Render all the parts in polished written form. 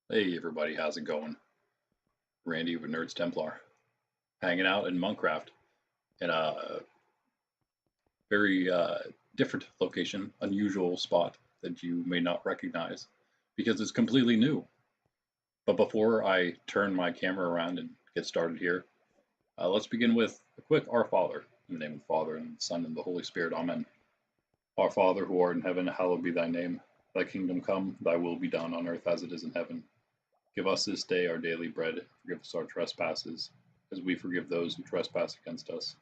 Hey everybody, how's it going? Randy with Nerds Templar, hanging out in Monkraft in a very different location, unusual spot that you may not recognize because it's completely new. But before I turn my camera around and get started here, let's begin with a quick Our Father. In the name of the Father and the Son and the Holy Spirit, Amen. Our Father who art in heaven, hallowed be thy name. Thy kingdom come, thy will be done on earth as it is in heaven. Give us this day our daily bread. Forgive us our trespasses, as we forgive those who trespass against us.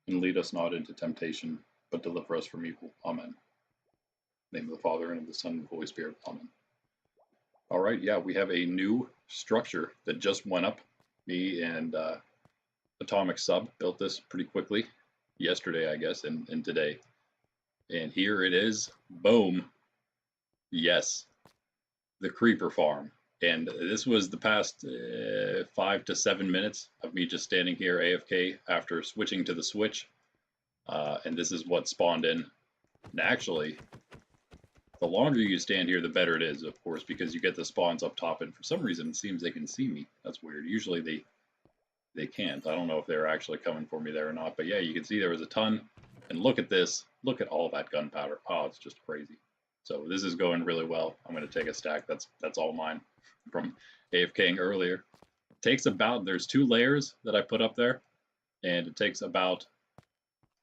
And lead us not into temptation, but deliver us from evil. Amen. In the name of the Father, and of the Son, and of the Holy Spirit. Amen. All right, yeah, we have a new structure that just went up. Me and Atomic Sub built this pretty quickly yesterday, I guess, and today. And here it is. Boom. Yes, the creeper farm. And this was the past 5 to 7 minutes of me just standing here AFK after switching to the Switch. And this is what spawned in. And actually, the longer you stand here, the better it is, of course, because you get the spawns up top. And for some reason, it seems they can see me. That's weird. Usually they can't. I don't know if they're actually coming for me there or not. But yeah, you can see there was a ton. And look at this. Look at all that gunpowder. Oh, it's just crazy. So this is going really well. I'm going to take a stack. That's all mine from AFKing earlier. It takes about, there's 2 layers that I put up there, and it takes about,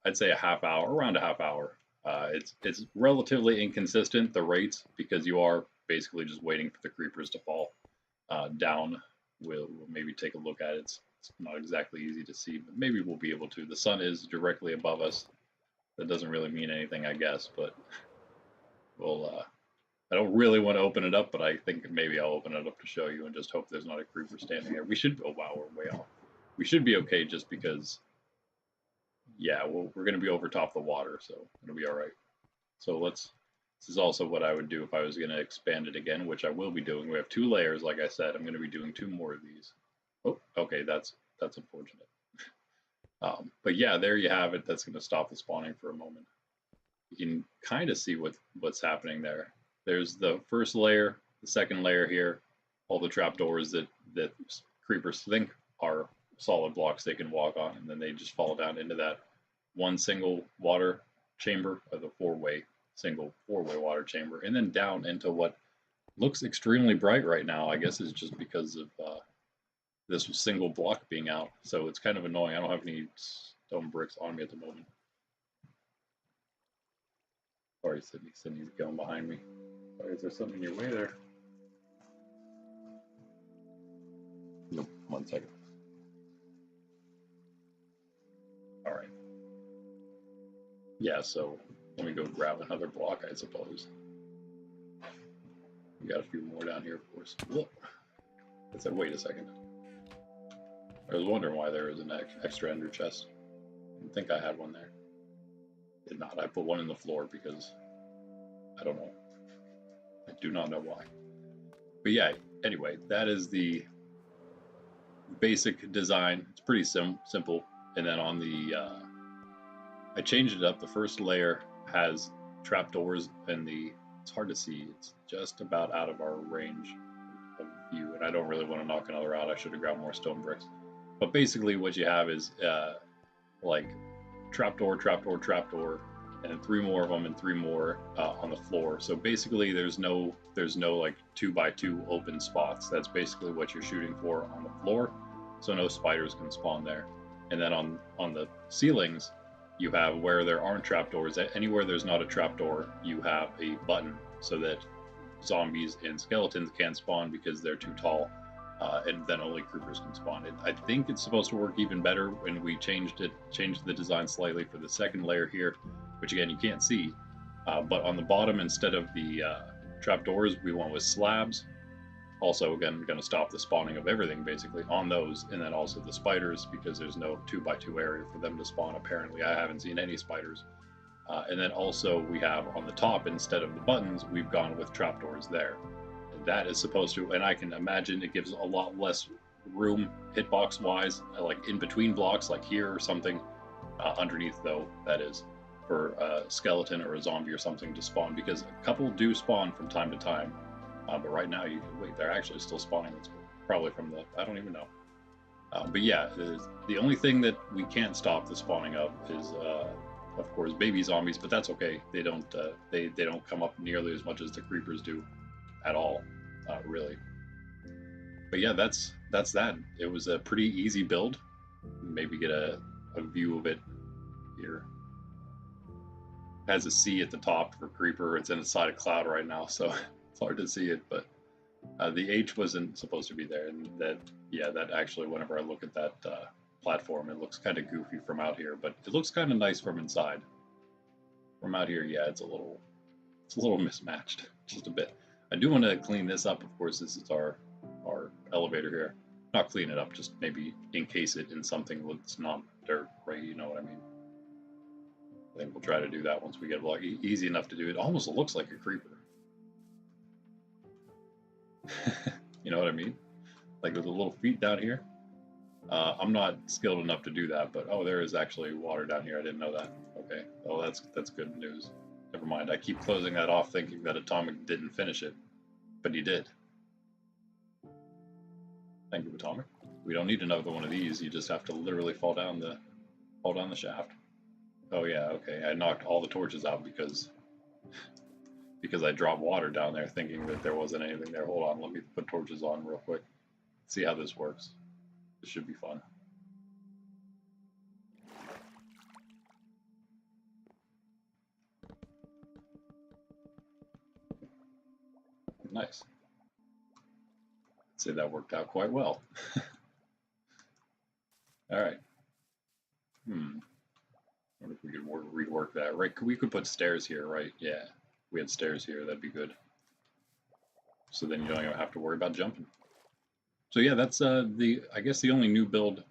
I'd say a half hour, around a half hour. It's relatively inconsistent, the rates, because you are basically just waiting for the creepers to fall down. We'll maybe take a look at it. It's not exactly easy to see, but maybe we'll be able to. The sun is directly above us. That doesn't really mean anything, I guess, but we'll I don't really want to open it up, but I think maybe I'll open it up to show you and just hope there's not a creeper standing there. We should, oh wow, we're way off. We should be okay just because, yeah, we're going to be over top the water, so it'll be all right. So this is also what I would do if I was going to expand it again, which I will be doing. We have 2 layers, like I said. I'm going to be doing 2 more of these. Oh, okay, that's unfortunate. But yeah, there you have it. That's going to stop the spawning for a moment. You can kind of see what's happening there. There's the first layer, the second layer here, all the trapdoors that creepers think are solid blocks they can walk on, and then they just fall down into that one single water chamber, or the single four-way water chamber, and then down into what looks extremely bright right now. I guess is just because of this single block being out, so it's kind of annoying. I don't have any stone bricks on me at the moment. Sorry, Sydney. Sydney's going behind me. Sorry, is there something in your way there? Nope. 1 second. All right. Yeah, so let me go grab another block, I suppose. We got a few more down here, of course. Look. I said, wait a second. I was wondering why there was an extra ender chest. I didn't think I had one there. Did not. I put one in the floor because I don't know. I do not know why. But yeah, anyway, that is the basic design. It's pretty simple. And then on the, I changed it up. The first layer has trapdoors, and it's hard to see. It's just about out of our range of view, and I don't really want to knock another out. I should have grabbed more stone bricks. But basically what you have is like trapdoor, and then 3 more of them and 3 more on the floor. So basically there's no like 2x2 open spots. That's basically what you're shooting for on the floor. So no spiders can spawn there. And then on the ceilings, you have where there aren't trapdoors. Anywhere there's not a trapdoor, you have a button so that zombies and skeletons can't spawn because they're too tall. And then only creepers can spawn. I think it's supposed to work even better when we changed the design slightly for the second layer here, which again you can't see. But on the bottom, instead of the trapdoors, we went with slabs. Also, again, going to stop the spawning of everything basically on those, and then also the spiders, because there's no 2x2 area for them to spawn. Apparently, I haven't seen any spiders. And then also we have on the top, instead of the buttons, we've gone with trapdoors there. That is supposed to, and I can imagine it gives a lot less room hitbox wise, like in between blocks, like here or something. Underneath though, that is, for a skeleton or a zombie or something to spawn, because a couple do spawn from time to time. But right now, you can wait. They're actually still spawning. It's probably from the, I don't even know. But yeah, the only thing that we can't stop the spawning of is, of course, baby zombies. But that's okay. They don't they don't come up nearly as much as the creepers do, at all, really. But yeah, that's that. It was a pretty easy build. Maybe get a view of it here. It has a C at the top for creeper. It's inside a cloud right now, so it's hard to see it. But the H wasn't supposed to be there, and that, yeah, that actually, whenever I look at that platform, it looks kind of goofy from out here, but it looks kind of nice from inside. From out here, yeah, it's a little mismatched, just a bit. I do want to clean this up. Of course, this is our elevator here. Not clean it up, just maybe encase it in something that's not dirt, right? You know what I mean? I think we'll try to do that once we get a block. Easy enough to do. It almost looks like a creeper. You know what I mean? Like with the little feet down here. I'm not skilled enough to do that, but oh, there is actually water down here. I didn't know that. Okay, oh, that's good news. Never mind. I keep closing that off, thinking that Atomic didn't finish it, but he did. Thank you, Atomic. We don't need another one of these. You just have to literally fall down the shaft. Oh yeah, okay. I knocked all the torches out because I dropped water down there, thinking that there wasn't anything there. Hold on, let me put torches on real quick. See how this works. This should be fun. Nice. I'd say that worked out quite well. All right. I wonder if we could rework that. Right, we could put stairs here, right? Yeah, if we had stairs here, that'd be good. So then you don't even have to worry about jumping. So yeah, that's I guess the only new build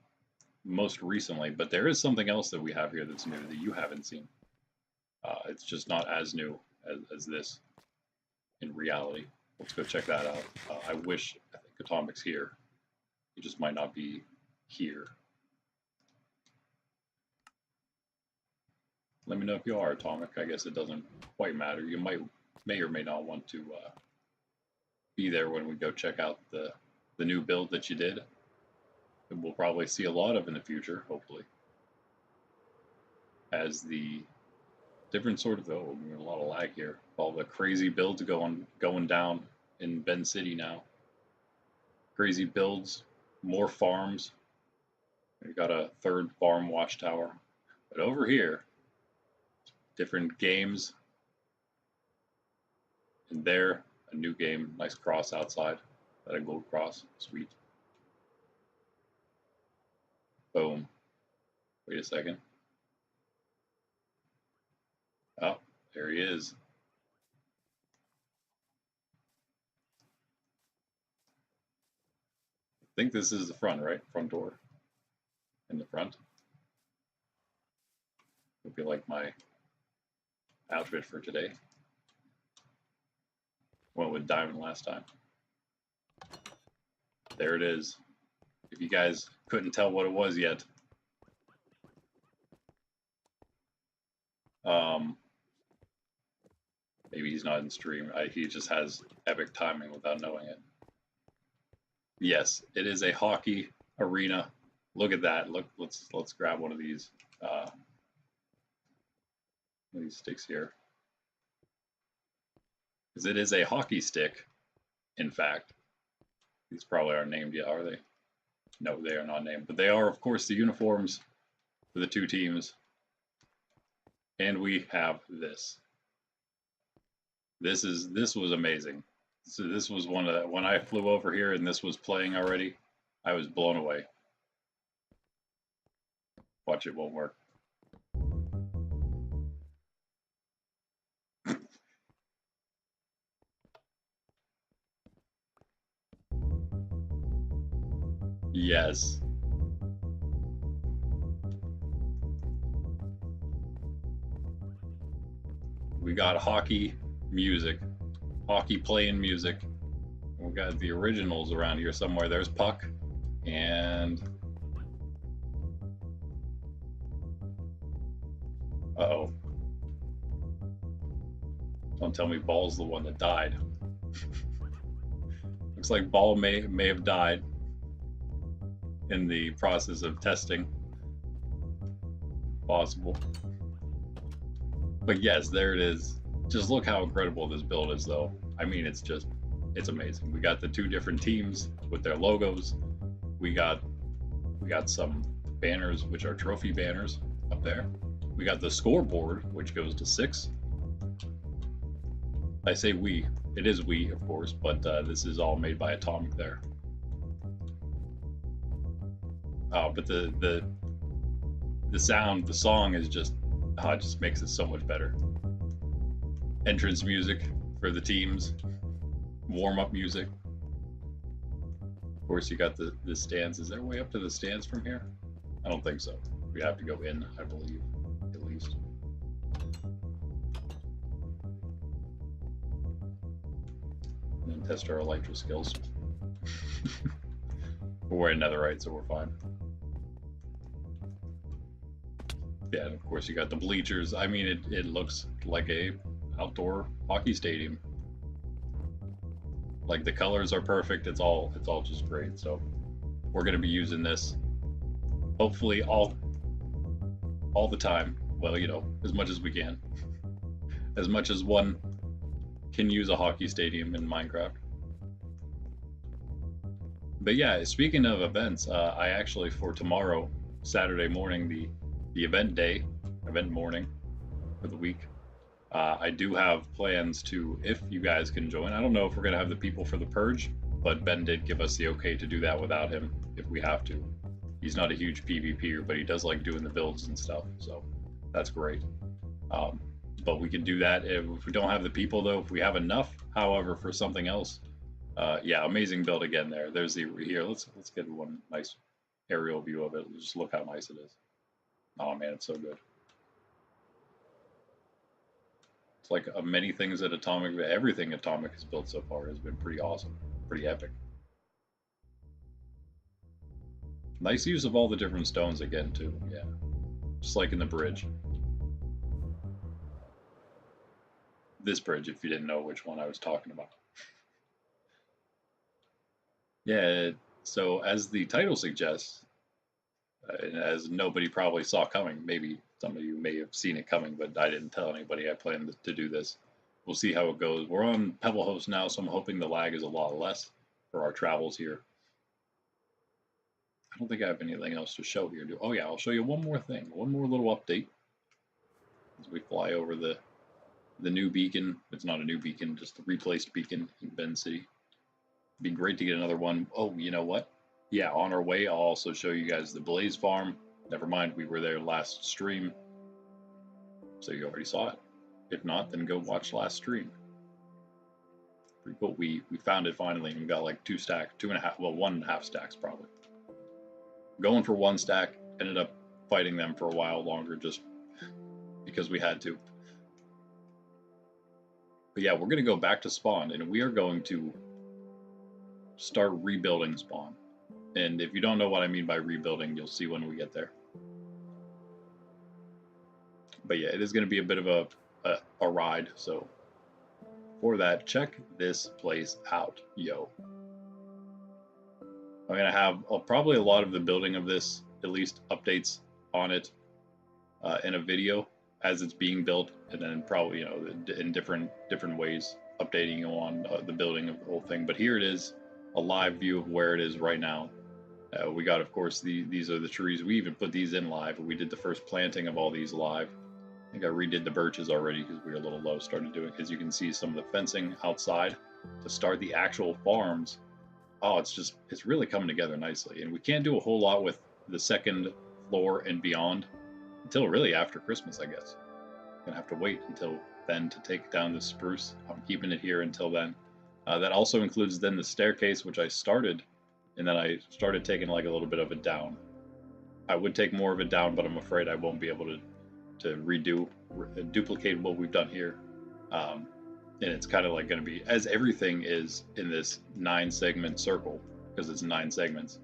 most recently, but there is something else that we have here that's new that you haven't seen. It's just not as new as this in reality. Let's go check that out. I think Atomic's here. He just might not be here. Let me know if you are, Atomic. I guess it doesn't quite matter. You may or may not want to be there when we go check out the new build that you did. And we'll probably see a lot of in the future, hopefully. As the different sort of, oh, a lot of lag here. All the crazy builds going down in Bend City now. Crazy builds, more farms. We've got a third farm watchtower. But over here, different games. And there, a new game, nice cross outside. That a gold cross, sweet. Boom. Wait a second. Oh, there he is. I think this is the front, right? Front door. In the front. Would be like my outfit for today. Went with diamond last time. There it is. If you guys couldn't tell what it was yet. Maybe he's not in stream. He just has epic timing without knowing it. Yes, it is a hockey arena. Look at that. Look, let's grab one of these sticks here. Because it is a hockey stick, in fact. These probably aren't named yet, are they? No, they are not named. But they are, of course, the uniforms for the two teams. And we have this. This was amazing. So this was one of the, when I flew over here and this was playing already, I was blown away. Watch, it won't work. Yes. We got hockey music, hockey playing music. We got the originals around here somewhere. There's Puck and uh-oh. Don't tell me Ball's the one that died. Looks like Ball may have died in the process of testing. Possible. But yes, there it is. Just look how incredible this build is, though. I mean, it's amazing. We got the two different teams with their logos. We got some banners, which are trophy banners up there. We got the scoreboard, which goes to 6. I say we. It is we, of course, but this is all made by Atomic there. Oh, but the sound, the song is just, it just makes it so much better. Entrance music for the teams, warm-up music. Of course, you got the stands. Is there a way up to the stands from here? I don't think so. We have to go in, I believe, at least. And then test our elytra skills. We're wearing netherite, so we're fine. Yeah, and of course you got the bleachers. I mean, it looks like a outdoor hockey stadium. Like, the colors are perfect. It's all just great. So we're gonna be using this hopefully all the time. Well, you know, as much as we can. As much as one can use a hockey stadium in Minecraft. But yeah, speaking of events, I actually, for tomorrow, Saturday morning, the event morning for the week, I do have plans to, if you guys can join. I don't know if we're going to have the people for the purge, but Ben did give us the okay to do that without him if we have to. He's not a huge PvPer, but he does like doing the builds and stuff, so that's great. But we can do that if we don't have the people, though. If we have enough, however, for something else, yeah, amazing build again there. There's the, here, let's get one nice aerial view of it. Just look how nice it is. Oh man, it's so good. It's like many things at Atomic, everything Atomic has built so far has been pretty awesome, pretty epic. Nice use of all the different stones again too, yeah. Just like in the bridge. This bridge, if you didn't know which one I was talking about. Yeah, so as the title suggests, as nobody probably saw coming, maybe some of you may have seen it coming, but I didn't tell anybody I planned to do this. We'll see how it goes. We're on Pebble Host now, so I'm hoping the lag is a lot less for our travels here. I don't think I have anything else to show here. Oh yeah, I'll show you one more thing, one more little update as we fly over the new beacon. It's not a new beacon, just a replaced beacon in Bend City. It'd be great to get another one. Oh, you know what? Yeah, on our way, I'll also show you guys the Blaze Farm. Never mind, we were there last stream, so you already saw it. If not, then go watch last stream. Pretty cool. We found it finally, and we got like 2 stacks, 2.5, well, 1.5 stacks probably. Going for 1 stack, ended up fighting them for a while longer just because we had to. But yeah, we're going to go back to spawn, and we are going to start rebuilding spawn. And if you don't know what I mean by rebuilding, you'll see when we get there. But yeah, it is going to be a bit of a ride. So for that, check this place out, yo. I'm going to have probably a lot of the building of this, at least updates on it in a video as it's being built, and then probably, you know, in different ways, updating you on the building of the whole thing. But here it is, a live view of where it is right now. We got, of course, these are the trees. We even put these in live. We did the first planting of all these live. I think I redid the birches already because we were a little low. Started doing, as you can see, some of the fencing outside to start the actual farms. Oh, it's really coming together nicely. And we can't do a whole lot with the 2nd floor and beyond until really after Christmas, I guess. Gonna have to wait until then to take down the spruce. I'm keeping it here until then. That also includes then the staircase, which I started. And then I started taking like a little bit of it down. I would take more of it down, but I'm afraid I won't be able to duplicate what we've done here. And it's kind of like going to be, as everything is in this 9-segment circle, because it's 9 segments,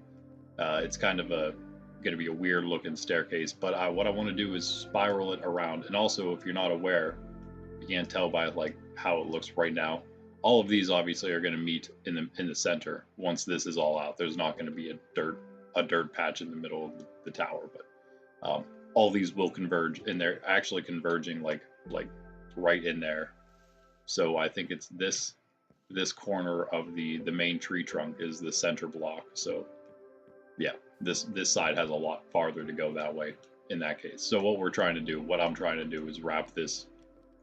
it's kind of going to be a weird looking staircase. But what I want to do is spiral it around. And also, if you're not aware, you can't tell by like how it looks right now, all of these obviously are going to meet in the center. Once this is all out, there's not going to be a dirt patch in the middle of the tower, but all these will converge, and they're actually converging like right in there. So I think it's this corner of the main tree trunk is the center block. So yeah, this side has a lot farther to go that way in that case. So what I'm trying to do is wrap this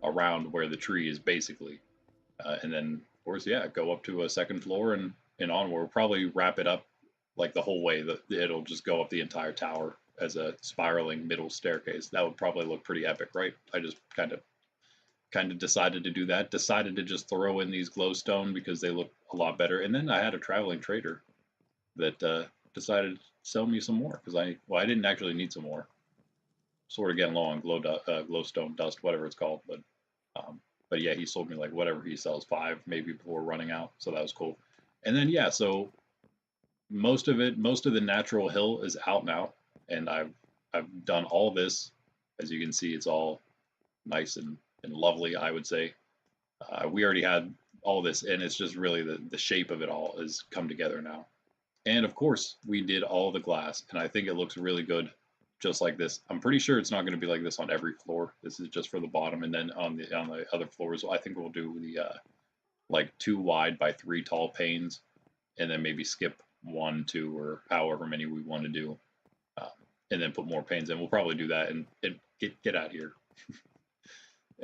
around where the tree is basically, and then of course, yeah, go up to a second floor and on. We'll probably wrap it up like the whole way. It'll just go up the entire tower as a spiraling middle staircase. That would probably look pretty epic, right? I just kind of decided to do that. Decided to just throw in these glowstone because they look a lot better. And then I had a traveling trader that decided to sell me some more because I didn't actually need some more. Sort of getting low on glowstone dust, whatever it's called, but yeah, he sold me like whatever he sells, 5 maybe before running out, so that was cool. And then yeah, so most of the natural hill is out now, and I've done all this. As you can see, it's all nice and lovely, I would say. We already had all this, and it's just really the shape of it all has come together now. And of course, we did all the glass, and I think it looks really good just like this. I'm pretty sure it's not going to be like this on every floor. This is just for the bottom, and then on the other floors, I think we'll do the like 2 wide by 3 tall panes, and then maybe skip 1, 2, or however many we want to do, and then put more panes in. We'll probably do that and get out here.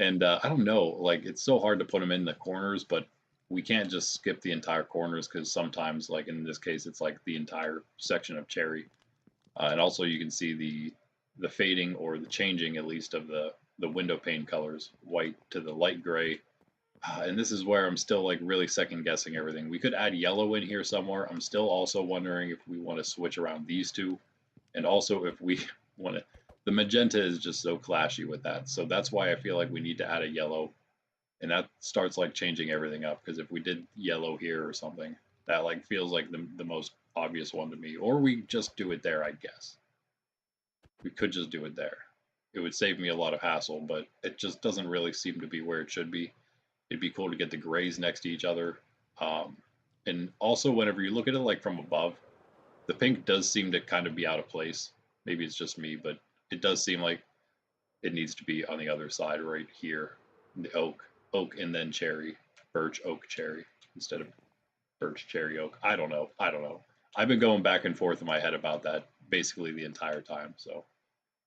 And I don't know, like it's so hard to put them in the corners, but we can't just skip the entire corners because sometimes, like in this case, it's like the entire section of cherry. And also you can see the fading or the changing at least of the window pane colors, white to the light gray. And this is where I'm still like really second guessing everything. We could add yellow in here somewhere. I'm still also wondering if we want to switch around these two, and also if we want to. The magenta is just so clashy with that, so that's why I feel like we need to add a yellow, and that starts like changing everything up. Because if we did yellow here or something, that like feels like the most obvious one to me. Or we just do it there, I guess. We could just do it there. It would save me a lot of hassle, but it just doesn't really seem to be where it should be. It'd be cool to get the grays next to each other. And also, whenever you look at it like from above, the pink does seem to kind of be out of place. Maybe it's just me, but it does seem like it needs to be on the other side right here. The oak, and then cherry, birch, oak, cherry, instead of birch, cherry, oak. I don't know. I've been going back and forth in my head about that basically the entire time, so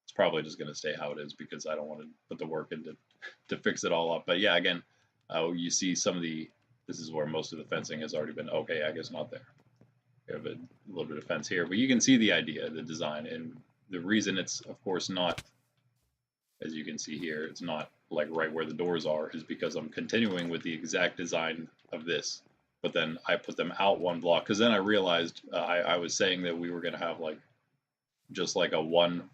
it's probably just going to stay how it is because I don't want to put the work into to fix it all up. But yeah, again, you see some of this is where most of the fencing has already been, okay, I guess not there. We have a little bit of fence here, but you can see the idea, the design, and the reason it's, of course, not, as you can see here, it's not like right where the doors are, is because I'm continuing with the exact design of this. But then I put them out 1 block because then I realized I was saying that we were going to have like just like a one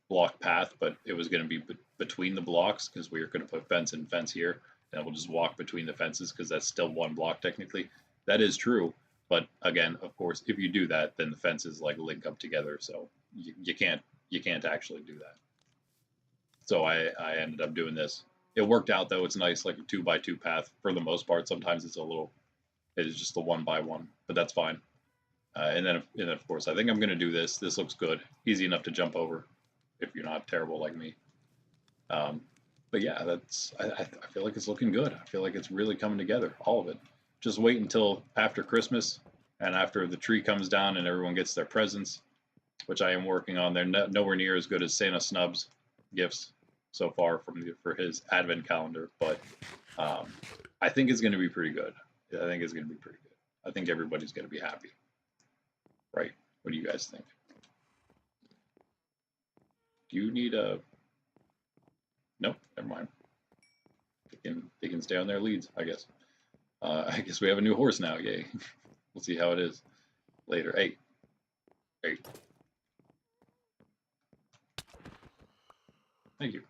block path, but it was going to be between the blocks because we were going to put fence and fence here, and we'll just walk between the fences because that's still 1 block technically. That is true, but again, of course, if you do that, then the fences like link up together, so you can't actually do that. So I ended up doing this. It worked out though. It's nice, like a 2 by 2 path for the most part. Sometimes it is just the 1 by 1, but that's fine. And then of course, I think I'm going to do this. This looks good, easy enough to jump over if you're not terrible like me. But yeah, I feel like it's looking good. I feel like it's really coming together, all of it. Just wait until after Christmas and after the tree comes down and everyone gets their presents, which I am working on. They're nowhere near as good as Santa Snub's gifts so far for his advent calendar, but I think it's going to be pretty good. I think it's going to be pretty good. I think everybody's going to be happy. Right? What do you guys think? Do you need a... Nope, never mind. They can stay on their leads, I guess. I guess we have a new horse now, yay. We'll see how it is later. Hey. Thank you.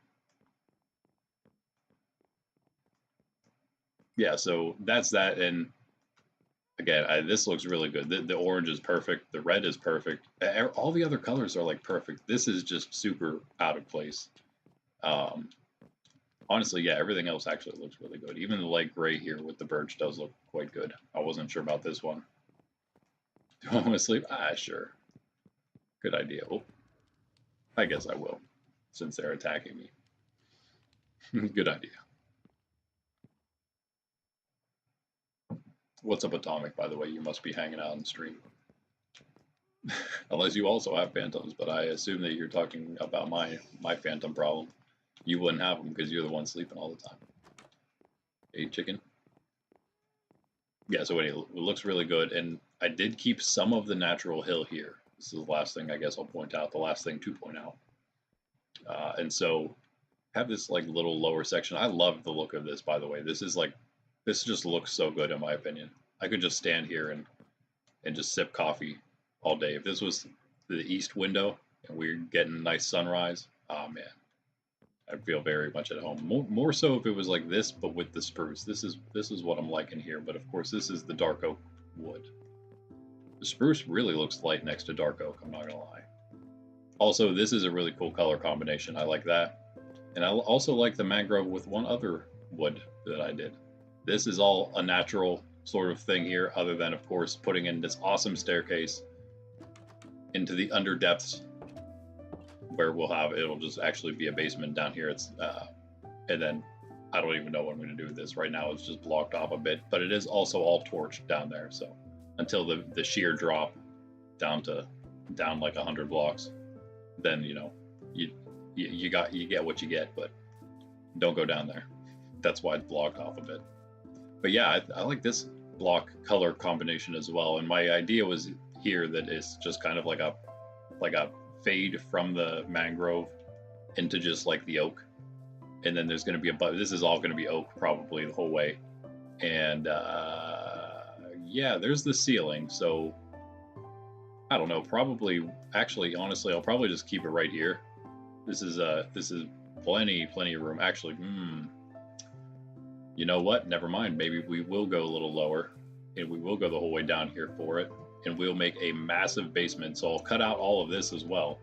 Yeah, so that's that, and again, this looks really good. The orange is perfect. The red is perfect. All the other colors are like perfect. This is just super out of place. Honestly, yeah, everything else actually looks really good. Even the light gray here with the birch does look quite good. I wasn't sure about this one. Do I want to sleep? Ah, sure. Good idea. Oh, I guess I will, since they're attacking me. Good idea. What's up, Atomic, by the way? You must be hanging out on stream. Unless you also have phantoms, but I assume that you're talking about my phantom problem. You wouldn't have them because you're the one sleeping all the time. Hey, chicken. Yeah, so anyway, it looks really good, and I did keep some of the natural hill here. This is the last thing I guess I'll point out, the last thing to point out. And so have this like little lower section. I love the look of this, by the way. This just looks so good in my opinion. I could just stand here and just sip coffee all day. If this was the east window and we're getting nice sunrise, oh man, I'd feel very much at home. More so if it was like this, but with the spruce. This is what I'm liking here. But of course, this is the dark oak wood. The spruce really looks light next to dark oak. I'm not gonna lie. Also, this is a really cool color combination. I like that. And I also like the mangrove with one other wood that I did. This is all a natural sort of thing here, other than, of course, putting in this awesome staircase into the under depths where it'll just actually be a basement down here. And then I don't even know what I'm going to do with this. Right now it's just blocked off a bit, but it is also all torched down there. So until the sheer drop down like 100 blocks, then, you know, you get what you get, but don't go down there. That's why it's blocked off a bit. But yeah, I like this block color combination as well. And my idea was here that it's just kind of like a fade from the mangrove into just like the oak, and then there's going to be this is all going to be oak probably the whole way. And yeah, there's the ceiling. So I don't know. Probably, actually, honestly, I'll probably just keep it right here. This is plenty of room. Actually, you know what? Never mind. Maybe we will go a little lower, and we will go the whole way down here for it, and we'll make a massive basement. So I'll cut out all of this as well,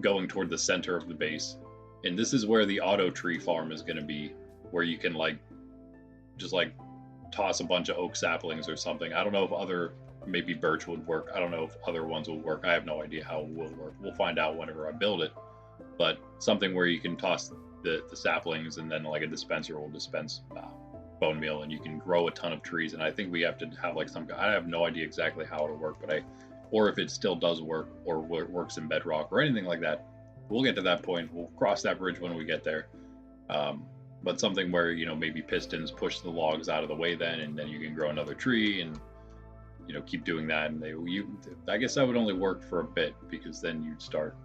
going toward the center of the base. And this is where the auto tree farm is going to be, where you can just toss a bunch of oak saplings or something. I don't know if maybe birch would work. I don't know if other ones will work. I have no idea how it will work. We'll find out whenever I build it. But something where you can toss the saplings, and then like a dispenser will dispense bone meal, and you can grow a ton of trees. And I think we have to have I have no idea exactly how it'll work, or if it still does work, or works in bedrock or anything like that. We'll get to that point. We'll cross that bridge when we get there. But something where, you know, maybe pistons push the logs out of the way then, and then you can grow another tree and, you know, keep doing that. And I guess that would only work for a bit, because then you'd start,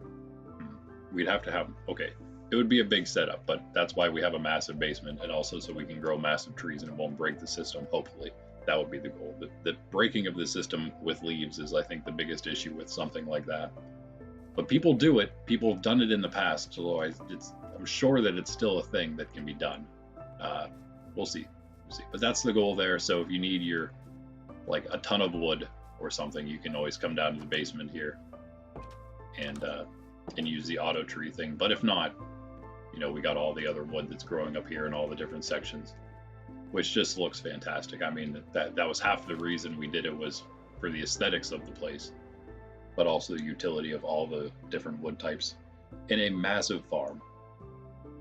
we'd have to have, okay, it would be a big setup, but that's why we have a massive basement, and also so we can grow massive trees and it won't break the system, hopefully. That would be the goal. The breaking of the system with leaves is, I think, the biggest issue with something like that. But people do it. People have done it in the past, so I'm sure that it's still a thing that can be done. We'll see. But that's the goal there. So if you need a ton of wood or something, you can always come down to the basement here and use the auto tree thing. But if not, you know, we got all the other wood that's growing up here in all the different sections, which just looks fantastic. I mean, that was half the reason we did it, was for the aesthetics of the place, but also the utility of all the different wood types in a massive farm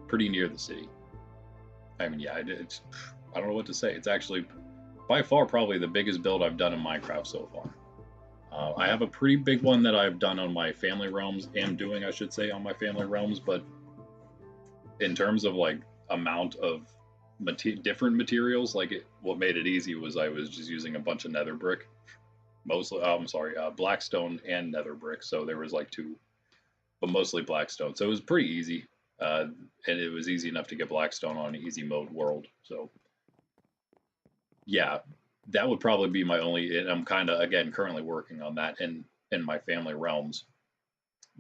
pretty near the city. I mean, yeah, I don't know what to say. It's actually by far probably the biggest build I've done in Minecraft so far. I have a pretty big one that I've done on my family realms, I should say, on my family realms, but in terms of amount of different materials, what made it easy was I was just using a bunch of nether brick. Mostly, blackstone and nether brick. So there was two, but mostly blackstone. So it was pretty easy, and it was easy enough to get blackstone on an easy mode world. So yeah, that would probably be my only. And I'm kind of again currently working on that in my family realms.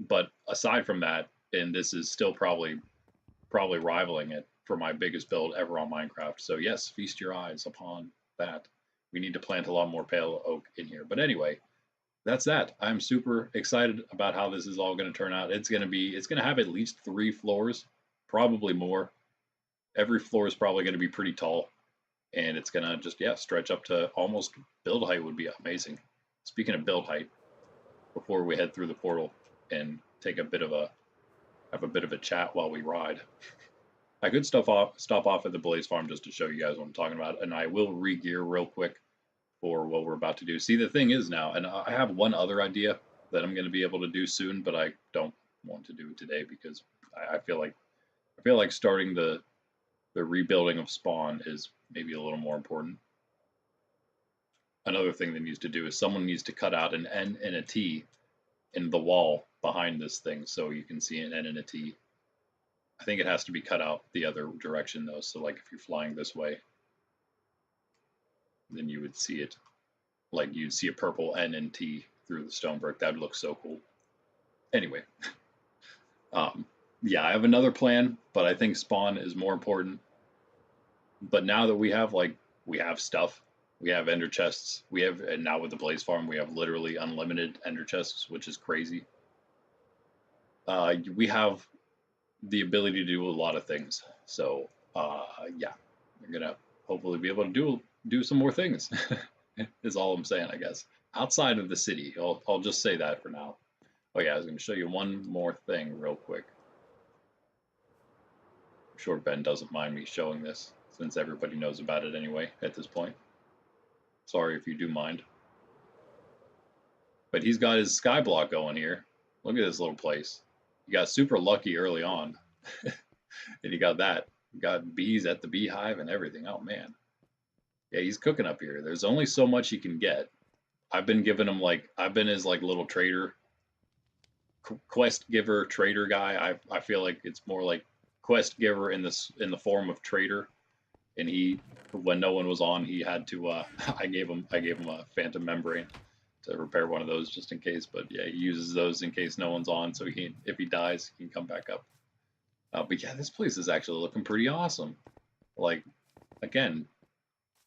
But aside from that, and this is still probably rivaling it for my biggest build ever on Minecraft. So yes, feast your eyes upon that. We need to plant a lot more pale oak in here. But anyway, that's that. I'm super excited about how this is all going to turn out. It's going to have at least 3 floors, probably more. every floor is probably going to be pretty tall, and it's going to just, yeah, stretch up to almost build height would be amazing. Speaking of build height, before we head through the portal and take a bit of a have a bit of a chat while we ride, I could stop off at the Blaze Farm just to show you guys what I'm talking about, and I will re-gear real quick for what we're about to do. See, the thing is now, and I have one other idea that I'm going to be able to do soon, but I don't want to do it today because I feel like starting the rebuilding of spawn is maybe a little more important. Another thing that needs to do is someone needs to cut out an N and a T in the wall behind this thing so you can see an N and a T. I think it has to be cut out the other direction though, so like if you're flying this way, then you would see it, like you'd see a purple N and T through the stone brick. That would look so cool. Anyway, yeah, I have another plan, but I think spawn is more important. But now that we have stuff, we have ender chests, and now with the Blaze Farm, we have literally unlimited ender chests, which is crazy. We have the ability to do a lot of things. So yeah, we're gonna hopefully be able to do some more things. Is all I'm saying, I guess. Outside of the city, I'll just say that for now. Oh yeah, I was gonna show you one more thing real quick. I'm sure Ben doesn't mind me showing this since everybody knows about it anyway at this point. Sorry if you do mind. But he's got his sky block going here. Look at this little place. He got super lucky early on. And he got that. He got bees at the beehive and everything. Oh man. Yeah, he's cooking up here. There's only so much he can get. I've been giving him I've been his little trader, quest giver, trader guy. I feel like it's more like quest giver in the form of trader. And he, when no one was on, he had to. I gave him a phantom membrane to repair one of those just in case. But yeah, he uses those in case no one's on, so if he dies, he can come back up. But yeah, this place is actually looking pretty awesome. Like, again,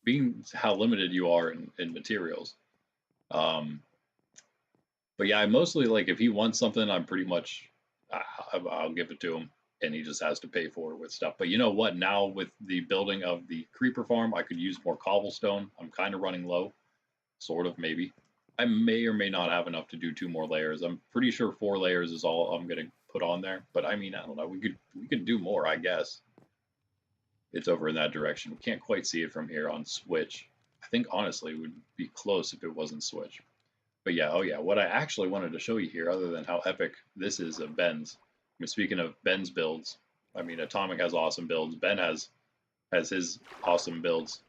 being how limited you are in materials. But yeah, I mostly if he wants something, I'm pretty much I'll give it to him, and he just has to pay for it with stuff. But you know what? Now with the building of the creeper farm, I could use more cobblestone. I'm kind of running low, sort of maybe. I may or may not have enough to do 2 more layers. I'm pretty sure 4 layers is all I'm gonna put on there. But I mean, I don't know. We could do more, I guess. It's over in that direction. We can't quite see it from here on Switch. I think honestly it would be close if it wasn't Switch. But yeah, oh yeah, what I actually wanted to show you here, other than how epic this is of Ben's. I mean, speaking of Ben's builds, I mean, Atomic has awesome builds. Ben has his awesome builds.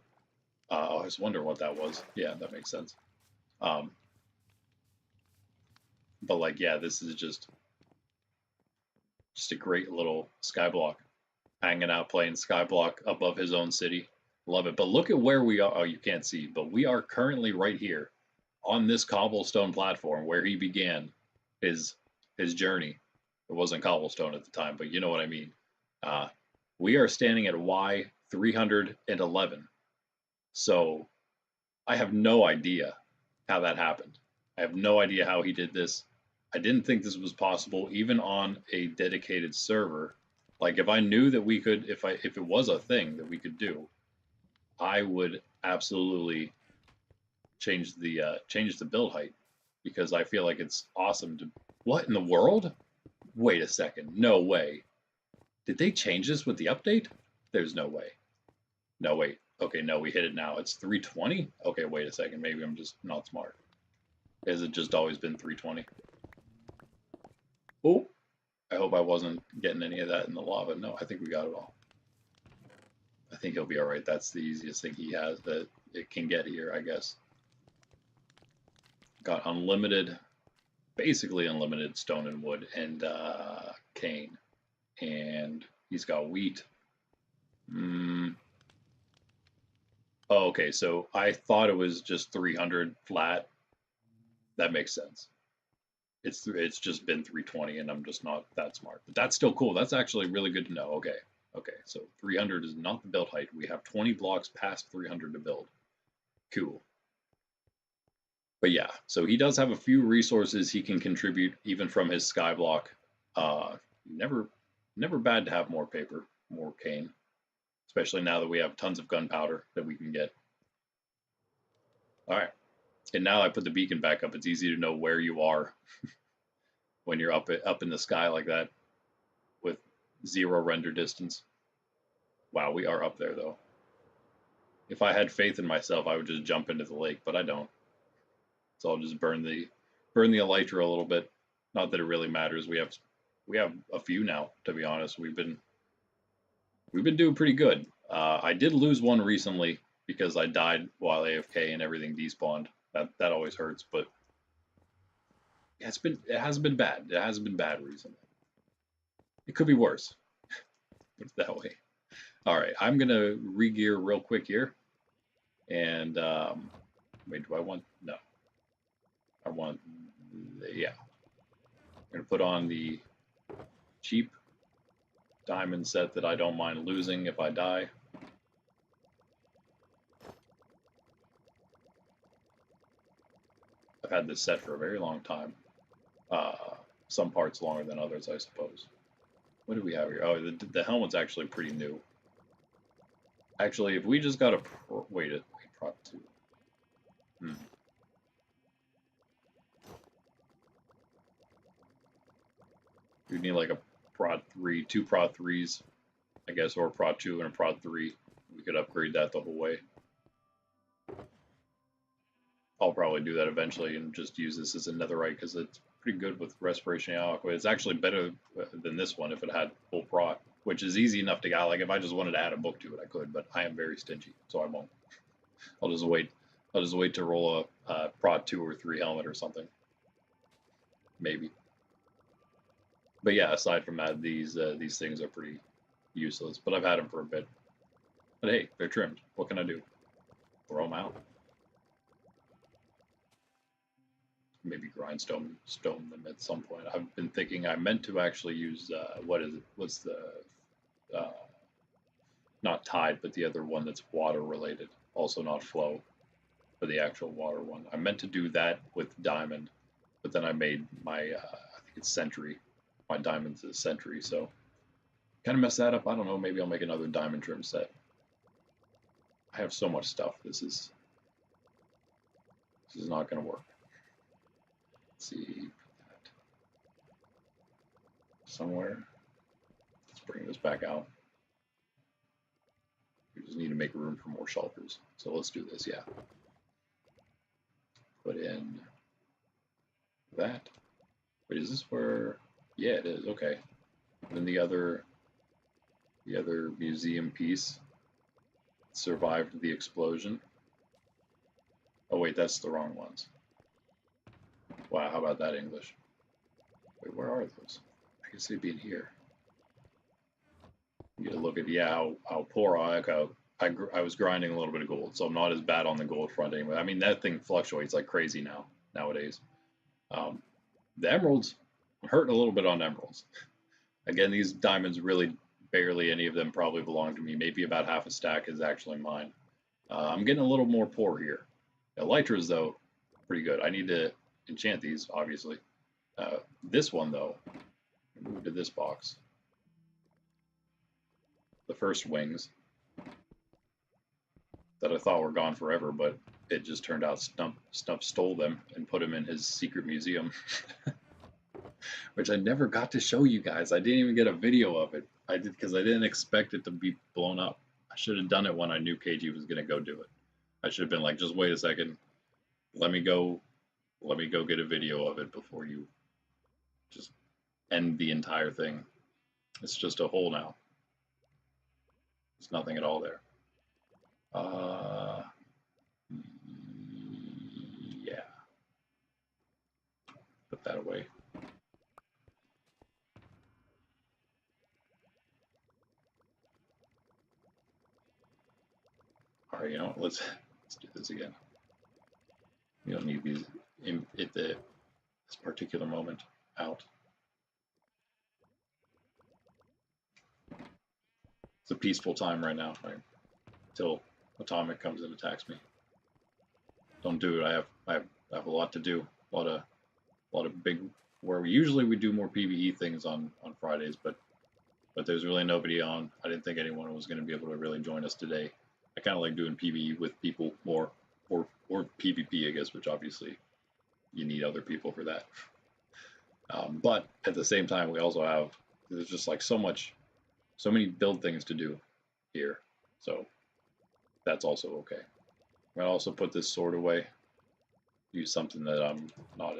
I was wondering what that was. Yeah, that makes sense. But yeah, this is just a great little skyblock, hanging out playing skyblock above his own city. Love it. But look at where we are. Oh, you can't see, but we are currently right here on this cobblestone platform where he began his journey. It wasn't cobblestone at the time, but you know what I mean. We are standing at Y 311. So I have no idea how that happened. I have no idea how he did this. I didn't think this was possible, even on a dedicated server. Like if I knew that we could, if it was a thing that we could do, I would absolutely change the build height, because I feel like it's awesome to. What in the world? Wait a second. No way. Did they change this with the update? There's no way. No, wait. Okay, no, we hit it now. It's 320? Okay, wait a second. Maybe I'm just not smart. Has it just always been 320? Oh, I hope I wasn't getting any of that in the lava. No, I think we got it all. I think he'll be all right. That's the easiest thing he has that it can get here, I guess. Got unlimited, basically unlimited stone and wood and cane. And he's got wheat. Oh, okay, so I thought it was just 300 flat. That makes sense. It's just been 320, and I'm just not that smart. But that's still cool. That's actually really good to know. Okay, so 300 is not the build height. We have 20 blocks past 300 to build. Cool. But yeah, so he does have a few resources he can contribute even from his skyblock. Never bad to have more paper, more cane. especially now that we have tons of gunpowder that we can get. All right, and now I put the beacon back up. It's easy to know where you are when you're up in the sky like that with 0 render distance. Wow, we are up there though. If I had faith in myself, I would just jump into the lake, but I don't. So I'll just burn the elytra a little bit. Not that it really matters. We have a few now, to be honest. We've been doing pretty good. I did lose one recently because I died while AFK and everything despawned. That always hurts, but yeah, it hasn't been bad. It hasn't been bad recently. It could be worse. Put it that way. All right, I'm gonna re-gear real quick here, and wait, do I want? No, I want. Yeah, I'm gonna put on the cheap diamond set that I don't mind losing if I die. I've had this set for a very long time. Some parts longer than others, I suppose. What do we have here? Oh, the helmet's actually pretty new. Actually, if we just got a prot 2. We'd need like a prot 3, 2 prot 3s, I guess, or a prot 2 and a prot 3. We could upgrade that the whole way. I'll probably do that eventually and just use this as a netherite because it's pretty good with respiration aqua. It's actually better than this one if it had full prot, which is easy enough to get. Like if I just wanted to add a book to it, I could, but I am very stingy, so I won't. I'll just wait. I'll just wait to roll a prot 2 or 3 helmet or something, maybe. But yeah, aside from that, these things are pretty useless. But I've had them for a bit. But hey, they're trimmed. What can I do? Throw them out. Maybe grindstone them at some point. I've been thinking I meant to actually use what's the not tide, but the other one that's water related, also not flow, for the actual water one. I meant to do that with diamond, but then I made my I think it's century. My diamond's a century, so kind of messed that up. I don't know. Maybe I'll make another diamond trim set. I have so much stuff. This is not going to work. See that somewhere. Let's bring this back out. We just need to make room for more shulkers. So let's do this, yeah. Put in that. Wait, is this where? Yeah, it is. Okay. And then the other museum piece survived the explosion. Oh wait, that's the wrong ones. Wow, how about that English? Wait, where are those? I guess they'd be in here. You get a look at how poor I was grinding a little bit of gold, so I'm not as bad on the gold front anyway. I mean, that thing fluctuates like crazy nowadays. The emeralds, I'm hurting a little bit on emeralds. Again, these diamonds really barely any of them probably belong to me. Maybe about half a stack is actually mine. I'm getting a little more poor here. Elytras, though, pretty good. I need to enchant these, obviously. This one, though, move to this box. The first wings that I thought were gone forever, but it just turned out Stump stole them and put them in his secret museum. Which I never got to show you guys. I didn't even get a video of it. I did because I didn't expect it to be blown up. I should have done it when I knew KG was gonna go do it. I should have been like, just wait a second. Let me go get a video of it before you just end the entire thing. It's just a hole now. There's nothing at all there. Yeah. Put that away. All right, you know what? Let's do this again. We don't need these at this particular moment out. It's a peaceful time right now, right? Till Atomic comes and attacks me. Don't do it. I have a lot to do. A lot of big. Where we usually do more PvE things on Fridays, but but there's really nobody on. I didn't think anyone was going to be able to really join us today. I kind of like doing PvE with people more, or PvP, I guess, which obviously you need other people for that. But at the same time, we also have, there's just like so many build things to do here. So that's also okay. I'm going to also put this sword away. Use something that I'm not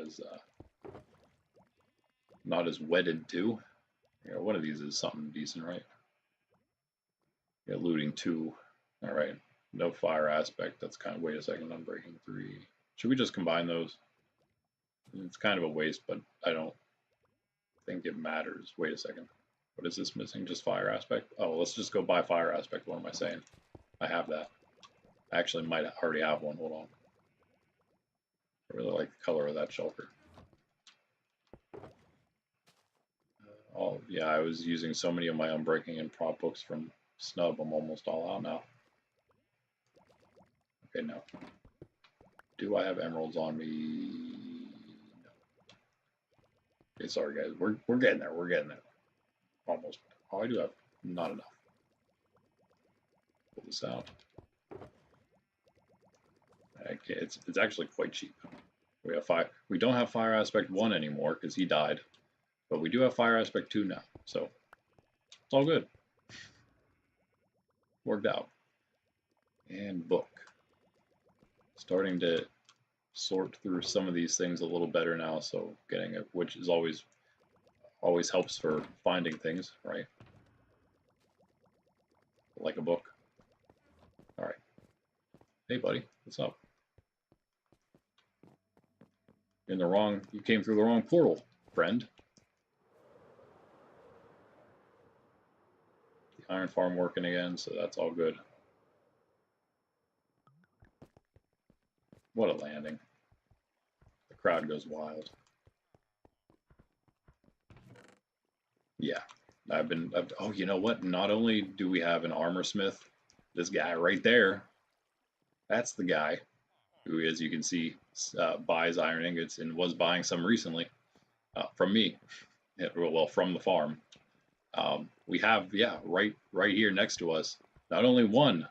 as wedded to. Yeah, one of these is something decent, right? Yeah, looting 2. All right. No fire aspect. That's kind of, wait a second, Unbreaking 3. Should we just combine those? It's kind of a waste, but I don't think it matters. Wait a second. What is this missing? Just fire aspect? Oh, let's just go buy fire aspect. What am I saying? I have that. I actually might already have one. Hold on. I really like the color of that shulker. Oh, yeah, I was using so many of my Unbreaking and prop books from Snub. I'm almost all out now. Okay, no. Do I have emeralds on me? No. Okay, sorry guys. We're getting there. We're getting there. Almost. Oh, I do have not enough. Pull this out. Okay, it's actually quite cheap. We have we don't have fire aspect 1 anymore because he died, but we do have fire aspect 2 now, so it's all good. Worked out. And book. Starting to sort through some of these things a little better now, so getting it, which is always helps for finding things, right? Like a book. All right. Hey, buddy, what's up? You came through the wrong portal, friend. The iron farm working again, so that's all good. What a landing. The crowd goes wild. Yeah, oh, you know what? Not only do we have an armor smith, this guy right there, that's the guy who, as you can see, buys iron ingots and was buying some recently from me. Yeah, well, from the farm. We have, yeah, right here next to us, not only one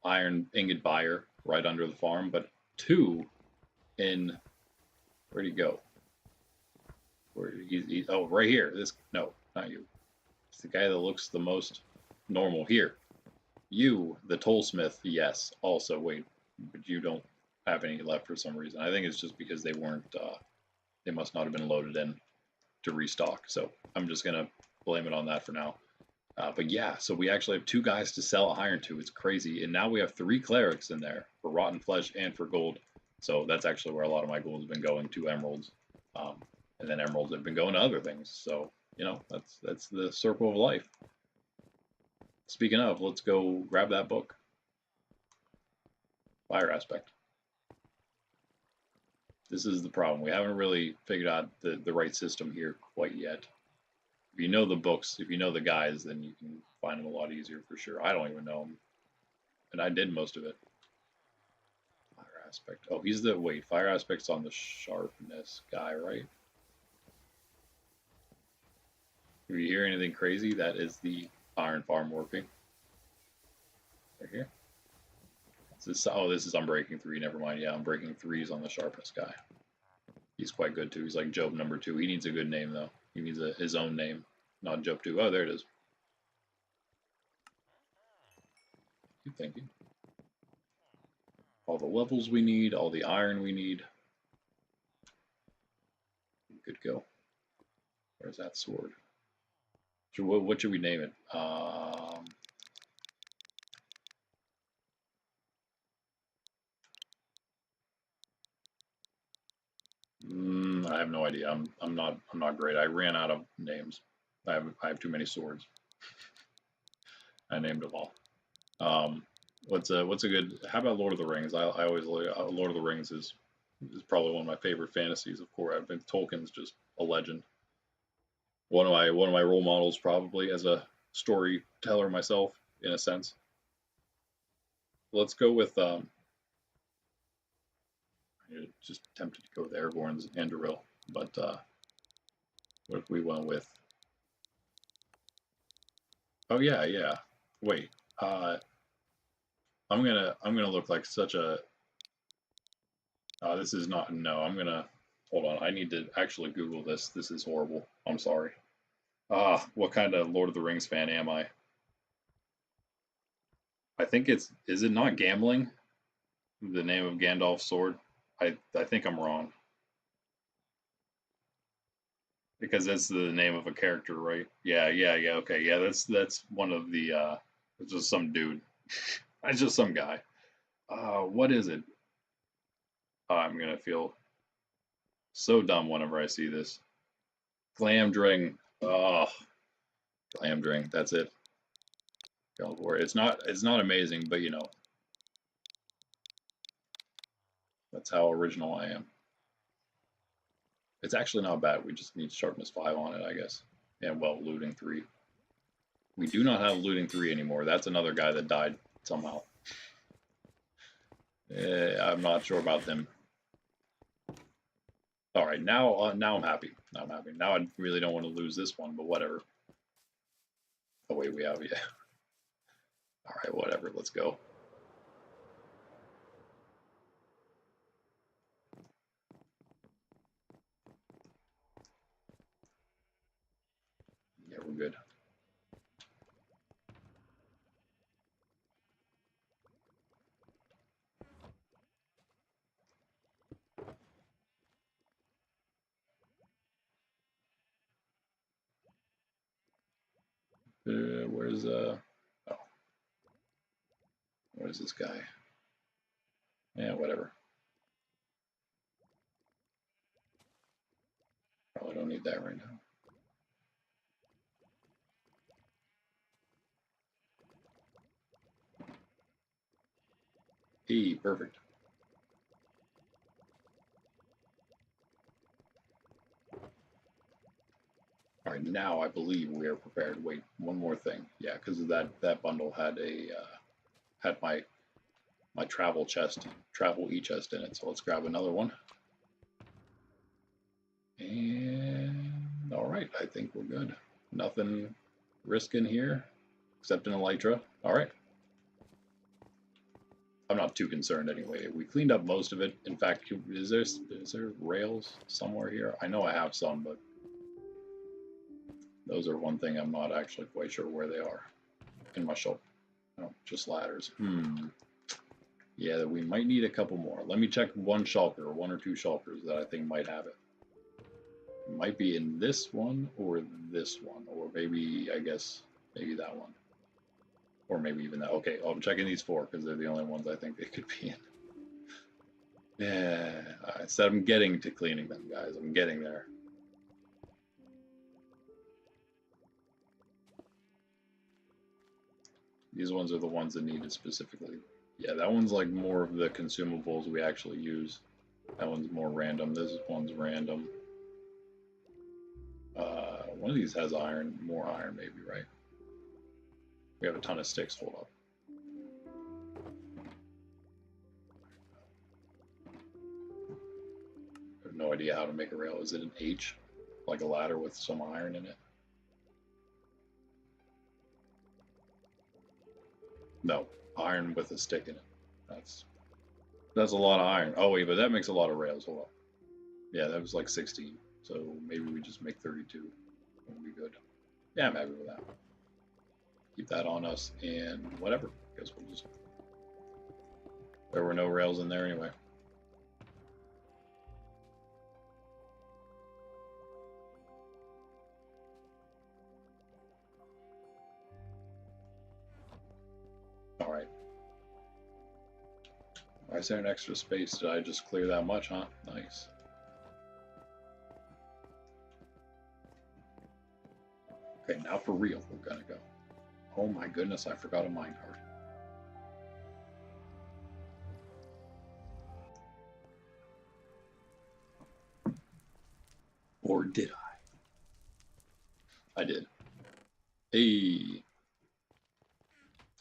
iron ingot buyer right under the farm, but 2 in, where'd he go? Oh, right here. No, not you. It's the guy that looks the most normal here. You, the tollsmith, yes. Also, wait, but you don't have any left for some reason. I think it's just because they weren't, they must not have been loaded in to restock. So I'm just going to blame it on that for now. But yeah, so we actually have 2 guys to sell iron to. It's crazy. And now we have 3 clerics in there for rotten flesh and for gold. So that's actually where a lot of my gold has been going, to emeralds. And then emeralds have been going to other things. So, you know, that's the circle of life. Speaking of, let's go grab that book. Fire aspect. This is the problem. We haven't really figured out the right system here quite yet. If you know the books, if you know the guys, then you can find them a lot easier for sure. I don't even know them. And I did most of it. Fire aspect. Oh, wait, fire aspect's on the sharpness guy, right? If you hear anything crazy, that is the iron farm working. Right here. This is Unbreaking 3. Never mind. Yeah, Unbreaking 3 is on the sharpness guy. He's quite good too. He's like Job number 2. He needs a good name though. He needs his own name, not Job 2. Oh, there it is. Keep thinking. All the levels we need, all the iron we need. Good go. Where's that sword? So what should we name it? I have no idea. I'm not great. I ran out of names. I have too many swords. I named them all. What's a good? How about Lord of the Rings? I always Lord of the Rings is probably one of my favorite fantasies. Of course, I think Tolkien's just a legend. One of my role models, probably as a storyteller myself, in a sense. Let's go with just tempted to go with Aragorn's Anduril, but what if we went with Oh yeah, yeah. Wait. I'm gonna look like such a. This is not. No, I'm gonna. Hold on. I need to actually Google this. This is horrible. I'm sorry. What kind of Lord of the Rings fan am I? I think it's. Is it not gambling? The name of Gandalf's sword? I think I'm wrong. Because that's the name of a character, right? Yeah, yeah, yeah. Okay, yeah. That's one of the. It's just some dude. It's just some guy. What is it? I'm gonna feel so dumb whenever I see this. Glamdring. Oh, Glamdring. That's it. Go for it. It's not. It's not amazing, but you know, that's how original I am. It's actually not bad. We just need sharpness 5 on it, I guess. And well, looting 3. We do not have looting 3 anymore. That's another guy that died somehow. I'm not sure about them. All right, now now I'm happy. Now I'm happy. Now I really don't want to lose this one, but whatever. Oh wait, we have yeah. All right, whatever. Let's go. Yeah, we're good. Where's oh, where's this guy? Yeah, whatever. Probably don't need that right now. Hey, perfect. All right, now I believe we are prepared. Wait, one more thing. Yeah, because that bundle had a had my travel chest, travel e-chest in it. So let's grab another one. And all right, I think we're good. Nothing risking here except an elytra. All right. I'm not too concerned anyway. We cleaned up most of it. In fact, is there rails somewhere here? I know I have some, but those are one thing I'm not actually quite sure where they are in my shop. No, just ladders. Yeah, we might need a couple more. Let me check one shulker, one or two shulkers that I think might have it. It might be in this one, or maybe, I guess, maybe that one. Or maybe even that. Okay, I'm checking these 4 because they're the only ones I think they could be in. Yeah, I said I'm getting to cleaning them, guys. I'm getting there. These ones are the ones that need it specifically. Yeah, that one's like more of the consumables we actually use. That one's more random. This one's random. One of these has iron, more iron maybe, right? We have a ton of sticks. Hold up. I have no idea how to make a rail. Is it an H? Like a ladder with some iron in it? No, iron with a stick in it. That's a lot of iron. Oh wait, but that makes a lot of rails. Hold up. Yeah, that was like 16. So maybe we just make 32. We'll be good. Yeah, I'm happy with that. Keep that on us and whatever. Guess we'll just. There were no rails in there anyway. All right. Why is there an extra space? Did I just clear that much, huh? Nice. Okay, now for real, we're gonna go. Oh my goodness, I forgot a minecart. Or did I? I did. Hey,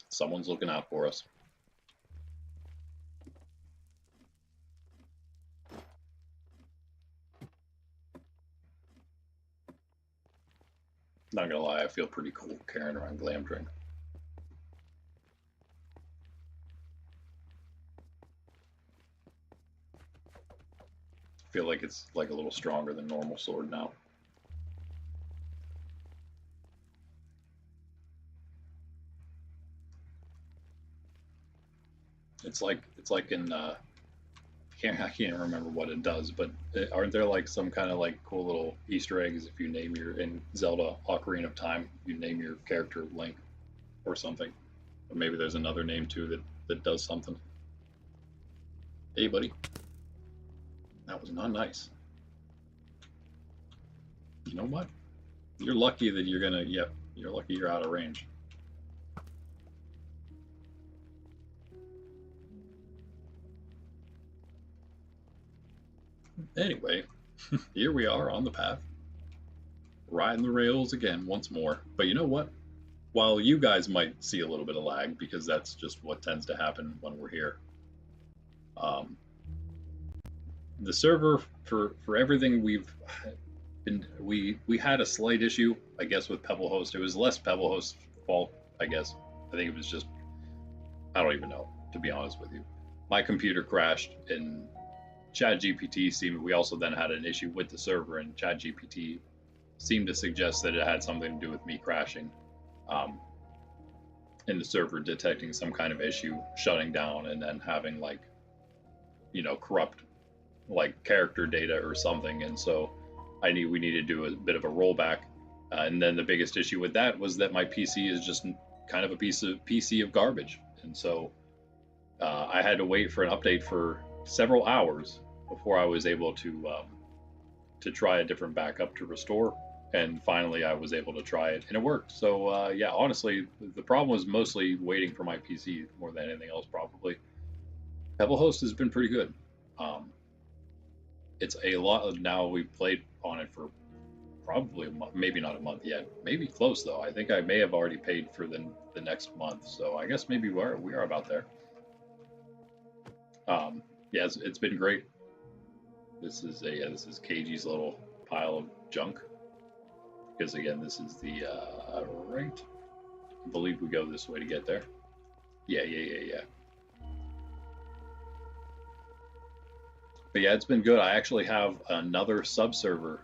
someone's looking out for us. Not gonna lie, feel pretty cool carrying around Glamdring. I feel like it's like a little stronger than normal sword now. It's like in I can't remember what it does, but aren't there like some kind of like cool little Easter eggs if you name your in Zelda Ocarina of Time, you name your character Link or something, or maybe there's another name too that does something. Hey, buddy, that was not nice. You know what? You're lucky that you're gonna. Yep, you're lucky you're out of range. Anyway, here we are on the path, riding the rails again once more. But you know what? While you guys might see a little bit of lag, because that's just what tends to happen when we're here, the server for everything we had a slight issue, I guess, with Pebblehost. It was less Pebblehost's fault, I guess. I think it was just, I don't even know, to be honest with you. My computer crashed and ChatGPT seemed, we also then had an issue with the server, and ChatGPT seemed to suggest that it had something to do with me crashing, and the server detecting some kind of issue, shutting down, and then having like, you know, corrupt like character data or something. And so we needed to do a bit of a rollback. And then the biggest issue with that was that my PC is just kind of a PC of garbage. And so I had to wait for an update for several hours before I was able to try a different backup to restore. And finally, I was able to try it, and it worked. So yeah, honestly, the problem was mostly waiting for my PC more than anything else, probably. Pebblehost has been pretty good. It's a lot of, now we've played on it for probably a month, maybe not a month yet, maybe close though. I think I may have already paid for the next month, so I guess maybe we are about there. Yeah, it's been great. This is KG's little pile of junk, because again, this is the right. I believe we go this way to get there. Yeah. But yeah, it's been good. I actually have another sub-server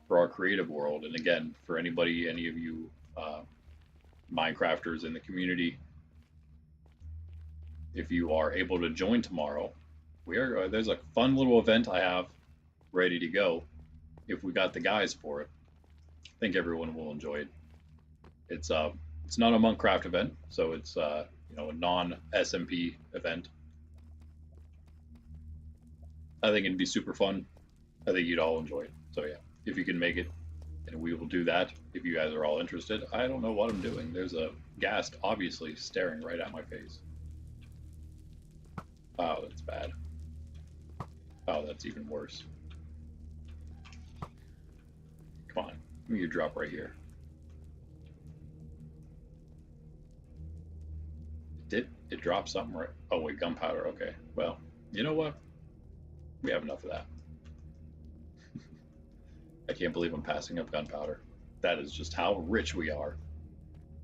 for our creative world. And again, for any of you Minecrafters in the community, if you are able to join tomorrow, there's a fun little event I have ready to go. If we got the guys for it, I think everyone will enjoy it. It's not a Monkraft event, so it's a non-SMP event. I think it'd be super fun. I think you'd all enjoy it. So yeah, if you can make it, and we will do that if you guys are all interested. I don't know what I'm doing. There's a ghast obviously staring right at my face. Oh, that's bad. Oh, that's even worse. Come on, give me your drop right here. It dropped something right? Oh wait, gunpowder. Okay, well, you know what? We have enough of that. I can't believe I'm passing up gunpowder. That is just how rich we are,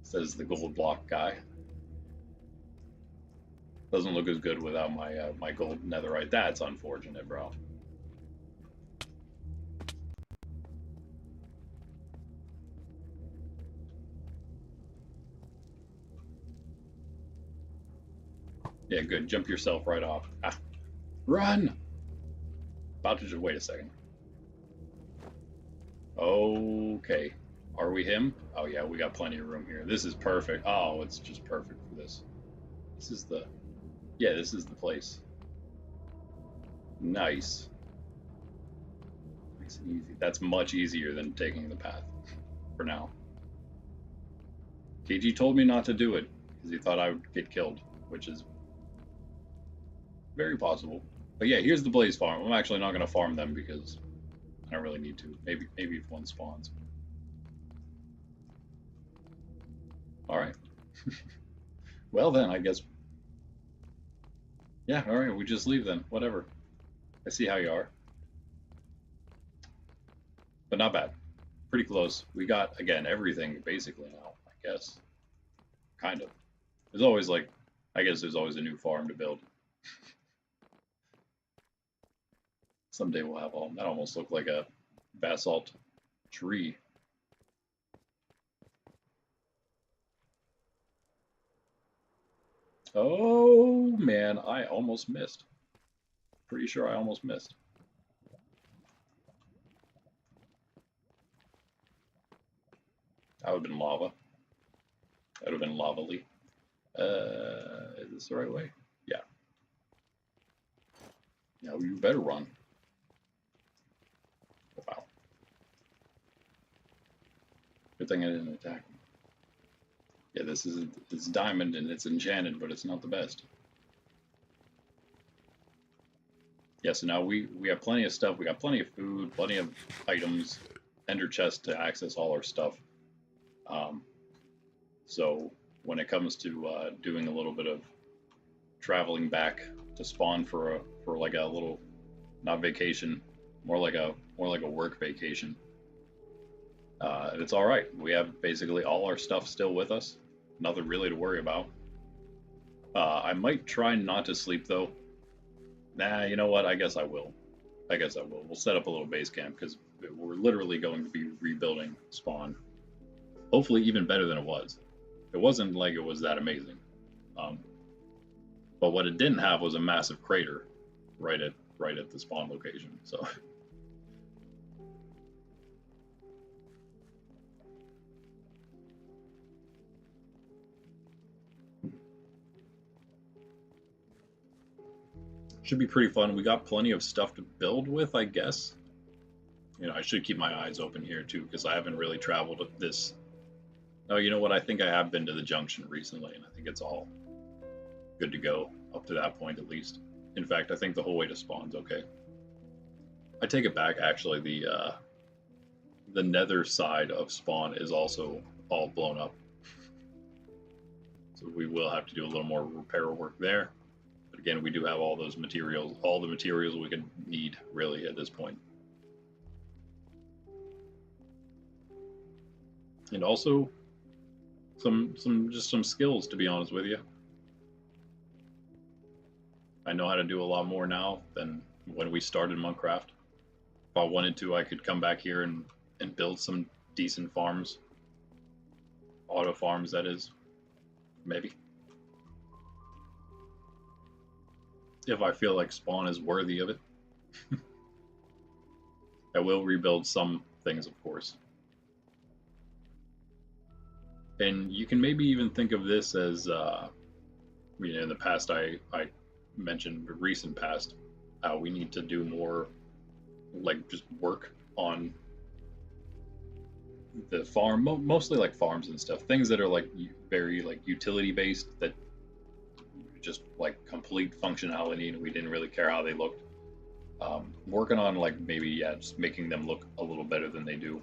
says the gold block guy. Doesn't look as good without my gold netherite. That's unfortunate, bro. Yeah, good. Jump yourself right off. Ah. Run! About to just wait a second. Okay. Are we him? Oh yeah, we got plenty of room here. This is perfect. Oh, it's just perfect for this. This is the place. Nice. Nice and easy. That's much easier than taking the path for now. KG told me not to do it because he thought I would get killed, which is very possible. But yeah, here's the blaze farm. I'm actually not going to farm them because I don't really need to. Maybe if one spawns. All right. Well then, I guess. Yeah, all right, we just leave then. Whatever. I see how you are. But not bad. pretty close. We got, again, everything basically now, I guess. Kind of. There's always like, I guess there's always a new farm to build. Someday we'll have all. That almost looked like a basalt tree. Oh man, I almost missed. Pretty sure I almost missed. That would have been lava. That would have been lava-ly. Is this the right way? Yeah. Now you better run. Wow. Good thing I didn't attack him. Yeah, it's diamond and it's enchanted, but it's not the best. Yeah, so now we have plenty of stuff. We got plenty of food, plenty of items, ender chest to access all our stuff. So when it comes to doing a little bit of traveling back to spawn for like a little, not vacation, more like a work vacation, it's all right. We have basically all our stuff still with us. Nothing really to worry about. I might try not to sleep though. Nah, you know what? I guess I will. We'll set up a little base camp because we're literally going to be rebuilding spawn. Hopefully even better than it was. It wasn't like it was that amazing. But what it didn't have was a massive crater right at the spawn location. So should be pretty fun. We got plenty of stuff to build with, I guess. You know, I should keep my eyes open here too because I haven't really traveled this. Oh, you know what? I think I have been to the junction recently, and I think it's all good to go up to that point at least. In fact, I think the whole way to spawn's okay. I take it back. Actually, the nether side of spawn is also all blown up, so we will have to do a little more repair work there. But again, we do have all those materials, all the materials we could need really at this point. And also some skills, to be honest with you. I know how to do a lot more now than when we started Monkraft. If I wanted to, I could come back here and build some decent farms. Auto farms, that is. Maybe. If I feel like spawn is worthy of it. I will rebuild some things, of course. And you can maybe even think of this as, in the past I mentioned, recent past, we need to do more, like, just work on the farm, mostly like farms and stuff, things that are like very like utility based, that just like complete functionality, and we didn't really care how they looked. Working on like maybe just making them look a little better than they do,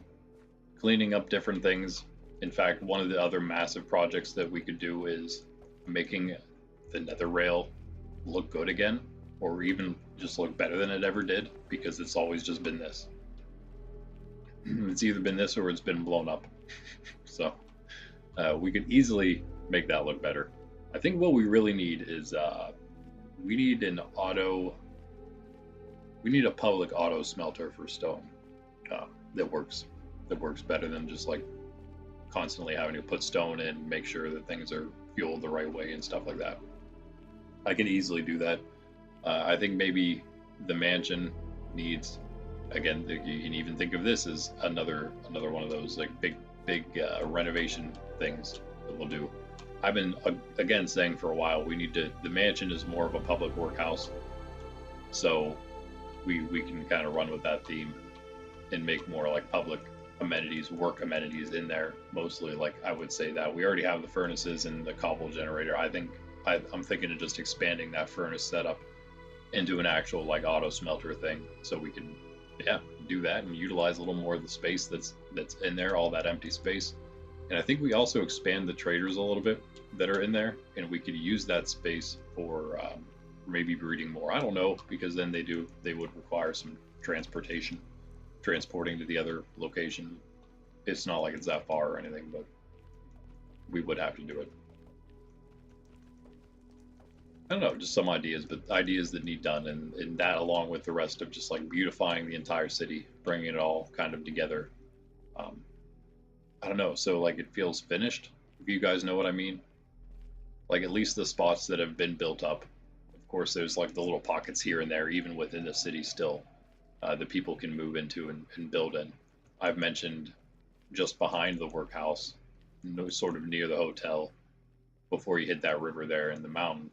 cleaning up different things. In fact, one of the other massive projects that we could do is making the nether rail look good again, or even just look better than it ever did, because it's always just been this. It's either been this or it's been blown up. So we could easily make that look better. I think what we really need is we need a public auto smelter for stone that works better than just like constantly having to put stone in, make sure that things are fueled the right way and stuff like that. I can easily do that. I think maybe the mansion needs, again, you can even think of this as another one of those like big renovation things that we'll do. I've been again saying for a while the mansion is more of a public workhouse, so we can kind of run with that theme and make more like public amenities, work amenities in there. Mostly, like, I would say that we already have the furnaces and the cobble generator. I'm thinking of just expanding that furnace setup into an actual like auto smelter thing, so we can do that and utilize a little more of the space that's in there, all that empty space. And I think we also expand the traders a little bit that are in there, and we could use that space for maybe breeding more. I don't know, because then they would require some transporting to the other location. it's not like it's that far or anything, but we would have to do it. I don't know, just some ideas, but ideas that need done, and that along with the rest of just like beautifying the entire city, bringing it all kind of together. Um, I don't know, so like it feels finished, if you guys know what I mean. Like at least the spots that have been built up. Of course, there's like the little pockets here and there, even within the city still, that people can move into and build in. I've mentioned just behind the workhouse, sort of near the hotel, before you hit that river there in the mountain.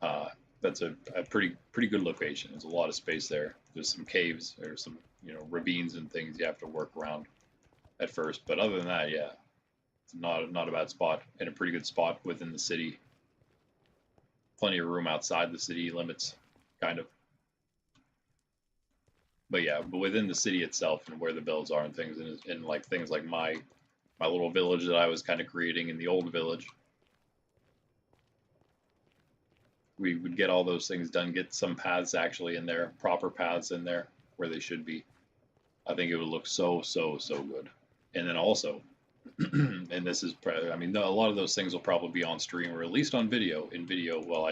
Uh, that's a pretty good location. There's a lot of space there. There's some caves, there's some ravines and things you have to work around at first, but other than that, yeah, it's not a bad spot and a pretty good spot within the city. Plenty of room outside the city limits, kind of. But yeah, but within the city itself and where the builds are and things, and like things like my little village that I was kind of creating in the old village, we would get all those things done, get some paths actually in there, proper paths in there where they should be. I think it would look so good. And then also, and this is, I mean, a lot of those things will probably be on stream or at least on video. In video, while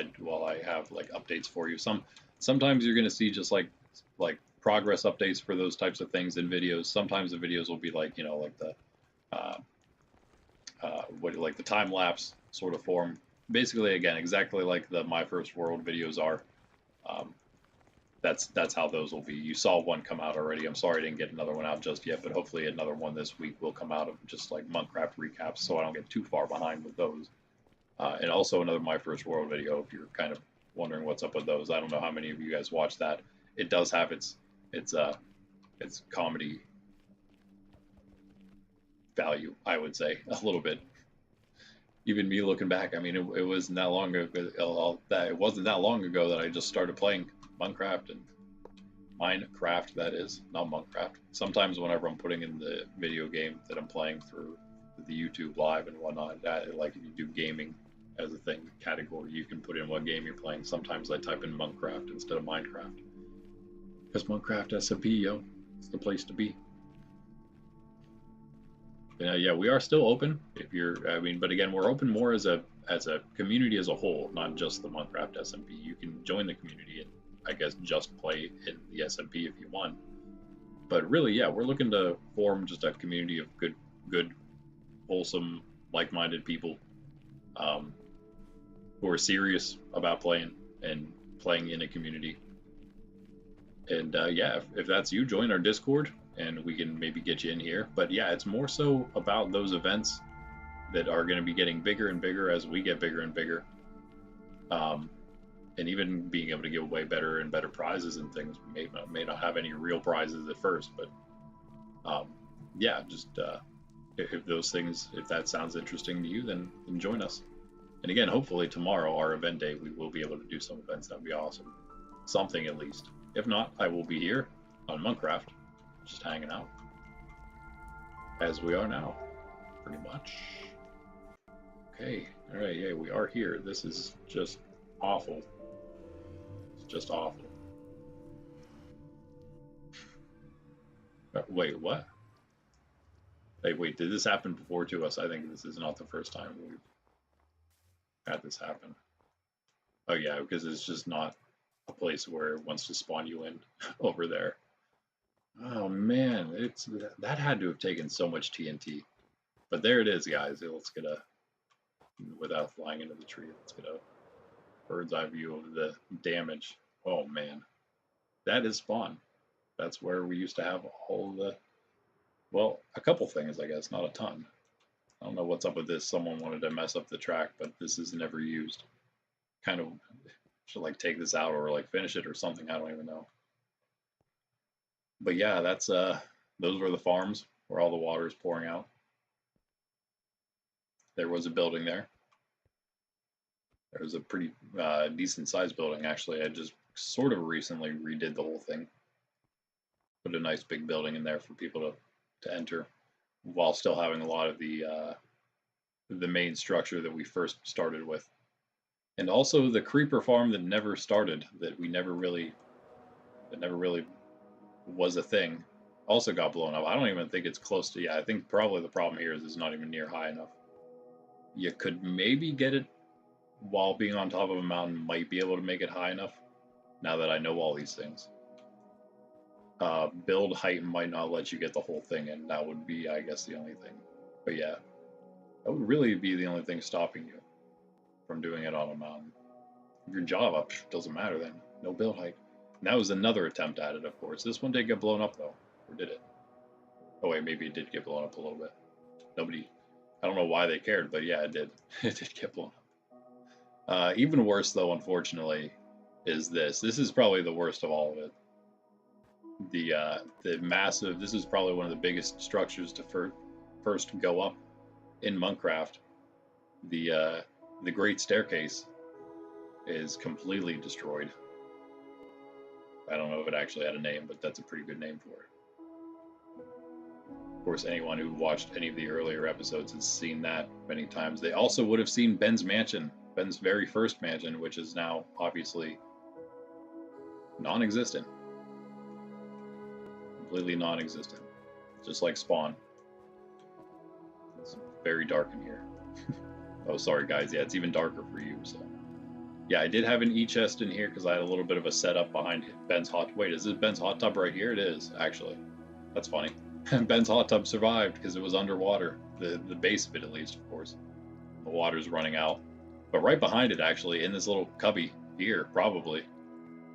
I have like updates for you. Sometimes you're gonna see just like progress updates for those types of things in videos. Sometimes the videos will be like like the uh, what like the time lapse sort of form. Basically, again, exactly like the My First World videos are. Um, that's how those will be. You saw one come out already. I'm sorry I didn't get another one out just yet, but hopefully another one this week will come out of just like Monkraft recaps, so I don't get too far behind with those. And also another My First World video if you're kind of wondering what's up with those. I don't know how many of you guys watch that. It does have its comedy value, I would say, a little bit. Even me looking back, I mean, it wasn't that long ago. It wasn't that long ago that I just started playing Minecraft and Minecraft. That is not Monkraft. Sometimes whenever I'm putting in the video game that I'm playing through the YouTube live and whatnot, like if you do gaming as a thing category, you can put in what game you're playing. Sometimes I type in Monkraft instead of Minecraft because Monkraft SMP, yo, it's the place to be. Yeah, we are still open. If you're, I mean, but again, we're open more as a community as a whole, not just the Monkraft SMP. You can join the community and I guess just play in the SMP if you want. But really, yeah, we're looking to form just a community of good, wholesome, like-minded people who are serious about playing and playing in a community. And yeah, if that's you, join our Discord and we can maybe get you in here. But yeah, it's more so about those events that are going to be getting bigger and bigger as we get bigger and bigger. And even being able to give away better and better prizes and things. We may not have any real prizes at first, but yeah, just if those things, if that sounds interesting to you, then join us. And again, hopefully tomorrow, our event day, we will be able to do some events. That'd be awesome. Something at least. If not, I will be here on Monkraft, just hanging out. As we are now, pretty much. Okay, alright, yeah, we are here. This is just awful. It's just awful. Wait, what? Hey, wait, did this happen before to us? I think this is not the first time we've had this happen. Oh yeah, because it's just not a place where it wants to spawn you in over there. Oh man, that had to have taken so much TNT. But there it is, guys. Let's get a, without flying into the tree, let's get a bird's eye view of the damage. Oh man, that is spawn. That's where we used to have all the, well, a couple things, I guess, not a ton. I don't know what's up with this. Someone wanted to mess up the track, but this is never used. Kind of should like take this out or like finish it or something. I don't even know. But yeah, that's those were the farms where all the water is pouring out. There was a building there. There was a pretty decent sized building actually. I just sort of recently redid the whole thing. Put a nice big building in there for people to enter, while still having a lot of the main structure that we first started with. And also the creeper farm that never started, that never really was a thing. also got blown up. I don't even think it's close to, yeah, I think probably the problem here is it's not even near high enough. You could maybe get it while being on top of a mountain, might be able to make it high enough, now that I know all these things. Build height might not let you get the whole thing, and that would be, I guess, the only thing. But yeah, that would really be the only thing stopping you from doing it on a mountain. If your job up, doesn't matter then. No build height. And that was another attempt at it, of course. This one did get blown up, though. Or did it? Oh, wait, maybe it did get blown up a little bit. Nobody, I don't know why they cared, but yeah, it did. It did get blown up. Even worse, though, unfortunately, is this. This is probably the worst of all of it. The massive, this is probably one of the biggest structures to first go up in Monkraft. The Great Staircase is completely destroyed. I don't know if it actually had a name, but that's a pretty good name for it. Of course, anyone who watched any of the earlier episodes has seen that many times. They also would have seen Ben's mansion, Ben's very first mansion, which is now obviously non-existent. Completely non-existent. Just like Spawn. It's very dark in here. Oh, sorry guys. Yeah, it's even darker for you, so. Yeah, I did have an E-chest in here because I had a little bit of a setup behind Ben's hot... Wait, is this Ben's hot tub right here? It is, actually. That's funny. Ben's hot tub survived because it was underwater. The base of it, at least, of course. The water's running out. But right behind it, actually, in this little cubby here, probably,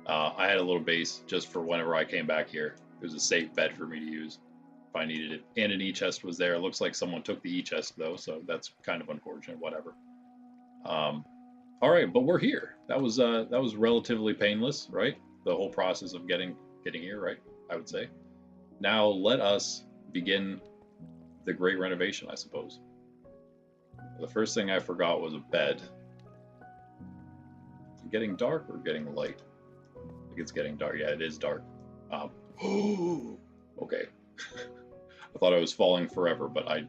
I had a little base just for whenever I came back here. It was a safe bed for me to use if I needed it. And an E-chest was there. It looks like someone took the E-chest, though, so that's kind of unfortunate, whatever. All right, but we're here. That was relatively painless, right? The whole process of getting here, right? I would say. Now let us begin the great renovation, I suppose. The first thing I forgot was a bed. Is it getting dark or getting light? I think it's getting dark. Yeah, it is dark. Okay. I thought I was falling forever, but I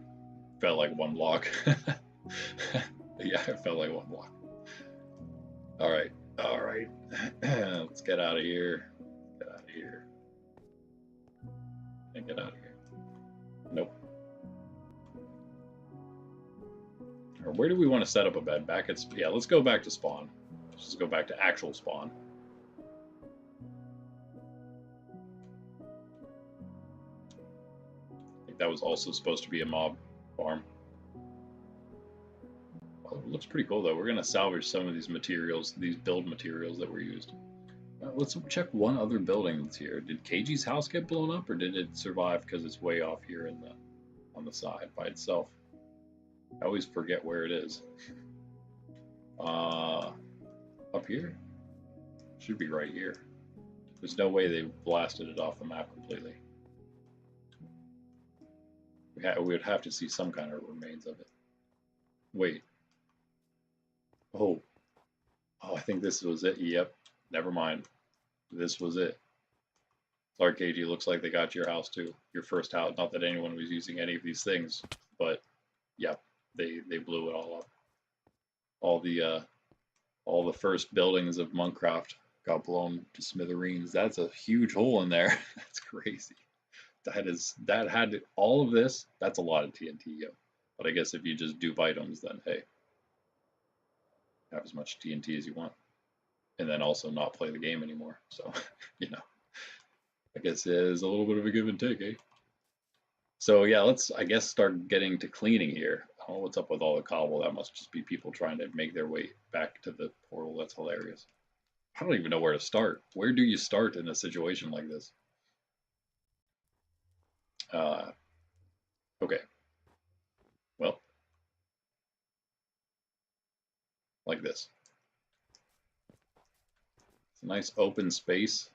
felt like one block. Yeah, I felt like one block. All right. Let's get out of here. Get out of here. And get out of here. Nope. Or where do we want to set up a bed? Back at... Yeah, let's go back to spawn. Let's just go back to actual spawn. I think that was also supposed to be a mob farm. Oh, it looks pretty cool, though. We're going to salvage some of these materials, these build materials that were used. Let's check one other building that's here. Did KG's house get blown up, or did it survive because it's way off here in on the side by itself? I always forget where it is. Up here? Should be right here. There's no way they blasted it off the map completely. We would have to see some kind of remains of it. Wait. Oh, I think this was it. Yep. Never mind. This was it. Sorry, KG. Looks like they got your house too. Your first house. Not that anyone was using any of these things, but yep, they blew it all up. All the first buildings of Monkraft got blown to smithereens. That's a huge hole in there. That's crazy. That had all of this. That's a lot of TNT, yo. But I guess if you just dupe items, then hey, have as much TNT as you want, and then also not play the game anymore. So, you know, I guess it is a little bit of a give and take, eh? So yeah, let's, I guess, start getting to cleaning here. I don't know what's up with all the cobble. That must just be people trying to make their way back to the portal. That's hilarious. I don't even know where to start. Where do you start in a situation like this? Okay. Well, like this. It's a nice open space.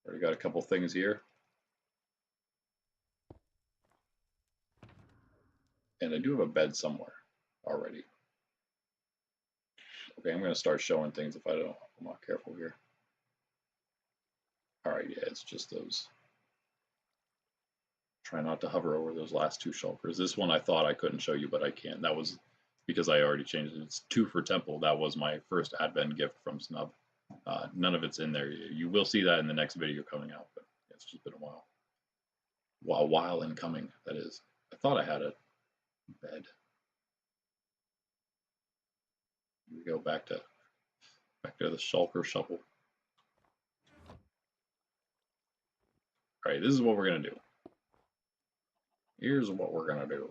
Already got a couple things here. And I do have a bed somewhere already. Okay, I'm going to start showing things if I'm not careful here. All right, yeah, it's just those. Try not to hover over those last two shulkers. This one I thought I couldn't show you, but I can. That was because I already changed it. It's 2 for temple. That was my first advent gift from Snub. None of it's in there. You will see that in the next video coming out, but it's just been a while. Well, a while in coming, that is. I thought I had a bed. Here we go back to the shulker shovel. All right, this is what we're gonna do. Here's what we're gonna do.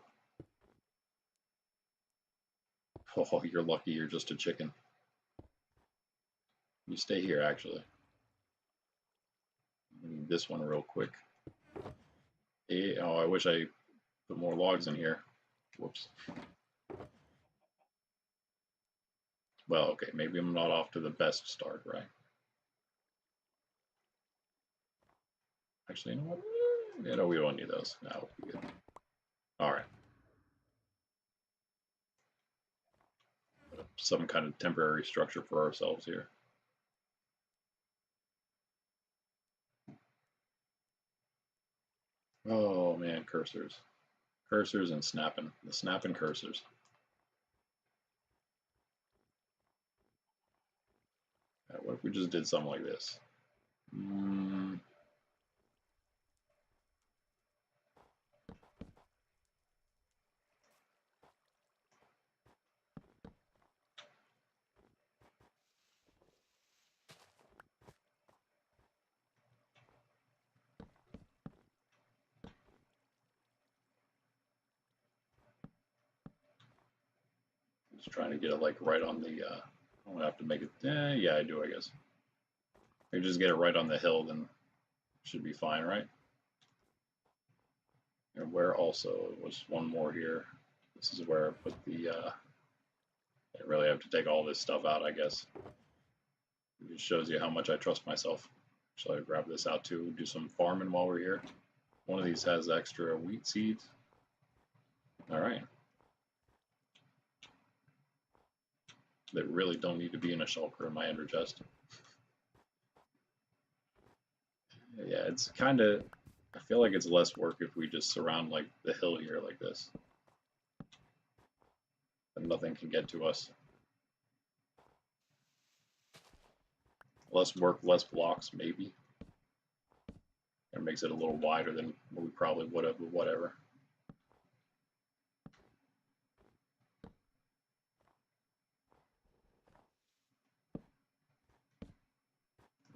Oh, you're lucky you're just a chicken. You stay here, actually. This one real quick. Oh, I wish I put more logs in here. Whoops. Well, okay, maybe I'm not off to the best start, right? Actually, you know what? Yeah, no, we don't need those. No, we'll be good. All right. Put up some kind of temporary structure for ourselves here. Oh man, cursors. Cursors and snapping. The snapping cursors. What if we just did something like this? Just trying to get it like right on the, I don't have to make it, yeah, I do, I guess. If I just get it right on the hill, then it should be fine, right? And where also was one more here. This is where I put the, I really have to take all this stuff out, I guess. It just shows you how much I trust myself. So I grab this out too, do some farming while we're here. One of these has extra wheat seeds. All right. They really don't need to be in a shulker in my ender chest. Yeah, it's kind of, I feel like it's less work if we just surround like the hill here like this. Then nothing can get to us. Less work, less blocks, maybe. It makes it a little wider than we probably would have, but whatever.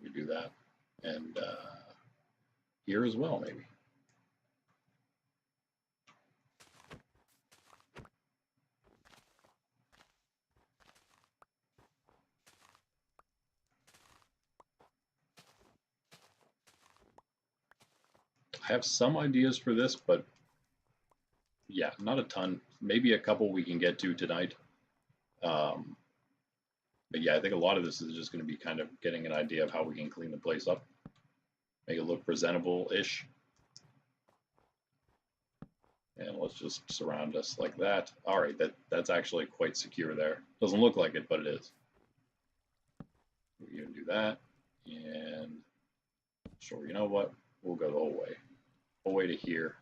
We do that. And here as well, maybe. I have some ideas for this, but yeah, not a ton. Maybe a couple we can get to tonight. But yeah, I think a lot of this is just going to be kind of getting an idea of how we can clean the place up, make it look presentable-ish. And let's just surround us like that. All right, that's actually quite secure there. Doesn't look like it, but it is. We can do that, and sure, you know what? We'll go the whole way to here.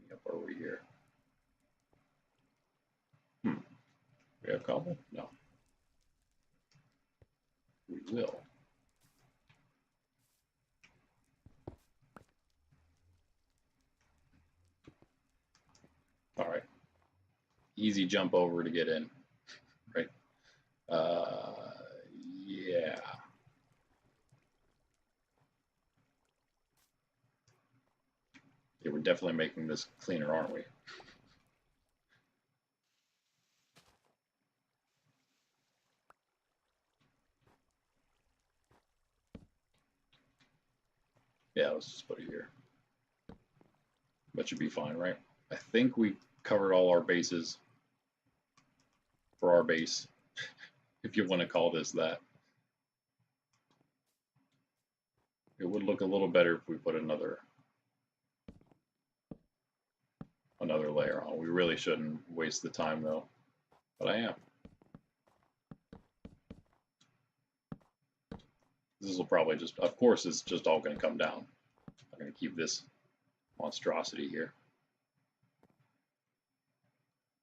Yep, where are we here? We have cobble? No. We will. All right. Easy jump over to get in, right? Yeah. Yeah, we're definitely making this cleaner, aren't we? Yeah, let's just put it here. That should be fine, right? I think we covered all our bases for our base, if you want to call this that. It would look a little better if we put another layer on. We really shouldn't waste the time though, but I am. This will probably just, of course, it's just all going to come down. I'm going to keep this monstrosity here,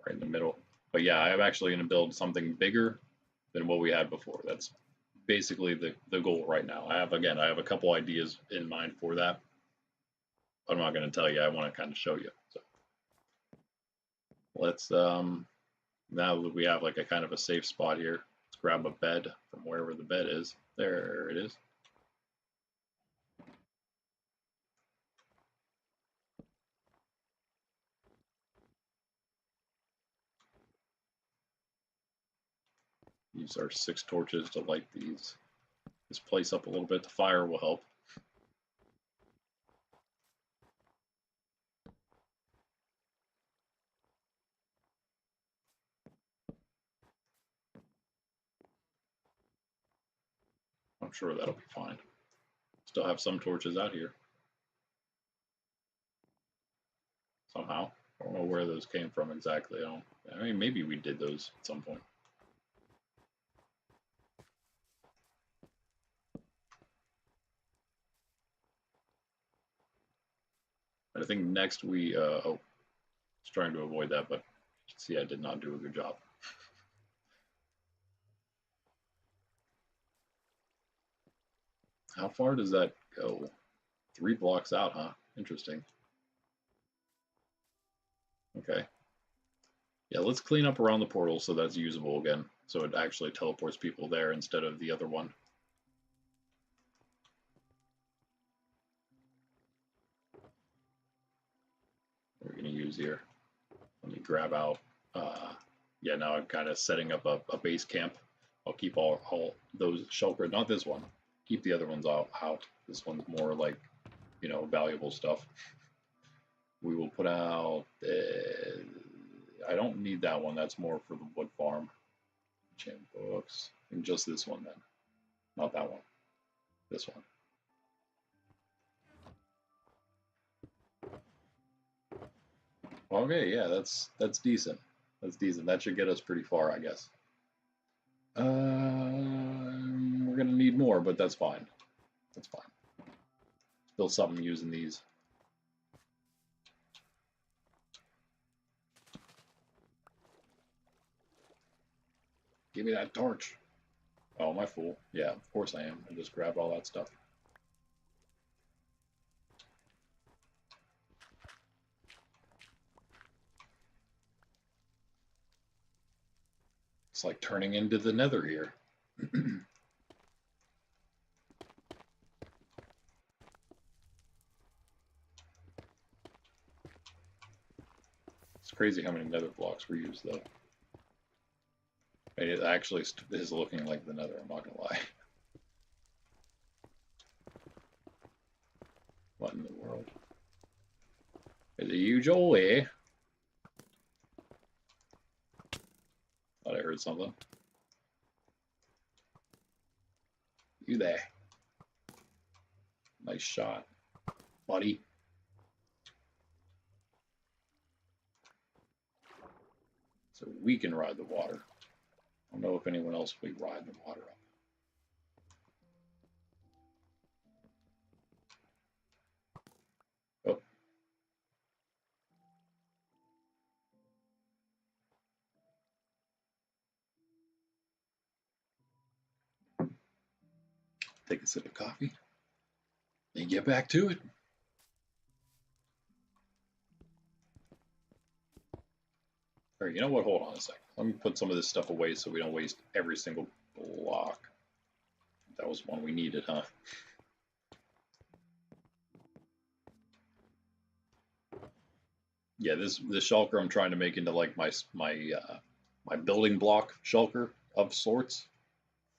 right in the middle. But yeah, I'm actually going to build something bigger than what we had before. That's basically the goal right now. I have a couple ideas in mind for that. I'm not going to tell you. I want to kind of show you. So let's now that we have like a kind of a safe spot here, let's grab a bed from wherever the bed is. There it is. Use our 6 torches to light this place up a little bit. The fire will help. I'm sure that'll be fine. Still have some torches out here. Somehow. I don't know where those came from exactly. I mean, maybe we did those at some point. I think next we, I was trying to avoid that, but see, I did not do a good job. How far does that go? 3 blocks out, huh? Interesting. Okay. Yeah, let's clean up around the portal so that's usable again. So it actually teleports people there instead of the other one. We're going to use here. Let me grab out. Yeah, now I'm kind of setting up a base camp. I'll keep all those shulker, not this one. Keep the other ones out. This one's more like, you know, valuable stuff. We will put out. I don't need that one. That's more for the wood farm. Enchant books. And just this one then. Not that one. This one. Okay, yeah, that's decent. That's decent. That should get us pretty far, I guess. We're gonna need more, but that's fine. That's fine. Let's build something using these. Give me that torch. Oh, am I fool? Yeah, of course I am. I just grabbed all that stuff. It's like turning into the nether here. It's crazy how many nether blocks we use, though. It actually is looking like the nether, I'm not gonna lie. What in the world? Is it you, Joey? Thought I heard something. You there. Nice shot, buddy. So we can ride the water. I don't know if anyone else will be riding the water up. Oh. Take a sip of coffee and get back to it. All right, you know what? Hold on a second. Let me put some of this stuff away so we don't waste every single block. That was one we needed, huh? Yeah, this shulker I'm trying to make into like my building block shulker of sorts,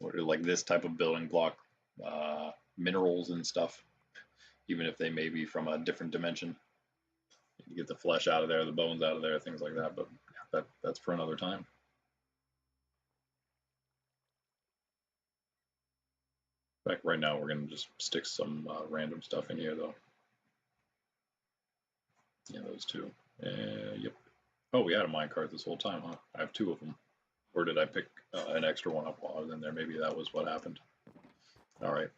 or like this type of building block minerals and stuff, even if they may be from a different dimension. You get the flesh out of there, the bones out of there, things like that. But that's for another time. In fact, right now we're going to just stick some random stuff in here, though. Yeah, those two. Yep. Oh, we had a minecart this whole time, huh? I have 2 of them. Or did I pick an extra one up while I was in there? Maybe that was what happened. All right.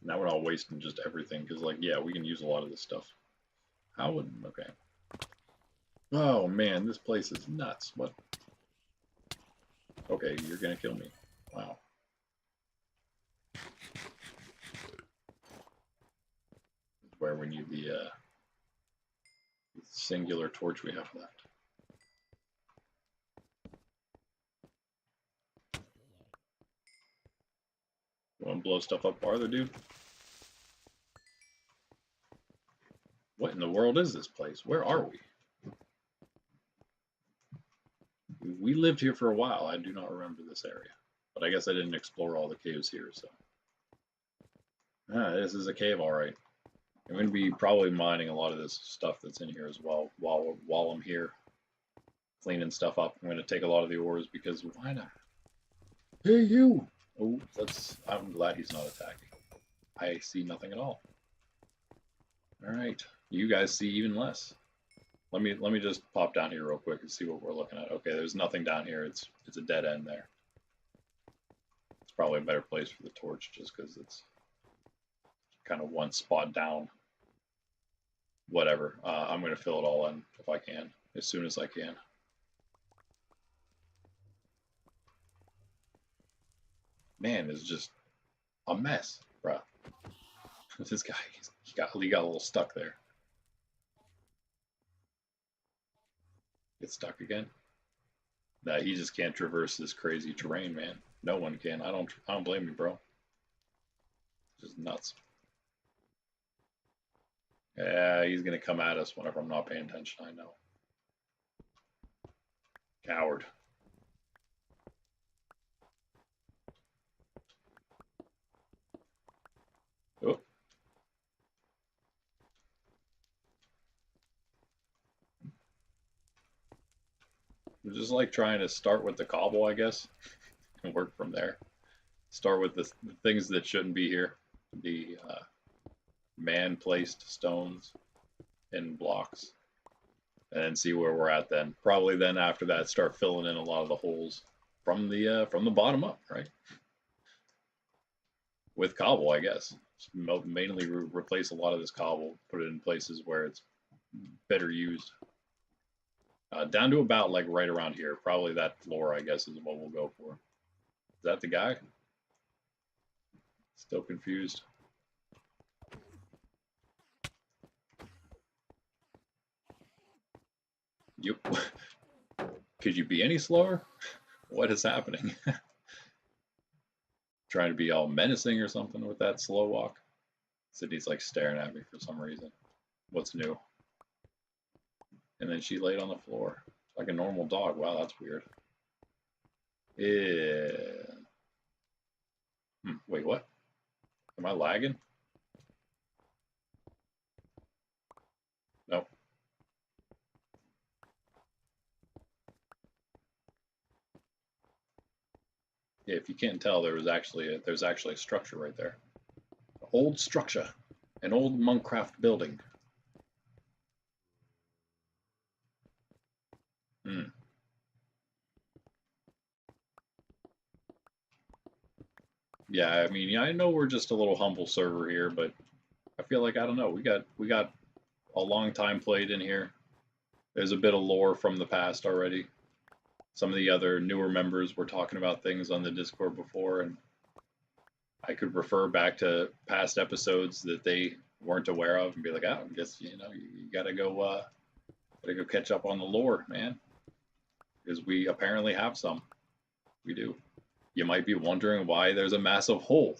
Now we're not wasting just everything, because, like, yeah, we can use a lot of this stuff. How would... Okay. Oh man, this place is nuts. What? Okay, you're gonna kill me. Wow. Where we need the singular torch we have left. You want to blow stuff up farther, dude? What in the world is this place? Where are we? We lived here for a while. I do not remember this area. But I guess I didn't explore all the caves here, so. Ah, this is a cave, alright. I'm going to be probably mining a lot of this stuff that's in here as well while I'm here. Cleaning stuff up. I'm going to take a lot of the ores because why not? Hey, you! Oh, I'm glad he's not attacking. I see nothing at all. Alright. You guys see even less. Let me just pop down here real quick and see what we're looking at. Okay, there's nothing down here. It's a dead end there. It's probably a better place for the torch just because it's kind of one spot down. Whatever. I'm going to fill it all in if I can, as soon as I can. Man, it's just a mess, bruh. This guy, he got a little stuck there. Get stuck again? Nah, he just can't traverse this crazy terrain, man. No one can. I don't blame you, bro. Just nuts. Yeah, he's gonna come at us whenever I'm not paying attention, I know. Coward. Oh. We're just like trying to start with the cobble, I guess, and work from there. Start with the things that shouldn't be here. The man-placed stones and blocks. And then see where we're at then. Probably then after that start filling in a lot of the holes from the bottom up, right? With cobble, I guess. Mainly replace a lot of this cobble, put it in places where it's better used. Down to about like right around here. Probably that floor, I guess, is what we'll go for. Is that the guy? Still confused. Yep. Could you be any slower? What is happening? Trying to be all menacing or something with that slow walk? Sydney's like staring at me for some reason. What's new? And then she laid on the floor like a normal dog. Wow, that's weird. Yeah. Wait, what? Am I lagging? Nope. Yeah, if you can't tell, there's actually a structure right there. Old structure, an old Monkraft building. Yeah, I mean, yeah, I know we're just a little humble server here, but I feel like I don't know. We got a long time played in here. There's a bit of lore from the past already. Some of the other newer members were talking about things on the Discord before, and I could refer back to past episodes that they weren't aware of and be like, "Oh, I guess you gotta go catch up on the lore, man," because we apparently have some. We do. You might be wondering why there's a massive hole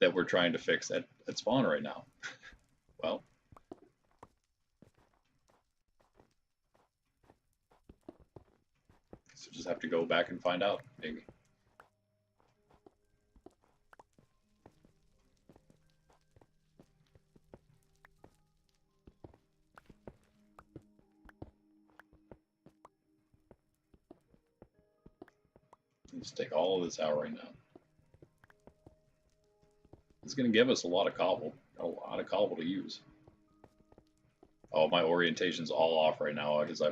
that we're trying to fix at spawn right now. Well, so just have to go back and find out, maybe. Let's take all of this out right now. It's going to give us a lot of cobble to use. Oh, my orientation's all off right now because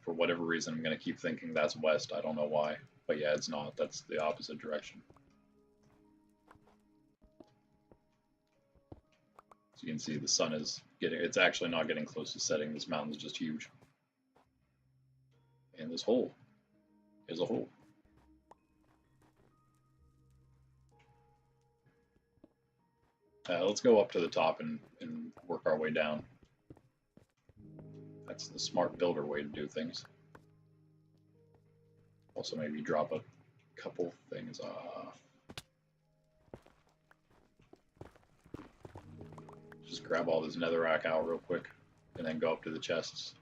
for whatever reason, I'm going to keep thinking that's west. I don't know why. But yeah, it's not. That's the opposite direction. So you can see the sun is it's actually not getting close to setting. This mountain's just huge. this hole is a hole. Let's go up to the top and work our way down. That's the smart builder way to do things. Also, maybe drop a couple things off. Just grab all this netherrack out real quick and then go up to the chests.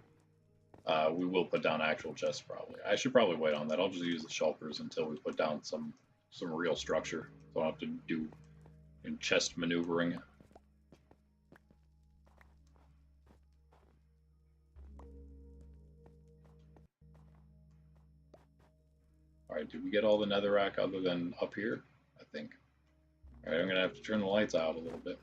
We will put down actual chests probably. I should probably wait on that. I'll just use the shulkers until we put down some real structure. So I don't have to do chest maneuvering. Alright, did we get all the netherrack other than up here? I think. Alright, I'm going to have to turn the lights out a little bit.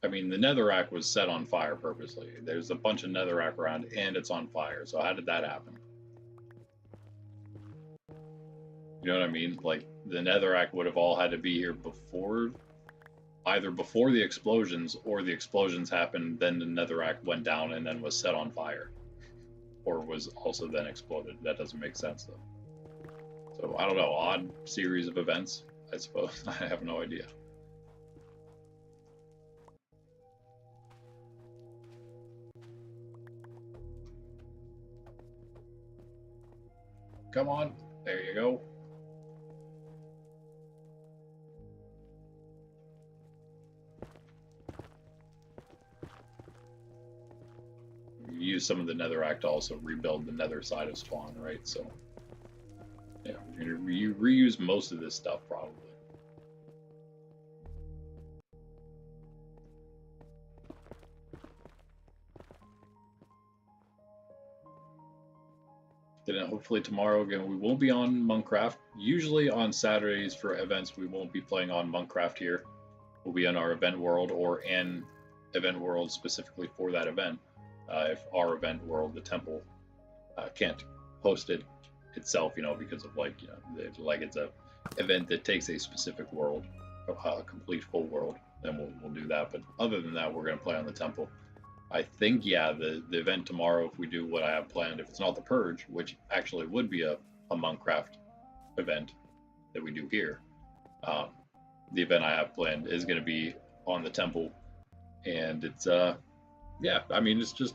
I mean, the netherrack was set on fire purposely. There's a bunch of netherrack around and it's on fire. So how did that happen? You know what I mean? Like, the netherrack would have all had to be here before, either before the explosions or the explosions happened, then the netherrack went down and then was set on fire. Or was also then exploded. That doesn't make sense, though. So, I don't know. Odd series of events, I suppose. I have no idea. Come on. There you go. Use some of the netherrack to also rebuild the nether side of spawn, right? So, yeah, we're going to reuse most of this stuff probably. Then hopefully tomorrow again we will be on Monkraft. Usually on Saturdays for events we won't be playing on Monkraft here. We'll be in our event world or an event world specifically for that event. If our event world, the temple, can't host it itself, you know, because of like, you know, it's a event that takes a specific world, a complete full world, then we'll do that. But other than that, we're going to play on the temple. I think, yeah, the event tomorrow, if we do what I have planned, if it's not the Purge, which actually would be a Monkraft event that we do here, the event I have planned is going to be on the temple, and it's yeah, I mean, it's just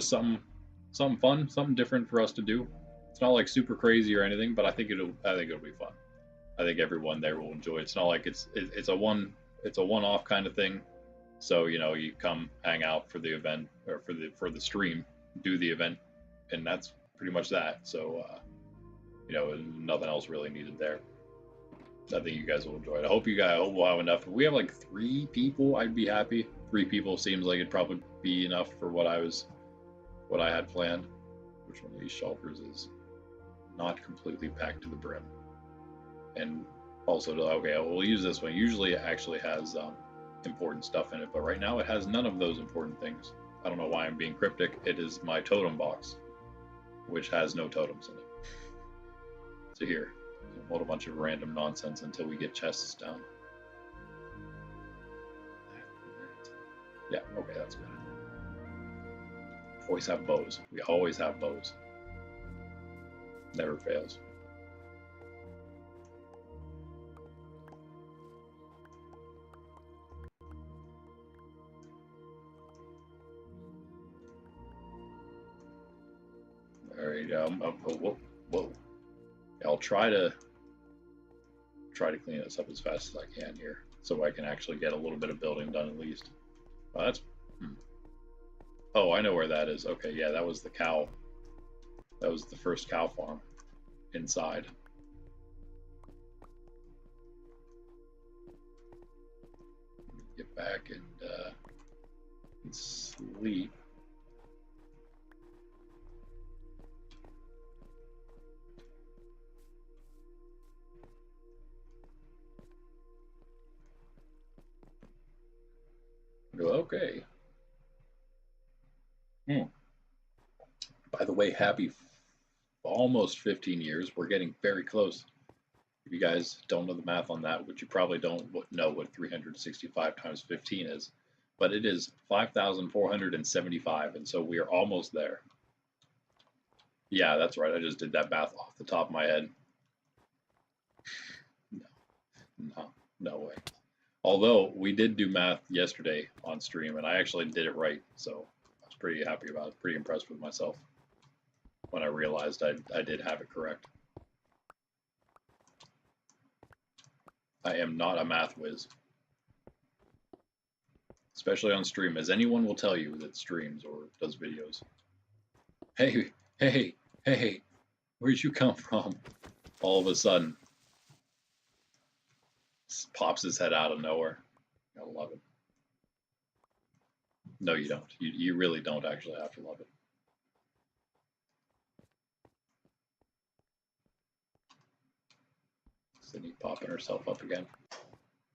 something fun, something different for us to do. It's not like super crazy or anything, but I think it'll be fun. I think everyone there will enjoy it. It's not like it's a one-off kind of thing. So, you know, you come hang out for the event or for the stream, do the event, and that's pretty much that. So, you know, nothing else really needed there. I think you guys will enjoy it. I hope we'll have enough. If we have like 3 people, I'd be happy. 3 people seems like it'd probably be enough for what I had planned. Which one of these shulkers is not completely packed to the brim? And also, okay, we'll use this one. Usually it actually has important stuff in it, but right now it has none of those important things. I don't know why I'm being cryptic. It is my totem box, which has no totems in it. So here, hold a bunch of random nonsense until we get chests down. Yeah, okay, that's good. Always have bows. We always have bows. Never fails. There you go. Whoa. I'll try to clean this up as fast as I can here, so I can actually get a little bit of building done at least. Oh, that's. Oh, I know where that is. Okay, yeah, that was the cow. That was the first cow farm inside. Get back and sleep. Okay. By the way, happy almost 15 years. We're getting very close. If you guys don't know the math on that, which you probably don't know what 365 times 15 is, but it is 5,475, and so we are almost there. Yeah, that's right. I just did that math off the top of my head. No way. Although we did do math yesterday on stream, and I actually did it right, so I was pretty happy about it, pretty impressed with myself when I realized I did have it correct. I am not a math whiz, especially on stream, as anyone will tell you that streams or does videos. Hey, hey, hey, where'd you come from? All of a sudden, pops his head out of nowhere. I love it. No, you don't. You really don't actually have to love it. Sydney popping herself up again.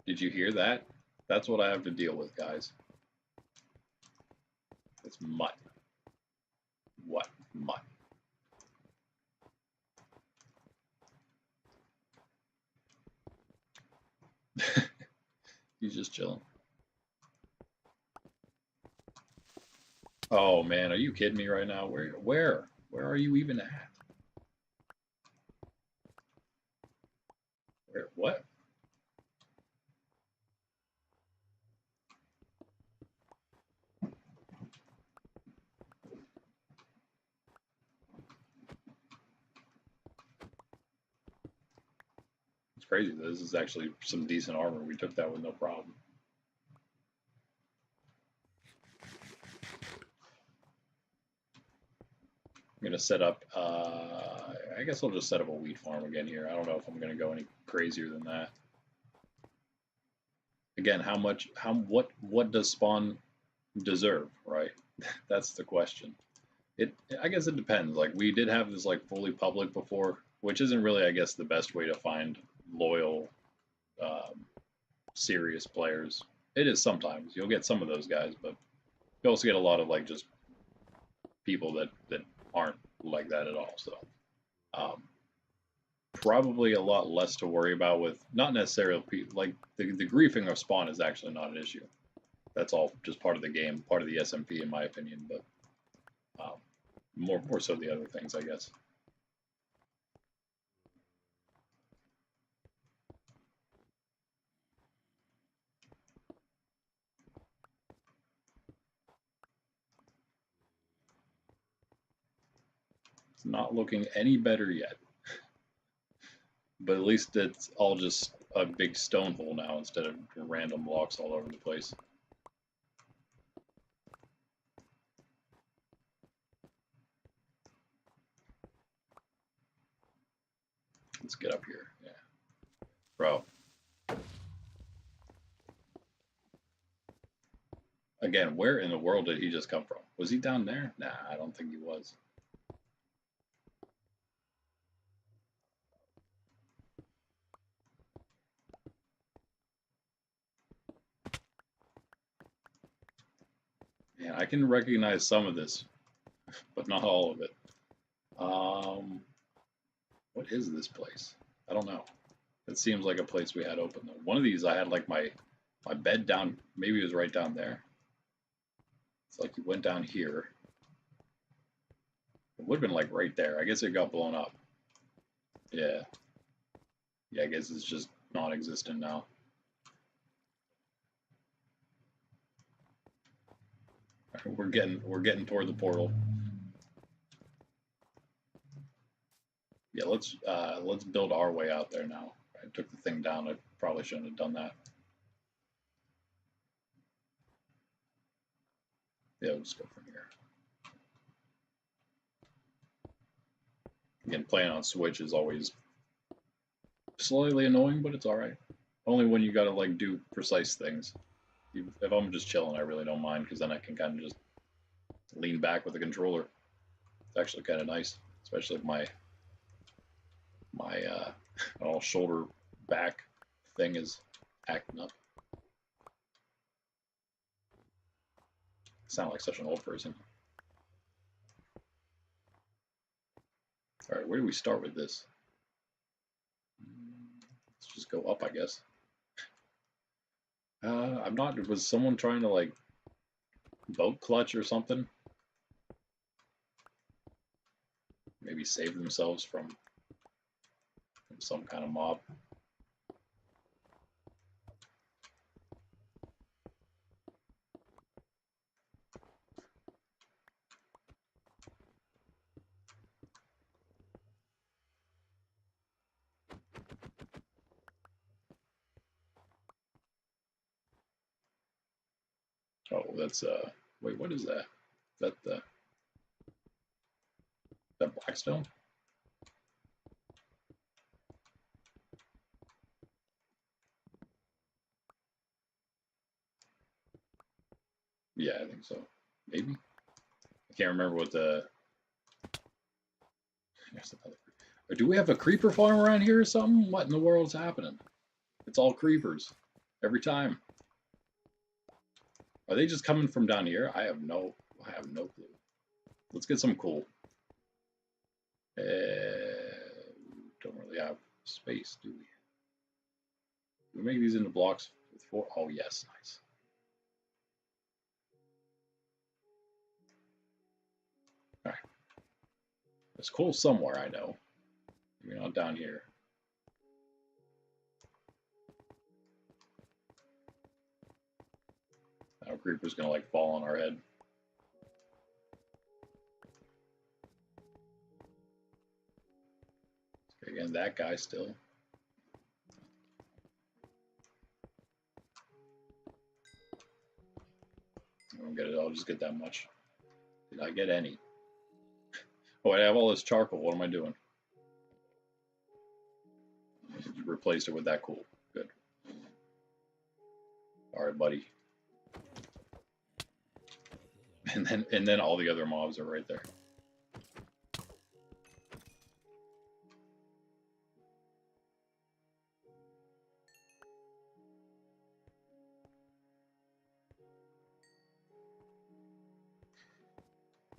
Did you hear that? That's what I have to deal with, guys. It's mutt. What? Mutt. He's just chilling. Oh man, are you kidding me right now? Where are you even at? Where? What? It's crazy. This is actually some decent armor. We took that with no problem. I'm gonna set up. I guess I'll just set up a wheat farm again here. I don't know if I'm gonna go any crazier than that. Again, what does spawn deserve, right? That's the question. I guess it depends. Like we did have this like fully public before, which isn't really, I guess, the best way to find loyal, serious players. It is sometimes. You'll get some of those guys, but you also get a lot of like just people that aren't like that at all. So probably a lot less to worry about with not necessarily like the griefing of spawn is actually not an issue. That's all just part of the game, part of the SMP in my opinion, but more so the other things, I guess. It's not looking any better yet. But at least it's all just a big stone hole now instead of random blocks all over the place. Let's get up here. Yeah. Bro. Again, where in the world did he just come from? Was he down there? Nah, I don't think he was. Man, I can recognize some of this, but not all of it. What is this place? I don't know. It seems like a place we had open though. One of these I had like my bed down, maybe it was right down there. It's like you went down here. It would have been like right there. I guess it got blown up. Yeah. Yeah, I guess it's just non-existent now. We're getting toward the portal. Yeah, let's build our way out there now. I took the thing down. I probably shouldn't have done that. Yeah, we'll just go from here. Again, playing on Switch is always slightly annoying, but it's alright. Only when you gotta like do precise things. If I'm just chilling, I really don't mind because then I can kind of just lean back with the controller. It's actually kind of nice, especially if my all shoulder back thing is acting up. I sound like such an old person. All right, Alright, where do we start with this? Let's just go up, I guess. I'm not... Was someone trying to, like, boat clutch or something? Maybe save themselves from some kind of mob. Oh, that's wait, what is that? Is that that blackstone? Yeah, I think so. Maybe. I can't remember what the. Or do we have a creeper farm around here or something? What in the world's happening? It's all creepers every time. Are they just coming from down here? I have no clue. Let's get some coal. Don't really have space, do we? We make these into blocks with 4. Oh yes, nice. All right. There's coal somewhere, I know. Maybe not down here. Now a creeper's gonna like fall on our head. Okay, again, that guy still. I don't get it. I'll just get that much. Did I get any? Oh, I have all this charcoal. What am I doing? Replaced it with that coal. Good. All right, buddy. And then all the other mobs are right there.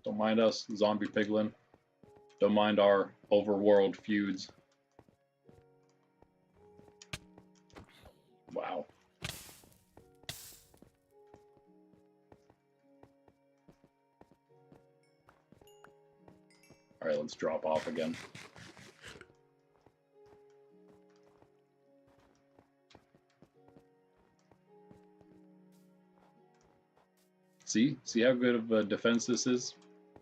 Don't mind us, zombie piglin. Don't mind our overworld feuds. Wow. All right, let's drop off again. See how good of a defense this is?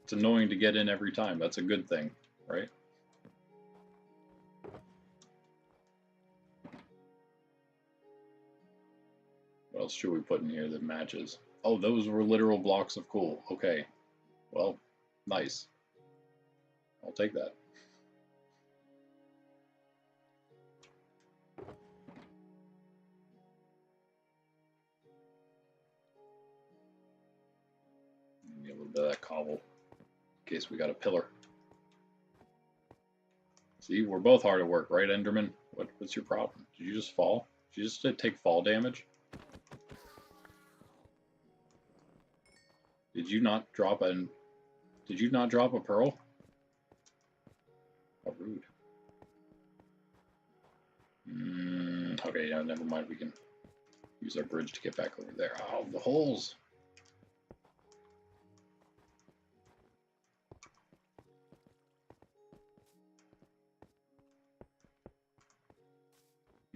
It's annoying to get in every time. That's a good thing, right? What else should we put in here that matches? Oh, those were literal blocks of coal. Okay. Well, nice. I'll take that. Need a little bit of that cobble in case we got a pillar. See, we're both hard at work, right, Enderman? What's your problem? Did you just fall? Did you just take fall damage? Did you not drop a pearl? How rude. Okay, yeah, never mind. We can use our bridge to get back over there. Oh, the holes.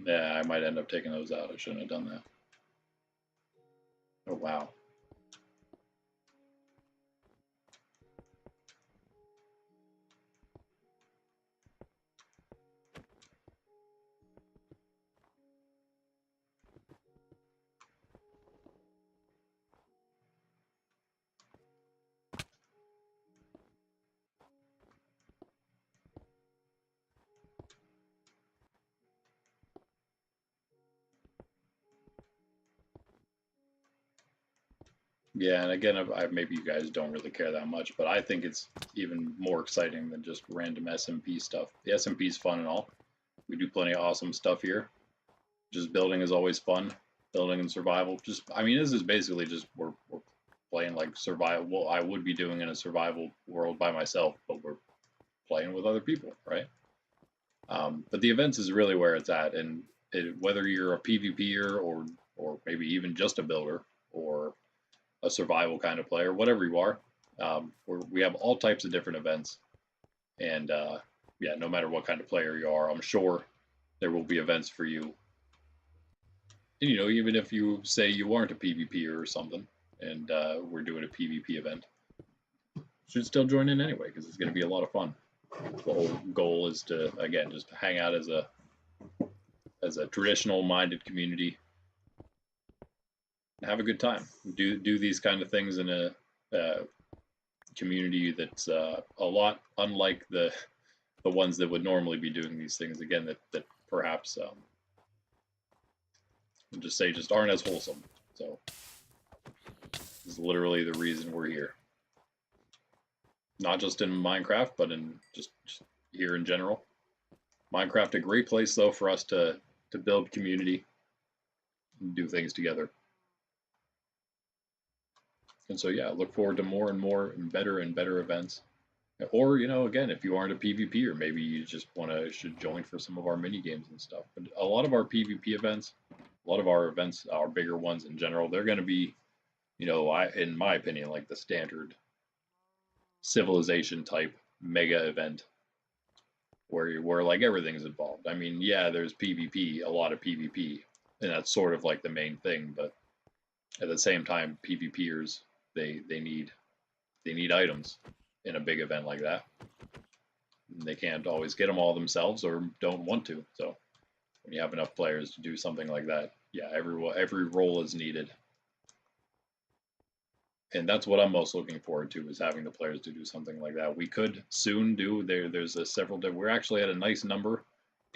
Yeah, I might end up taking those out. I shouldn't have done that. Oh, wow. Yeah, and again, maybe you guys don't really care that much, but I think it's even more exciting than just random SMP stuff. The SMP is fun and all. We do plenty of awesome stuff here. Just building is always fun. Building and survival. I mean, this is basically just we're playing like survival. Well, I would be doing in a survival world by myself, but we're playing with other people, right? But the events is really where it's at, and whether you're a PvPer or maybe even just a builder or a survival kind of player, whatever you are, we have all types of different events, and yeah, no matter what kind of player you are, I'm sure there will be events for you. And, you know, even if you say you aren't a PvPer or something, and we're doing a PvP event, you should still join in anyway because it's going to be a lot of fun. The whole goal is to, again, just hang out as a traditional minded community, have a good time, do these kind of things in a community that's a lot unlike the ones that would normally be doing these things, again, that perhaps just aren't as wholesome. So this is literally the reason we're here, not just in Minecraft, but in just here in general. Minecraft, a great place though for us to build community and do things together. And so yeah, look forward to more and more and better events. Or, you know, again, if you aren't a PvP, or maybe you just should join for some of our mini games and stuff. But a lot of our PvP events, a lot of our events, our bigger ones in general, they're going to be, you know, in my opinion, like the standard civilization type mega event where like everything's involved. I mean, yeah, there's PvP, a lot of PvP, and that's sort of like the main thing. But at the same time, PvPers they need items in a big event like that. They can't always get them all themselves or don't want to. So when you have enough players to do something like that, yeah, every role is needed. And that's what I'm most looking forward to, is having the players to do something like that. We could soon do, there's several, we're actually at a nice number.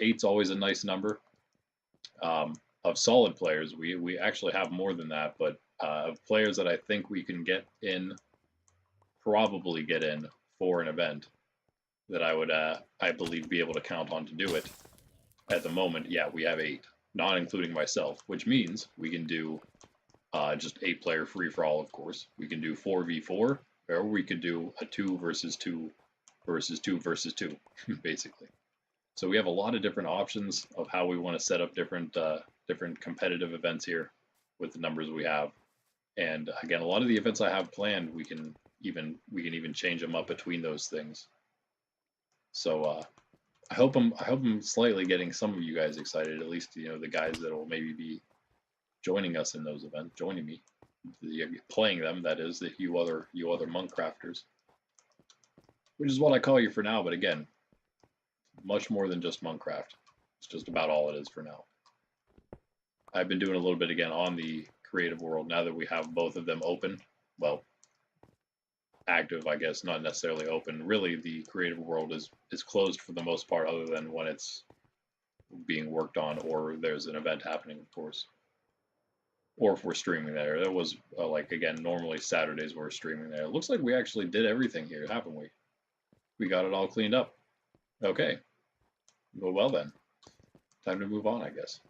8's always a nice number of solid players. We actually have more than that, but of players that I think we can probably get in for an event that I would, I believe, be able to count on to do it. At the moment, yeah, we have 8, not including myself, which means we can do just 8-player free-for-all, of course. We can do 4v4, or we could do a 2 versus 2 versus 2 versus 2, basically. So we have a lot of different options of how we want to set up different competitive events here with the numbers we have. And again, a lot of the events I have planned, we can even change them up between those things. So I hope I'm slightly getting some of you guys excited, at least, you know, the guys that will maybe be joining us in those events, joining me, playing them, that is, you other Moncrafters, which is what I call you for now. But again, much more than just Monkraft. It's just about all it is for now. I've been doing a little bit again on the creative world now that we have both of them open. Well, active, I guess, not necessarily open. Really, the creative world is closed for the most part, other than when it's being worked on or there's an event happening, of course. Or if we're streaming there. That was, like, again, normally Saturdays we're streaming there. It looks like we actually did everything here, haven't we? We got it all cleaned up. Okay. Well then. Time to move on, I guess.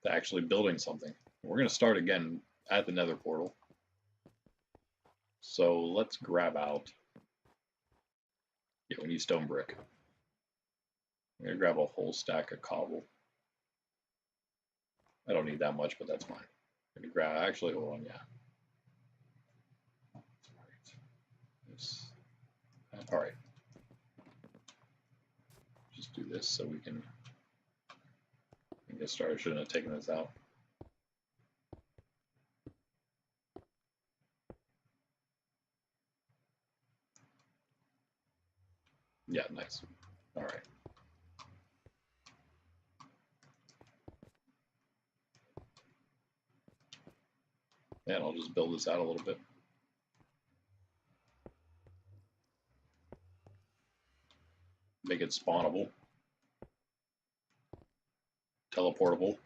To actually building something. We're going to start again at the nether portal. So let's grab out. Yeah, we need stone brick. I'm going to grab a whole stack of cobble. I don't need that much, but that's fine. I'm going to grab, actually, hold on, yeah. All right. Just do this so we can get started. Shouldn't have taken this out. Yeah, nice. All right. And I'll just build this out a little bit. Make it spawnable. Teleportable.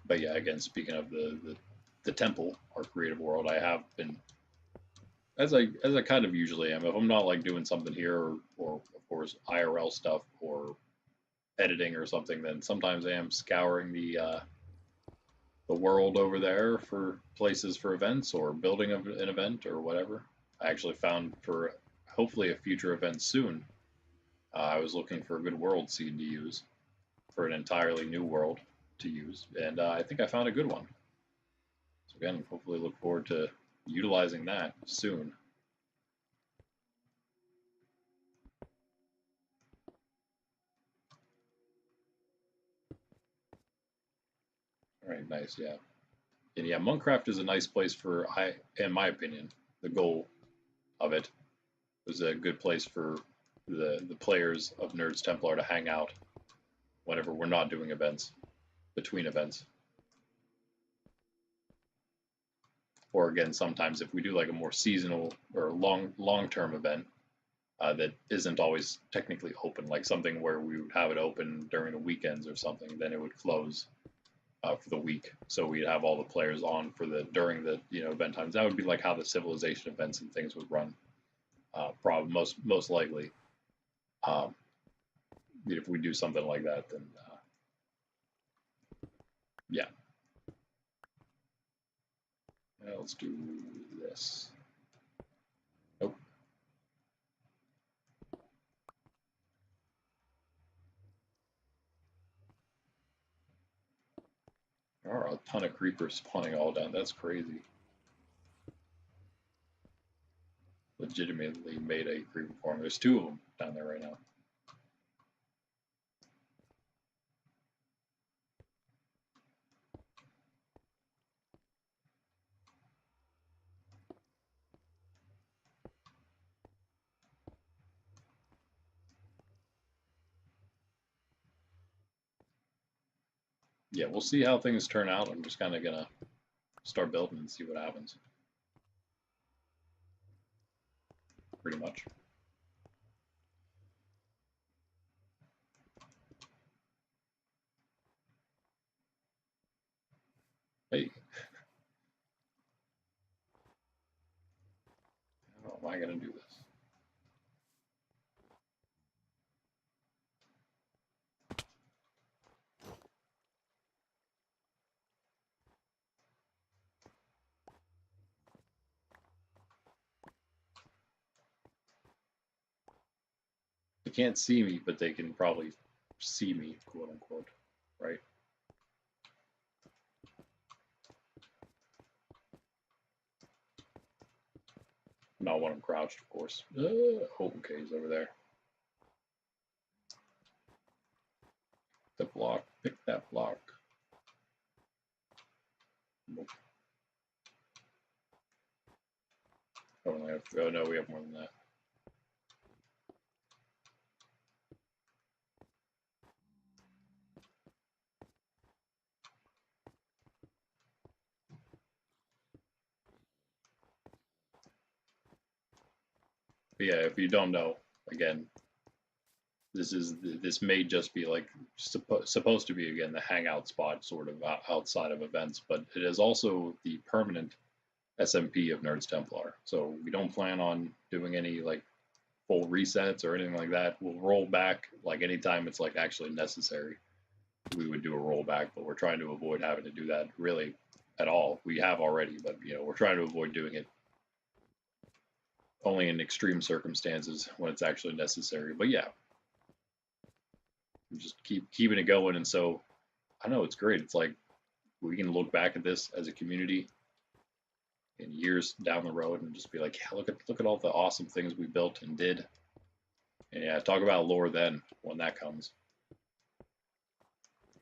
But yeah, again, speaking of the temple, our creative world, I have been, as I kind of usually am, if I'm not like doing something here or of course IRL stuff or editing or something, then sometimes I am scouring the world over there for places for events or building an event or whatever. I actually found for hopefully a future event soon. I was looking for a good world seed to use for an entirely new world to use, and I think I found a good one. So again, hopefully look forward to utilizing that soon. All right, nice, yeah. And yeah, Monkraft is a nice place for, in my opinion, the goal of it was a good place for the players of Nerds Templar to hang out whenever we're not doing events, between events. Or again, sometimes if we do like a more seasonal or long-term event that isn't always technically open, like something where we would have it open during the weekends or something, then it would close for the week. So we'd have all the players on for during the event times. That would be like how the civilization events and things would run. Probably most likely. Um, if we do something like that, then yeah. Let's do this. Nope. There are a ton of creepers spawning all down. That's crazy. Legitimately made a creeper farm. There's 2 of them down there right now. Yeah, we'll see how things turn out. I'm just kind of gonna start building and see what happens. Pretty much. Hey, how am I gonna do this? They can't see me, but they can probably see me, quote unquote, right? Not when I'm crouched, of course. Oh, okay, he's over there. The block, pick that block. Nope. Oh no, we have more than that. But yeah, if you don't know, again, this may just be like supposed to be again the hangout spot sort of outside of events, but it is also the permanent SMP of Nerds Templar. So we don't plan on doing any like full resets or anything like that. We'll roll back like anytime it's like actually necessary. We would do a rollback, but we're trying to avoid having to do that really at all. We have already, but we're trying to avoid doing it only in extreme circumstances when it's actually necessary. But yeah, just keeping it going. And so I know it's great. It's like we can look back at this as a community in years down the road and just be like, yeah, look at all the awesome things we built and did. And yeah, talk about lore then when that comes.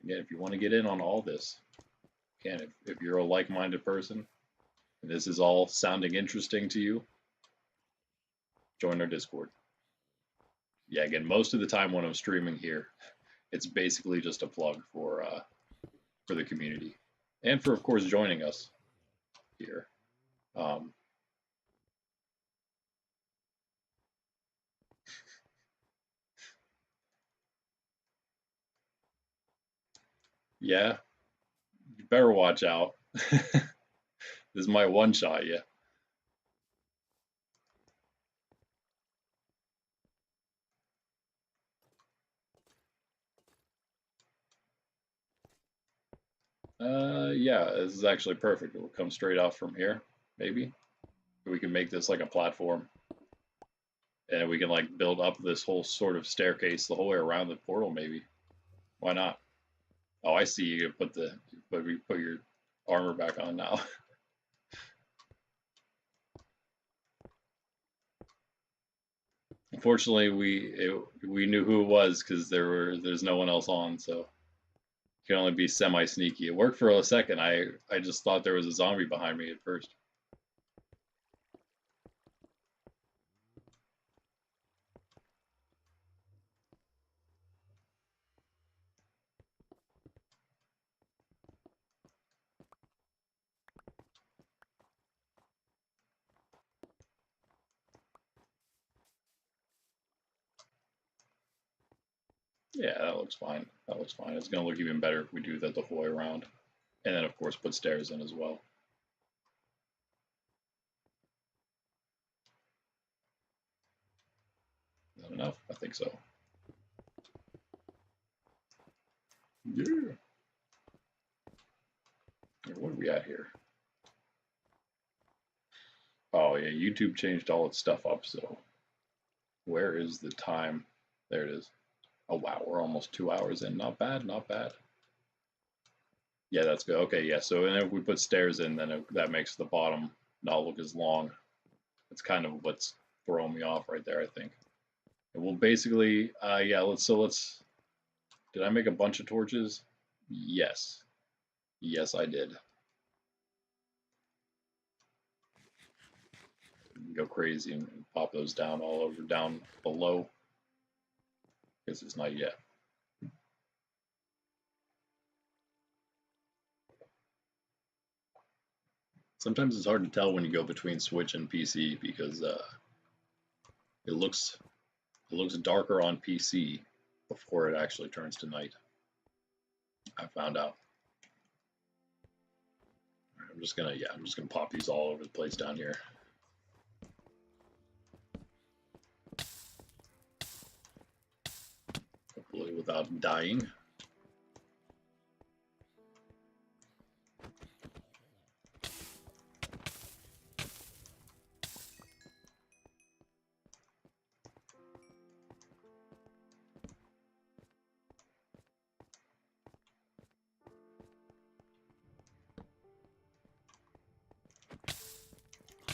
Again, if you want to get in on all this, again, if you're a like-minded person and this is all sounding interesting to you, join our Discord. Yeah, again, most of the time when I'm streaming here, it's basically just a plug for the community and for, of course, joining us here. Yeah, you better watch out. This might one-shot you. Yeah, this is actually perfect. It will come straight out from here, maybe. We can make this like a platform. And we can like build up this whole sort of staircase the whole way around the portal, maybe. Why not? Oh, I see. You put your armor back on now. Unfortunately, we knew who it was because there's no one else on, so it can only be semi sneaky. It worked for a second. I just thought there was a zombie behind me at first. Yeah, that looks fine. That looks fine. It's gonna look even better if we do that the whole way around, and then of course put stairs in as well. Is that enough? I think so. Yeah. What are we at here? Oh yeah, YouTube changed all its stuff up, so where is the time? There it is. Oh wow, we're almost 2 hours in. Not bad, not bad. Yeah, that's good. Okay, yeah, so and if we put stairs in, then that makes the bottom not look as long. That's kind of what's throwing me off right there, I think. And we'll basically, yeah, let's, did I make a bunch of torches? Yes. Yes, I did. Go crazy and pop those down all over, down below. Guess it's not yet. Sometimes it's hard to tell when you go between Switch and PC because it looks darker on PC before it actually turns to night. I found out. I'm just gonna pop these all over the place down here. Hopefully without dying.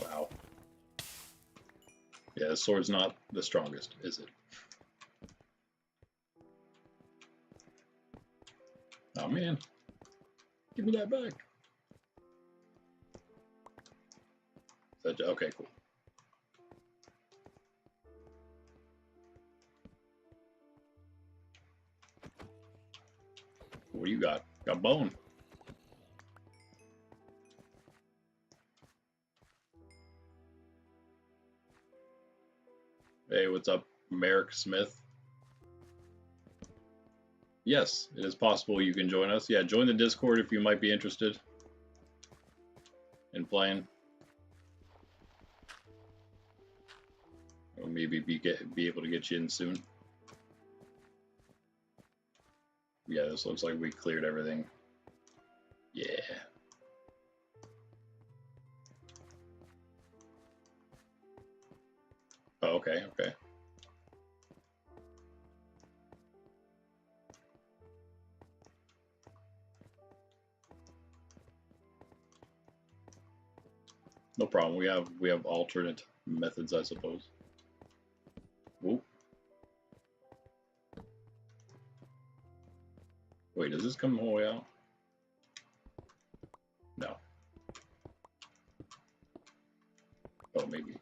Wow. Yeah, the sword's not the strongest, is it? Oh man. Give me that back. Okay, cool. What do you got? Got bone. Hey, what's up, Merrick Smith? Yes, it is possible you can join us. Yeah, join the Discord if you might be interested in playing. Or maybe be able to get you in soon. Yeah, this looks like we cleared everything. Yeah. Oh, okay, okay. No problem. We have alternate methods, I suppose. Whoop. Wait, does this come all the way out? No. Oh, maybe.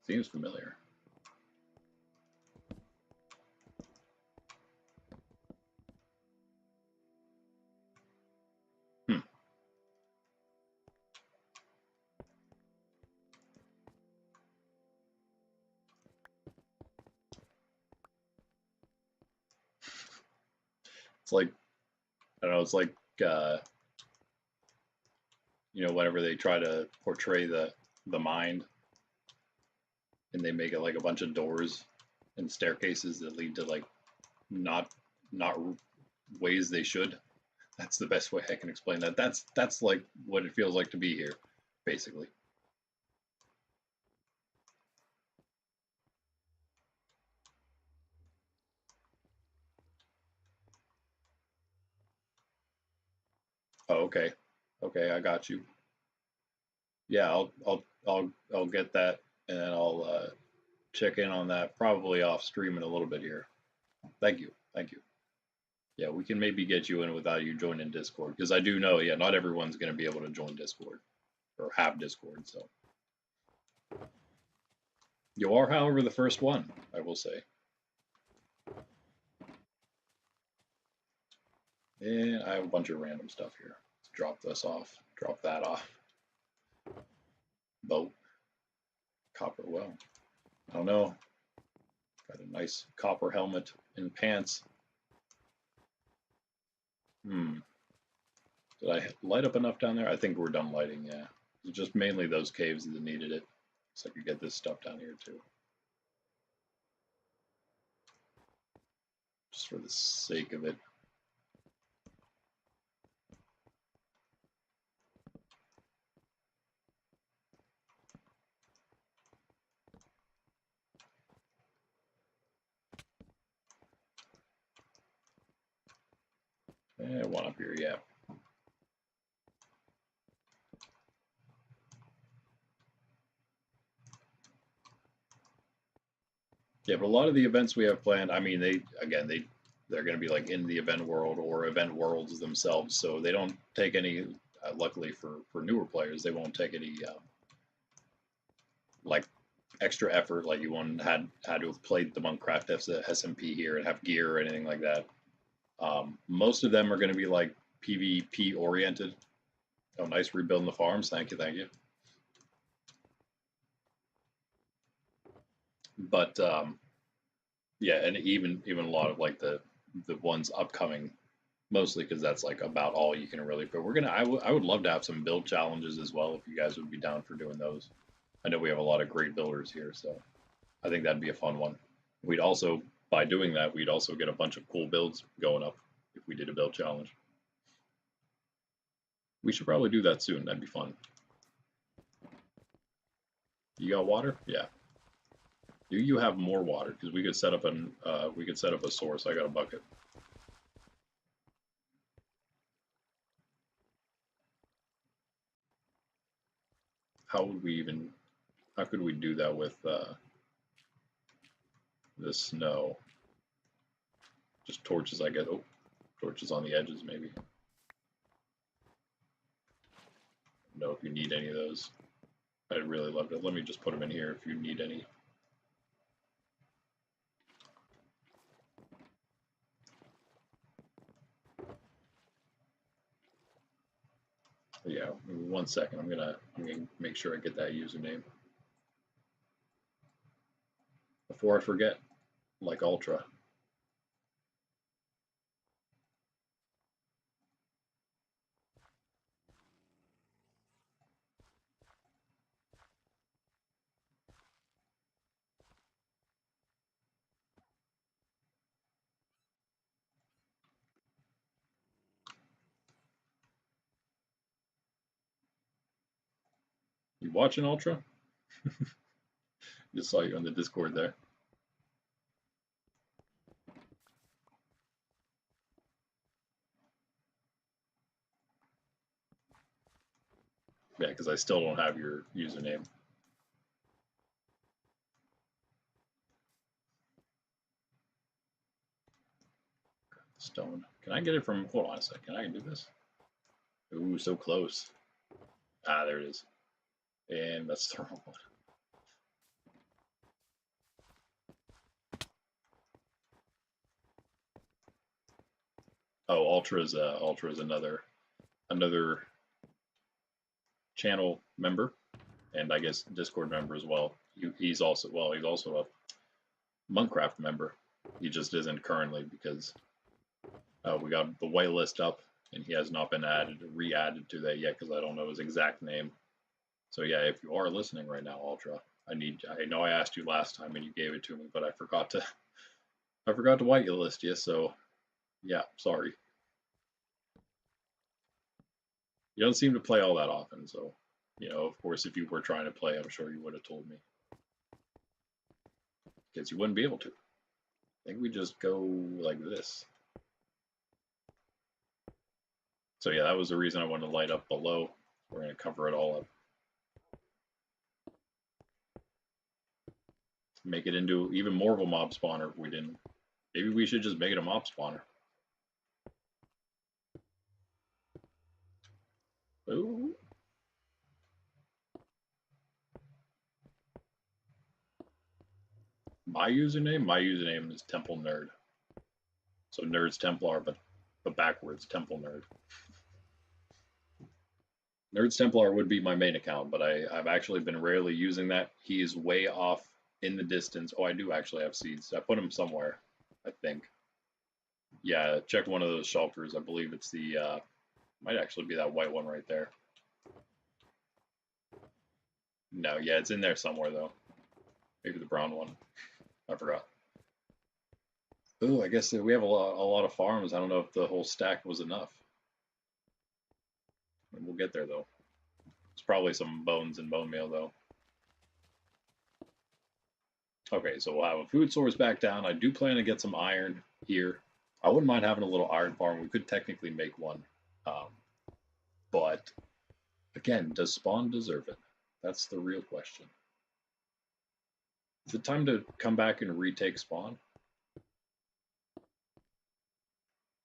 Seems familiar. It's like, I don't know, it's like, you know, whenever they try to portray the mind and they make it like a bunch of doors and staircases that lead to like not ways they should. That's the best way I can explain that. That's like what it feels like to be here, basically. Oh, okay. Okay, I got you. Yeah, I'll get that, and I'll check in on that probably off stream in a little bit here. Thank you. Thank you. Yeah, we can maybe get you in without you joining Discord, because I do know, yeah, not everyone's going to be able to join Discord or have Discord. So you are, however, the first one, I will say. And I have a bunch of random stuff here. Let's drop this off. Drop that off. Boat. Copper well. I don't know. Got a nice copper helmet and pants. Did I light up enough down there? I think we're done lighting, yeah. It's just mainly those caves that needed it. So I could get this stuff down here too. Just for the sake of it. One up here, yeah. Yeah, but a lot of the events we have planned, I mean, they're going to be like in the event world or event worlds themselves, so they don't take any. Luckily for newer players, they won't take any like extra effort. Like you won't had to have played the Monkraft SMP here and have gear or anything like that. Most of them are going to be like PvP oriented. Oh, nice rebuilding the farms. Thank you, thank you. But yeah, and even a lot of like the ones upcoming, mostly because that's like about all you can really. But I would love to have some build challenges as well if you guys would be down for doing those. I know we have a lot of great builders here, so I think that'd be a fun one. We'd also, by doing that, we'd also get a bunch of cool builds going up if we did a build challenge. We should probably do that soon. That'd be fun. You got water? Yeah. Do you have more water? Because we could set up a source. I got a bucket. How could we do that with the snow? Just torches, I guess. Oh, torches on the edges, maybe. No, if you need any of those. I'd really love it. Let me just put them in here if you need any. Yeah, 1 second. I'm gonna make sure I get that username before I forget. Like Ultra. You watching Ultra? Just saw you on the Discord there. Yeah, because I still don't have your username. Stone. Can I get it from? Hold on a second. I can do this. Ooh, so close. Ah, there it is. And that's the wrong one. Oh, Ultra is another channel member, and I guess Discord member as well. He's also a Monkraft member. He just isn't currently because we got the whitelist up, and he has not been re-added to that yet because I don't know his exact name. So yeah, if you are listening right now, Ultra, I know I asked you last time and you gave it to me, but I forgot to whitelist you. So yeah, sorry. You don't seem to play all that often, so, you know, of course, if you were trying to play, I'm sure you would have told me. Because you wouldn't be able to. I think we just go like this. So yeah, that was the reason I wanted to light up below. We're going to cover it all up. Make it into even more of a mob spawner if we didn't. Maybe we should just make it a mob spawner. Ooh. My username is Temple Nerd. So Nerds Templar, but backwards, Temple Nerd. Nerds Templar would be my main account, but I've actually been rarely using that. He is way off in the distance. Oh, I do actually have seeds. I put them somewhere, I think. Yeah, check one of those shulkers. I believe it's the, might actually be that white one right there. No, yeah, it's in there somewhere, though. Maybe the brown one. I forgot. Oh, I guess we have a lot of farms. I don't know if the whole stack was enough. We'll get there, though. It's probably some bones and bone meal, though. Okay, so we'll have a food source back down. I do plan to get some iron here. I wouldn't mind having a little iron farm. We could technically make one. But, again, does spawn deserve it? That's the real question. Is it time to come back and retake spawn?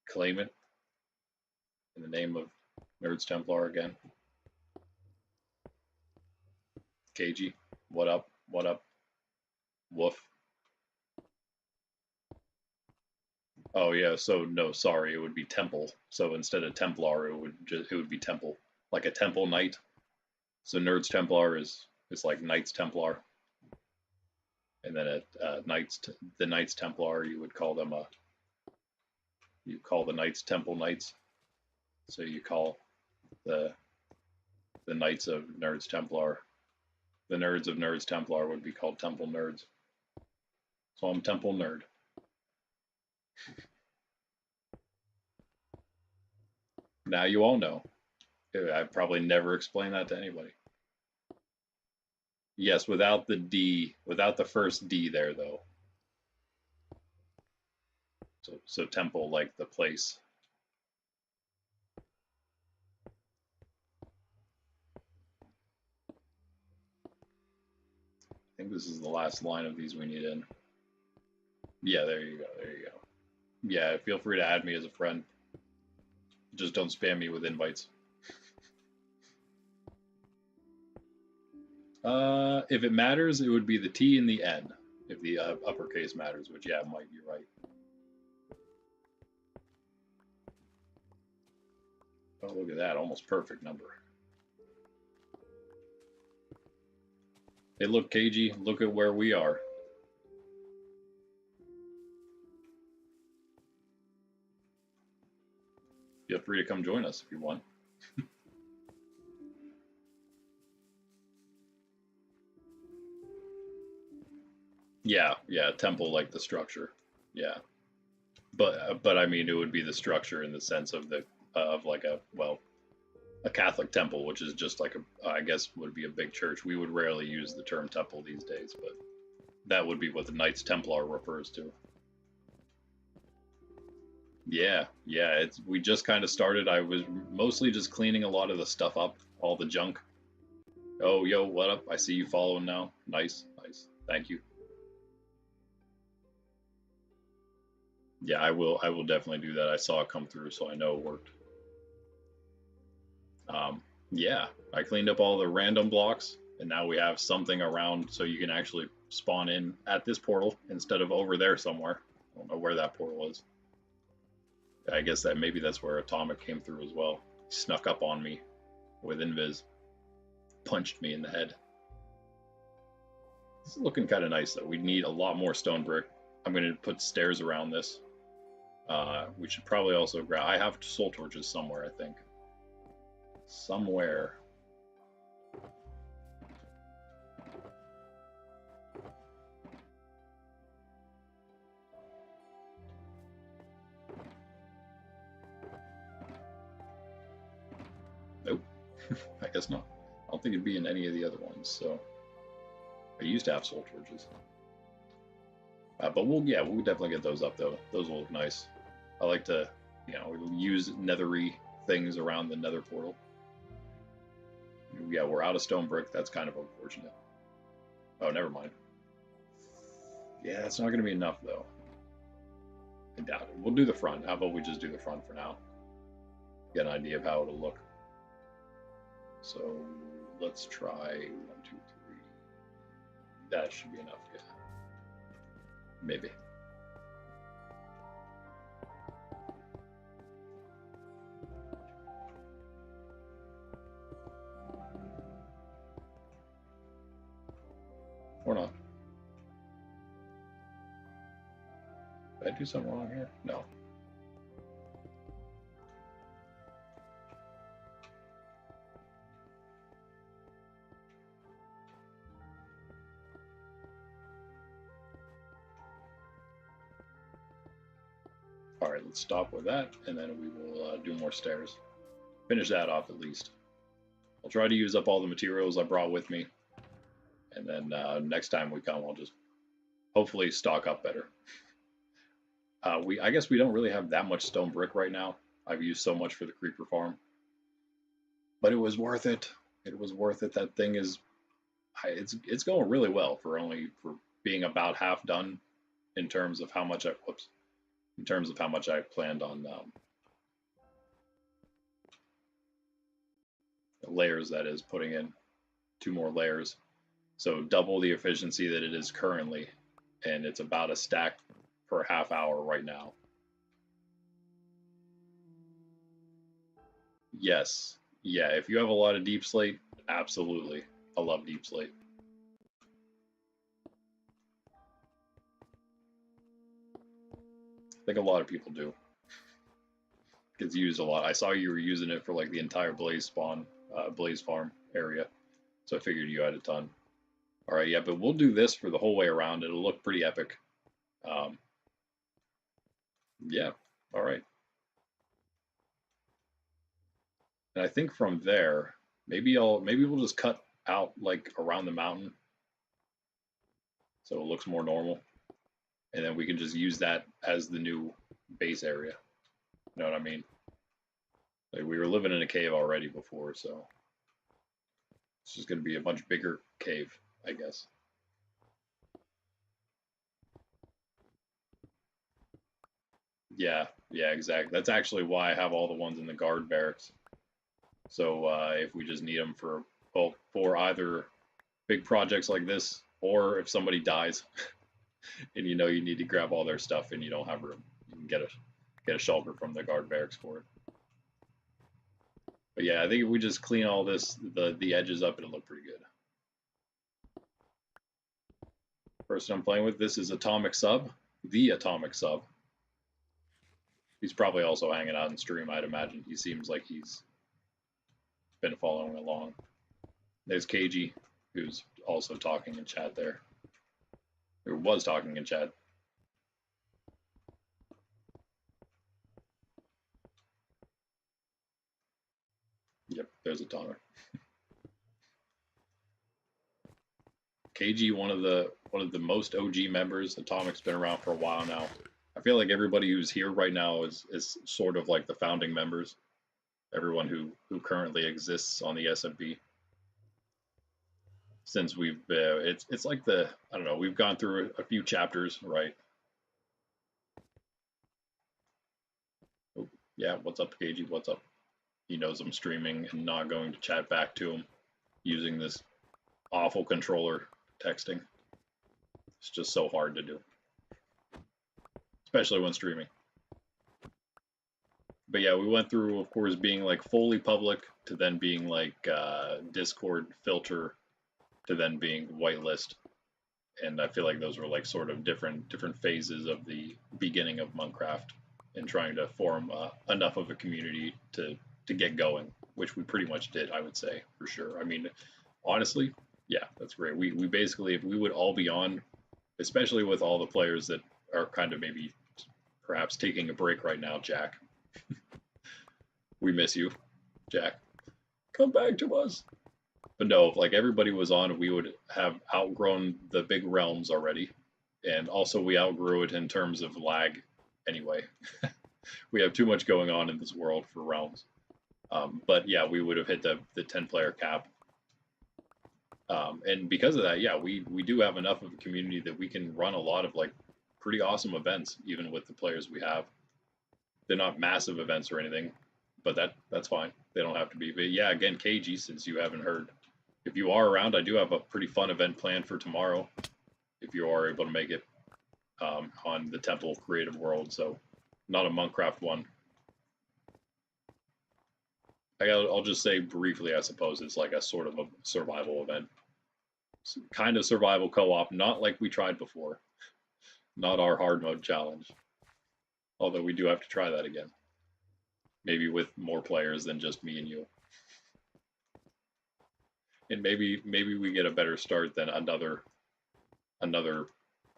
Claim it in the name of Nerds Templar again. KG, what up? What up? Woof. Oh yeah, so no, sorry, it would be Temple. So instead of Templar, it would be Temple, like a Temple Knight. So Nerds Templar is like Knights Templar, and then the Knights Templar, you would call them you call the Knights Temple Knights. So you call the Knights of Nerds Templar, the Nerds of Nerds Templar would be called Temple Nerds. So I'm Temple Nerd. Now you all know. I've probably never explained that to anybody. Yes, without the D, without the first D there, though. So temple, like the place. I think this is the last line of these we need in. Yeah, there you go, there you go. Yeah, feel free to add me as a friend. Just don't spam me with invites. If it matters, it would be the T and the N. If the uppercase matters, which, yeah, might be right. Oh, look at that, almost perfect number. Hey, look, KG, look at where we are. Feel free to come join us if you want. Yeah, temple, like the structure. Yeah, but I mean, it would be the structure in the sense of like a Catholic temple, which is just like I guess would be a big church. We would rarely use the term temple these days, but that would be what the Knights Templar refers to. Yeah, we just kind of started. I was mostly just cleaning a lot of the stuff up, all the junk. Oh, yo, what up? I see you following now. Nice. Thank you. Yeah, I will definitely do that. I saw it come through, so I know it worked. Yeah, I cleaned up all the random blocks, and now we have something around so you can actually spawn in at this portal instead of over there somewhere. I don't know where that portal is. I guess that maybe that's where Atomic came through as well. He snuck up on me with invis, punched me in the head. It's looking kind of nice though. We need a lot more stone brick. I'm going to put stairs around this. We should probably also grab. I have soul torches somewhere, I think. Somewhere. Nope. guess not. I don't think it'd be in any of the other ones. So I used to have soul torches. But we'll definitely get those up though. Those will look nice. I like to, use nethery things around the nether portal. Yeah, we're out of stone brick. That's kind of unfortunate. Oh, never mind. Yeah, it's not going to be enough though. I doubt it. We'll do the front. How about we just do the front for now? Get an idea of how it'll look. So let's try 1, 2, 3. That should be enough. Yeah. Maybe. Or not. Did I do something wrong here? No. All right, let's stop with that, and then we will do more stairs. Finish that off at least. I'll try to use up all the materials I brought with me, and then next time we come, I'll just hopefully stock up better. I guess we don't really have that much stone brick right now. I've used so much for the creeper farm, but it was worth it. It was worth it. That thing is, it's going really well for being about half done in terms of how much I planned on layers. That is, putting in 2 more layers, so double the efficiency that it is currently, and it's about a stack per half hour right now. Yes, yeah. If you have a lot of deep slate, absolutely. I love deep slate. I think a lot of people do. It gets used a lot. I saw you were using it for like the entire blaze farm area, so I figured you had a ton. All right, yeah, but we'll do this for the whole way around. It'll look pretty epic. Yeah, all right. And I think from there, maybe we'll just cut out like around the mountain, so it looks more normal, and then we can just use that as the new base area. You know what I mean? Like, we were living in a cave already before, so it's just going to be a much bigger cave, I guess. Yeah, exactly. That's actually why I have all the ones in the guard barracks. So if we just need them for either big projects like this, or if somebody dies, and you need to grab all their stuff and you don't have room, you can get a shelter from the guard barracks for it. But yeah, I think if we just clean all this, the edges up, it'll look pretty good. Person I'm playing with, this is Atomic Sub, the Atomic Sub. He's probably also hanging out in stream, I'd imagine. He seems like he's been following along. There's KG, who's also talking in chat there. Or was talking in chat. Yep, there's Atomic. KG, one of the most OG members. Atomic's been around for a while now. I feel like everybody who's here right now is sort of like the founding members. Everyone who currently exists on the SMP. Since we've it's like I don't know, we've gone through a few chapters, right? Oh, yeah, what's up, KG? What's up? He knows I'm streaming and not going to chat back to him using this awful controller texting. It's just so hard to do, especially when streaming. But yeah, we went through, of course, being like fully public to then being like Discord filter to then being whitelist, and I feel like those were like sort of different phases of the beginning of Monkraft and trying to form enough of a community to get going, which we pretty much did, I would say, for sure. I mean, honestly, yeah, that's great. We basically, if we would all be on, especially with all the players that are kind of maybe perhaps taking a break right now, Jack. We miss you, Jack. Come back to us. But no, if like everybody was on, we would have outgrown the big realms already. And also we outgrew it in terms of lag anyway. We have too much going on in this world for realms. But yeah, we would have hit the 10-player cap. And because of that, yeah, we do have enough of a community that we can run a lot of like pretty awesome events, even with the players we have. They're not massive events or anything, but that's fine. They don't have to be. But yeah, again, KG, since you haven't heard, if you are around, I do have a pretty fun event planned for tomorrow, if you are able to make it, on the Temple Creative World. So not a Monkraft one. I'll just say briefly, I suppose it's like a sort of a survival event. Kind of survival co-op, not like we tried before. Not our hard mode challenge. Although we do have to try that again. Maybe with more players than just me and you. And maybe we get a better start than another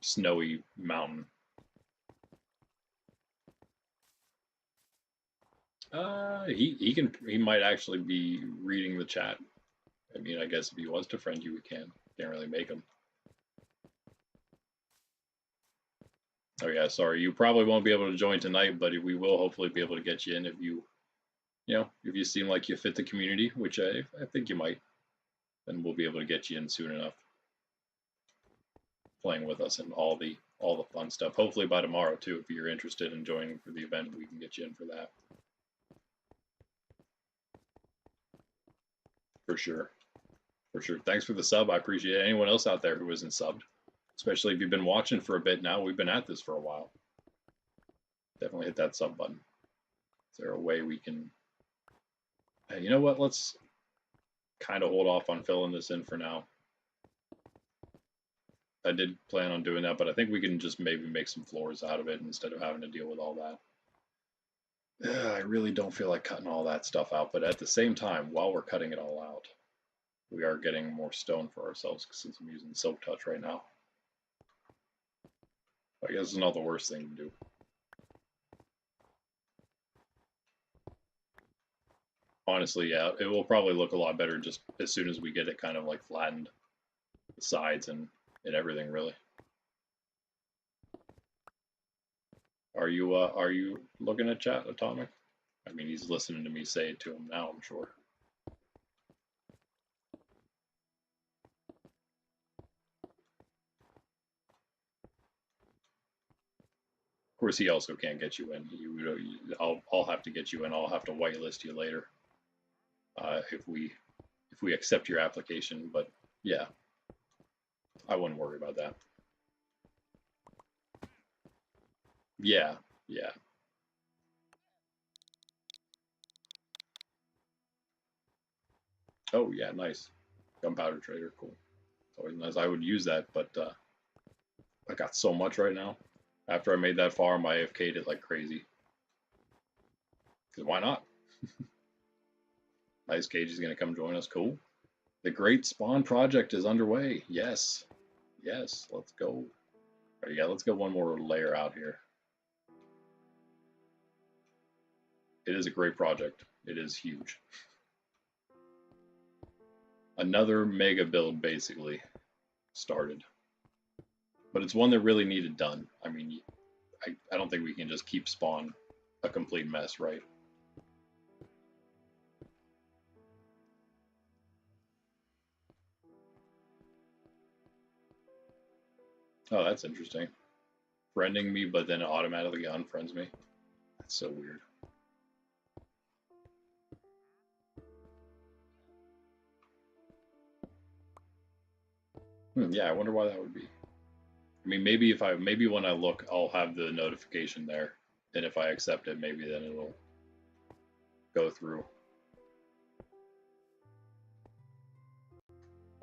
snowy mountain. He might actually be reading the chat. I mean, I guess if he wants to friend you, we can. Can't really make him. Oh yeah, sorry. You probably won't be able to join tonight, but we will hopefully be able to get you in if you seem like you fit the community, which I think you might. Then we'll be able to get you in soon enough. Playing with us and all the fun stuff. Hopefully by tomorrow too. If you're interested in joining for the event, we can get you in for that. For sure. For sure. Thanks for the sub. I appreciate it. Anyone else out there who isn't subbed, especially if you've been watching for a bit now. We've been at this for a while. Definitely hit that sub button. Is there a way we can... Hey, you know what? Let's kind of hold off on filling this in for now. I did plan on doing that, but I think we can just maybe make some floors out of it instead of having to deal with all that. I really don't feel like cutting all that stuff out, but at the same time, while we're cutting it all out, we are getting more stone for ourselves since I'm using Silk Touch right now. I guess it's not the worst thing to do. Honestly, yeah, it will probably look a lot better just as soon as we get it kind of like flattened, the sides and everything really. Are you looking at chat, Atomic? I mean, he's listening to me say it to him now, I'm sure. Of course, he also can't get you in. I'll have to get you in. I'll have to whitelist you later if we accept your application. But yeah, I wouldn't worry about that. Yeah, yeah. Oh yeah, nice. Gunpowder trader, cool. It's always nice. I would use that, but I got so much right now. After I made that farm, I AFK'd it like crazy. Because why not? Nice Cage is going to come join us. Cool. The Great Spawn Project is underway. Yes. Yes, let's go. All right, yeah, let's get one more layer out here. It is a great project. It is huge. Another mega build basically started. But it's one that really needed done. I mean, I don't think we can just keep spawn a complete mess, right? Oh, that's interesting. Friending me, but then it automatically unfriends me. That's so weird. Yeah, I wonder why that would be. I mean, maybe when I look, I'll have the notification there, and if I accept it, maybe then it'll go through.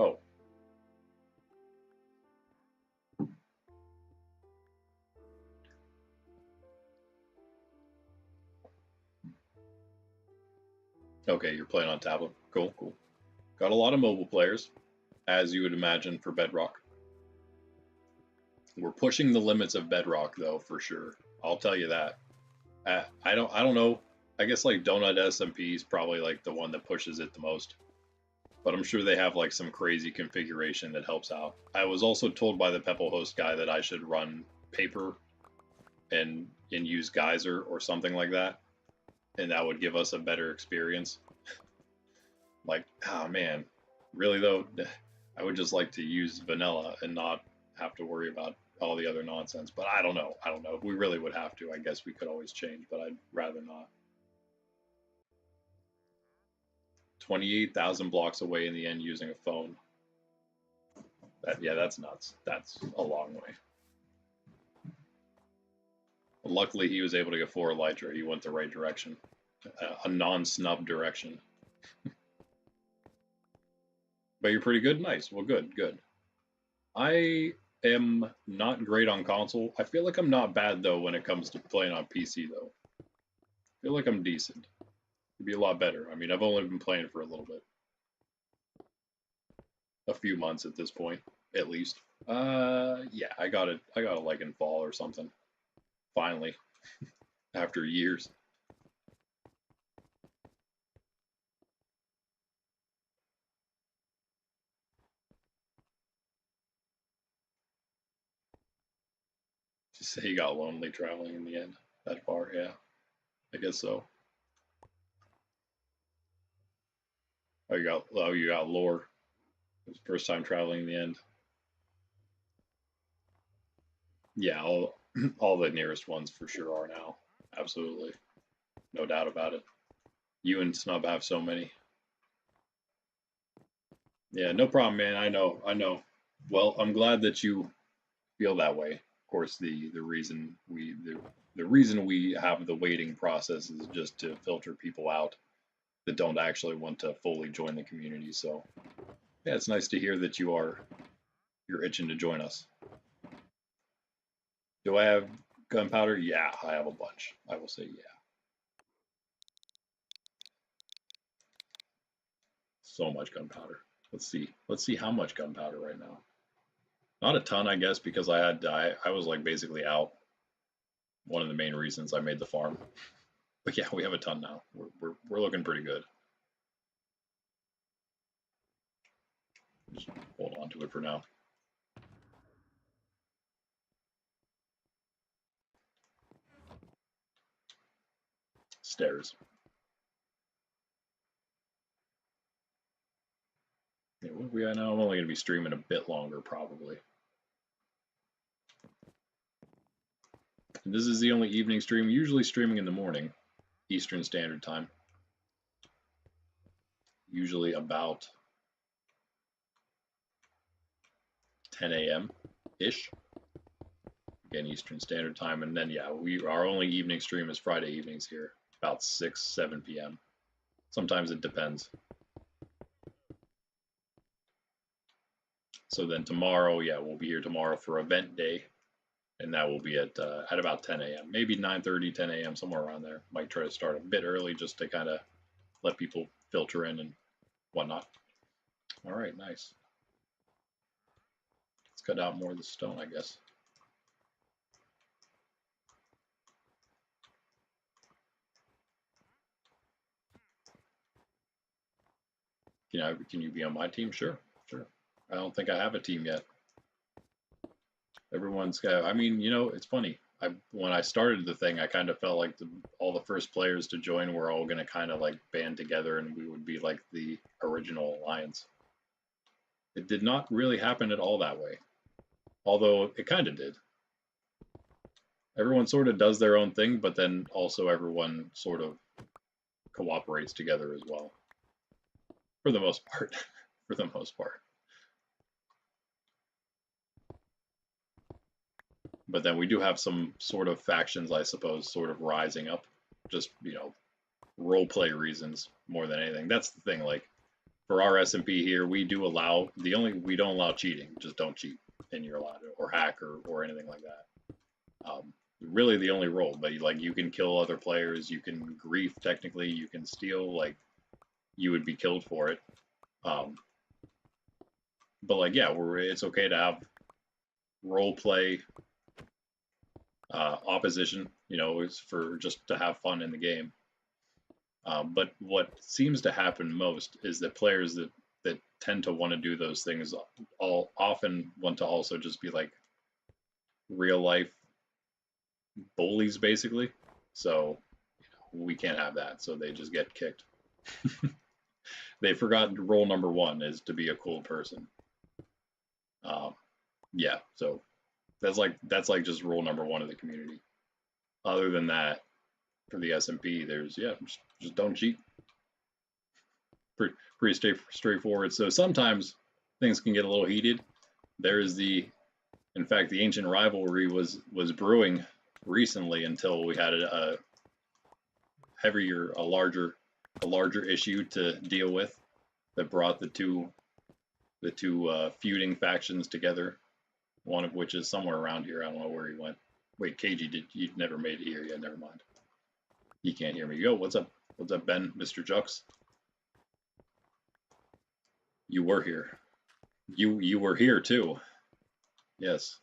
Oh. Okay, you're playing on tablet. Cool, cool. Got a lot of mobile players, as you would imagine for Bedrock. We're pushing the limits of Bedrock, though, for sure. I'll tell you that. I don't know. I guess like Donut SMP is probably like the one that pushes it the most. But I'm sure they have like some crazy configuration that helps out. I was also told by the Pepple host guy that I should run paper and use Geyser or something like that, and that would give us a better experience. Like, oh man, really though, I would just like to use vanilla and not have to worry about all the other nonsense. But I don't know. I don't know. If we really would have to, I guess we could always change, but I'd rather not. 28,000 blocks away in the end using a phone. Yeah, that's nuts. That's a long way. Luckily, he was able to get 4 Elytra. He went the right direction, a non-snub direction. But you're pretty good? Nice. Well, good, good. I am not great on console. I feel like I'm not bad, though, when it comes to playing on PC, though. I feel like I'm decent. It'd be a lot better. I mean, I've only been playing for a little bit. A few months at this point, at least. Yeah, I got it like in fall or something. Finally. After years. Just say you got lonely traveling in the end. That far, yeah. I guess so. Oh, you got lore. It was first time traveling in the end. Yeah, all the nearest ones for sure are now. Absolutely. No doubt about it. You and Snub have so many. Yeah, no problem, man. I know. Well, I'm glad that you feel that way. Of course, the reason we have the waiting process is just to filter people out that don't actually want to fully join the community. So, yeah, it's nice to hear that you're itching to join us. Do I have gunpowder? Yeah, I have a bunch. I will say yeah. So much gunpowder. Let's see. Let's see how much gunpowder right now. Not a ton, I guess, because I was like basically out. One of the main reasons I made the farm. But yeah, we have a ton now. We're looking pretty good. Just hold on to it for now. Stairs. Yeah, what we got now? I'm only gonna be streaming a bit longer, probably. And this is the only evening stream. Usually streaming in the morning, Eastern Standard Time. Usually about 10 a.m. ish. Again, Eastern Standard Time, and then yeah, our only evening stream is Friday evenings here, about 6-7 p.m. Sometimes it depends. So then tomorrow, yeah, we'll be here tomorrow for event day, and that will be at about 10 a.m. Maybe 9:30, 10 a.m. somewhere around there. Might try to start a bit early just to kind of let people filter in and whatnot. All right, nice. Let's cut out more of the stone, I guess. Can you be on my team? Sure, sure. I don't think I have a team yet. Everyone's got. I mean, it's funny. When I started the thing, I kind of felt like all the first players to join were all going to kind of like band together, and we would be like the original alliance. It did not really happen at all that way, although it kind of did. Everyone sort of does their own thing, but then also everyone sort of cooperates together as well. For the most part. For the most part. But then we do have some sort of factions, I suppose, sort of rising up. Just, role play reasons more than anything. That's the thing, like, for our SMP here, we don't allow cheating. Just don't cheat, and you're allowed to, or hack or anything like that. Really the only role, but like you can kill other players, you can grief technically, you can steal, like you would be killed for it. But like yeah, it's okay to have role play opposition, it's for just to have fun in the game. But what seems to happen most is that players that tend to want to do those things all often want to also just be like real life bullies, basically. So we can't have that. So they just get kicked. They forgot rule number one is to be a cool person. Yeah, so that's like just rule number one of the community. Other than that, for the SMP, there's just don't cheat. Pretty straightforward. So sometimes things can get a little heated. There's in fact, the ancient rivalry was brewing recently until we had a larger issue to deal with that brought the two feuding factions together. One of which is somewhere around here. I don't know where he went. Wait, KG, you never made it here yet? Never mind. He can't hear me. Yo, what's up? What's up, Ben? Mr. Jux? You were here. You were here too. Yes.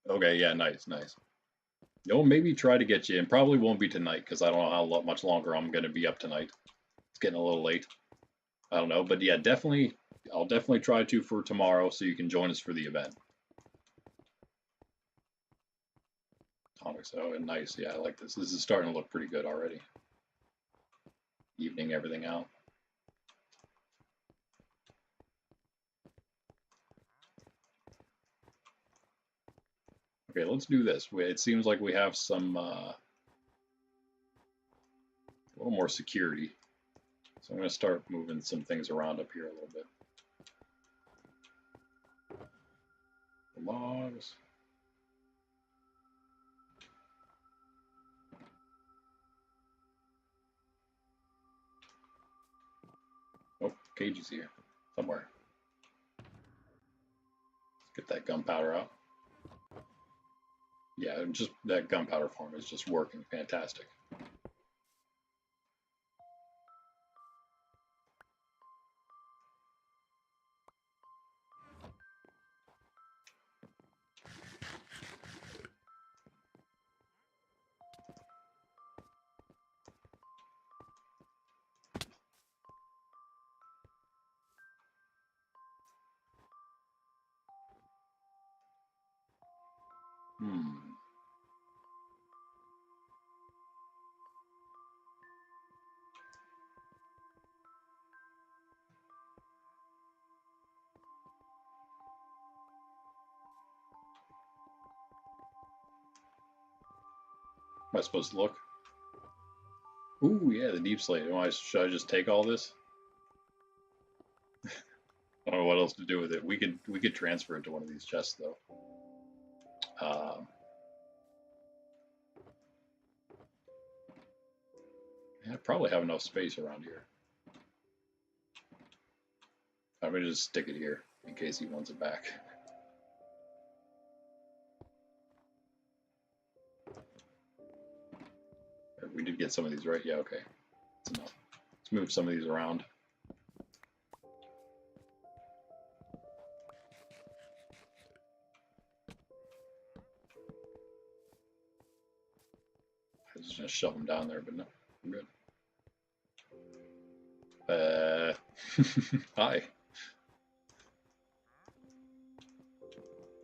Okay, yeah, nice. Maybe try to get you in. Probably won't be tonight because I don't know how much longer I'm going to be up tonight. It's getting a little late. I don't know, but yeah, I'll definitely try to for tomorrow so you can join us for the event. Comics, oh, and nice. Yeah, I like this. This is starting to look pretty good already. Evening everything out. Okay, let's do this. It seems like we have some a little more security. So I'm going to start moving some things around up here a little bit. The logs. Oh, Cage's here somewhere. Let's get that gunpowder out. Yeah, just that gunpowder farm is just working fantastic. Am I supposed to look? Ooh, yeah, the deep slate. Should I just take all this? I don't know what else to do with it. We could transfer it to one of these chests though. I probably have enough space around here. I'm gonna just stick it here in case he wants it back. We did get some of these, right? Yeah, okay. That's enough. Let's move some of these around. I was just gonna shove them down there, but no, I'm good. Hi.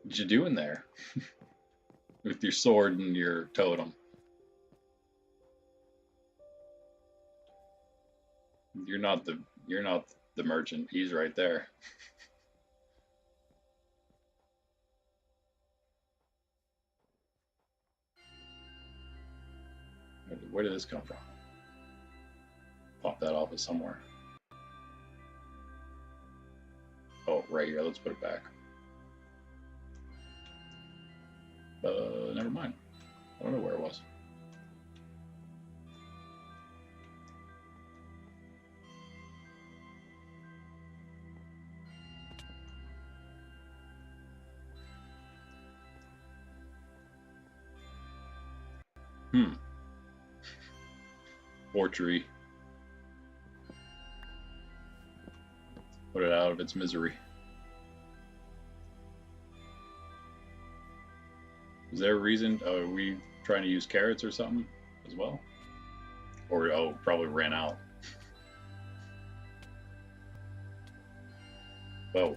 What you doing there? With your sword and your totem. You're not the merchant. He's right there. Where did this come from? Pop that off of somewhere. Oh, right here. Let's put it back. Never mind. I don't know where it was. Forgery. Put it out of its misery. Is there a reason? Are we trying to use carrots or something as well? Or, oh, probably ran out. Oh.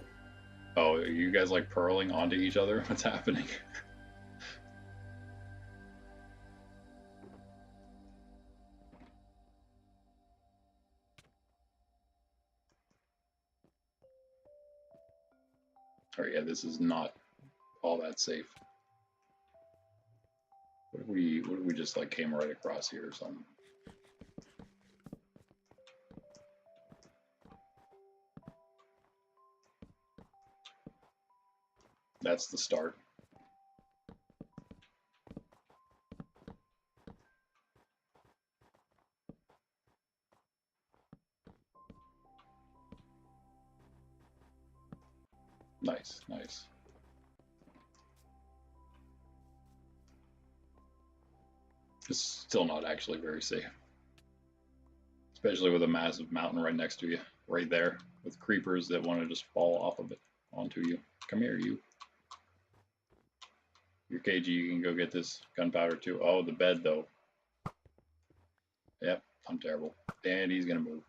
Oh, are you guys like purling onto each other? What's happening? Oh yeah, this is not all that safe. What if we just like came right across here or something? That's the start. Nice, nice. It's still not actually very safe. Especially with a massive mountain right next to you, right there, with creepers that want to just fall off of it onto you. Come here, you. You're KG, you can go get this gunpowder too. Oh, the bed though. Yep, I'm terrible. And he's gonna move.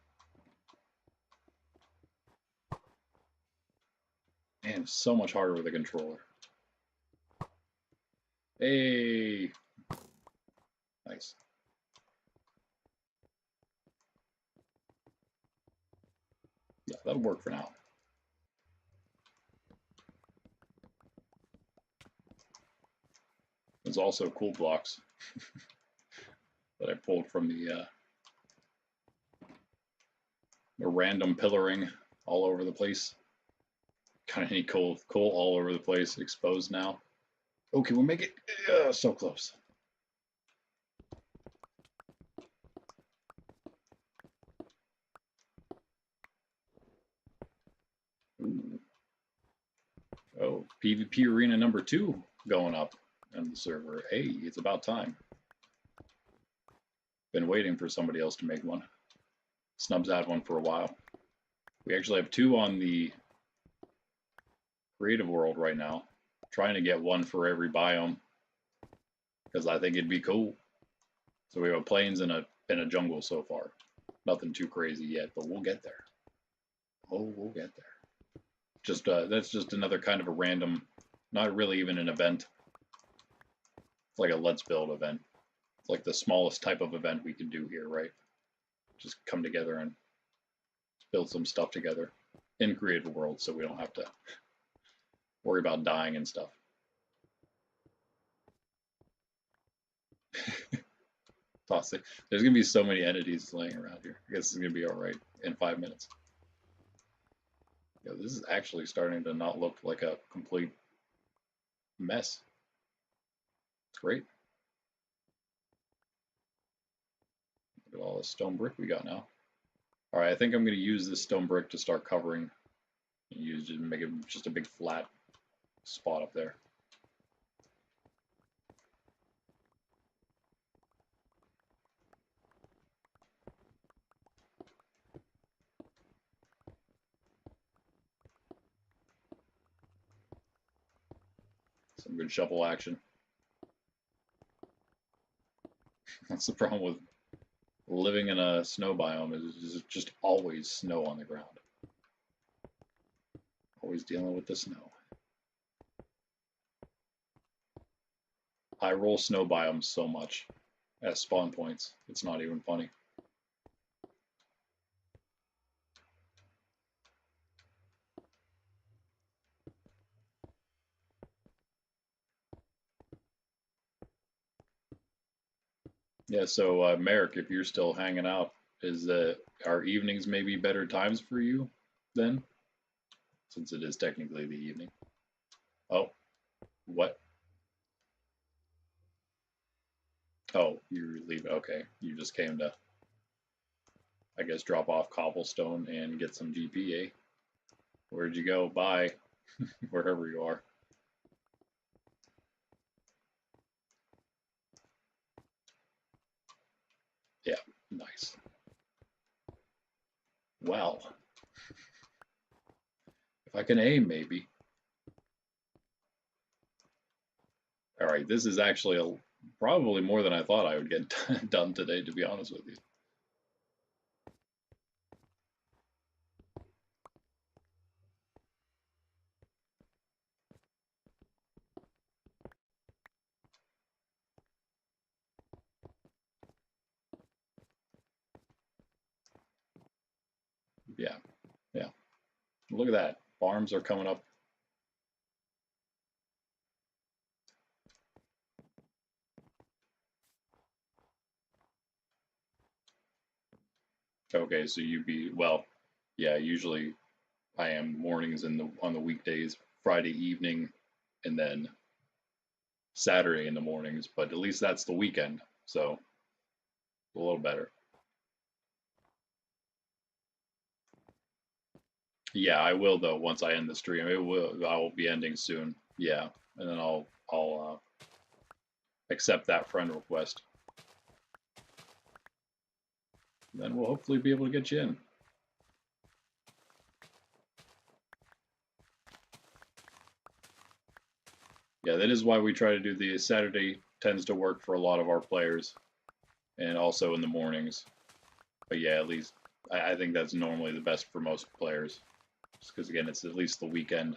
Man, it's so much harder with a controller. Hey! Nice. Yeah, that'll work for now. There's also cool blocks that I pulled from the random pillaring all over the place. Kind of neat coal all over the place, exposed now. Oh, can we make it? So close. Ooh. Oh, PvP Arena number 2 going up on the server. Hey, it's about time. Been waiting for somebody else to make one. Snub's had one for a while. We actually have 2 on the creative world right now. Trying to get one for every biome because I think it'd be cool. So we have a plains and a jungle so far. Nothing too crazy yet, but we'll get there. Oh, we'll get there. Just that's just another kind of a random, not really even an event. It's like a let's build event. It's like the smallest type of event we can do here, right? Just come together and build some stuff together in creative world so we don't have to worry about dying and stuff. Toxic. There's gonna be so many entities laying around here. I guess it's gonna be all right in 5 minutes. Yeah, this is actually starting to not look like a complete mess. It's great. Look at all this stone brick we got now. All right, I think I'm gonna use this stone brick to start covering. Use it to make it just a big flat spot up there. Some good shovel action. That's the problem with living in a snow biome is just always snow on the ground. Always dealing with the snow. I roll snow biomes so much as spawn points. It's not even funny. Yeah, so Merrick, if you're still hanging out, is our evenings maybe better times for you then? Since it is technically the evening. Oh, what? Oh, you're leaving. Okay, you just came to, I guess, drop off cobblestone and get some GPA. Where'd you go? Bye. Wherever you are. Yeah, nice. Well, if I can aim, maybe. All right, this is actually Probably more than I thought I would get done today, to be honest with you. Yeah, yeah. Look at that. Farms are coming up. Okay, so you'd be, well, yeah, usually I am mornings on the weekdays, Friday evening, and then Saturday in the mornings, but at least that's the weekend, so a little better. Yeah, I will though once I end the stream. I will be ending soon. Yeah, and then I'll accept that friend request. Then we'll hopefully be able to get you in. Yeah, that is why we try to do the Saturday tends to work for a lot of our players, and also in the mornings. But yeah, at least I think that's normally the best for most players, just because again it's at least the weekend.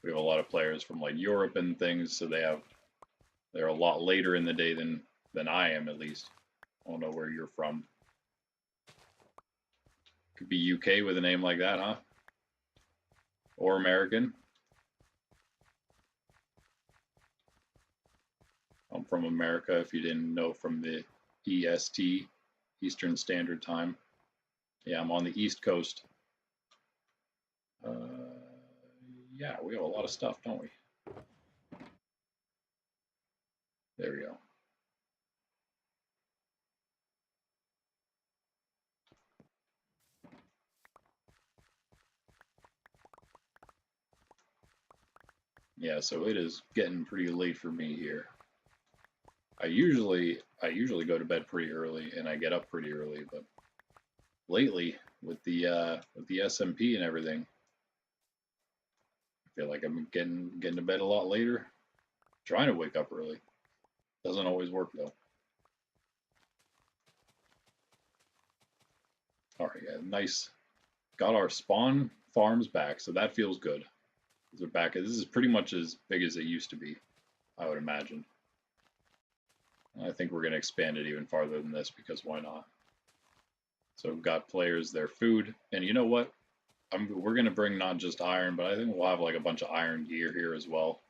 We have a lot of players from like Europe and things, so they're a lot later in the day than I am at least. I don't know where you're from. Could be UK with a name like that, huh? Or American. I'm from America, if you didn't know, from the EST, Eastern Standard Time. Yeah, I'm on the East Coast. Yeah, we have a lot of stuff, don't we? There we go. Yeah, so it is getting pretty late for me here. I usually go to bed pretty early and I get up pretty early, but lately with the SMP and everything, I feel like I'm getting to bed a lot later. Trying to wake up early. Doesn't always work though. Alright, yeah, nice. Got our spawn farms back, so that feels good. These are back. This is pretty much as big as it used to be, I would imagine. I think we're going to expand it even farther than this because why not? So we've got players, their food, and you know what? We're going to bring not just iron, but I think we'll have like a bunch of iron gear here as well.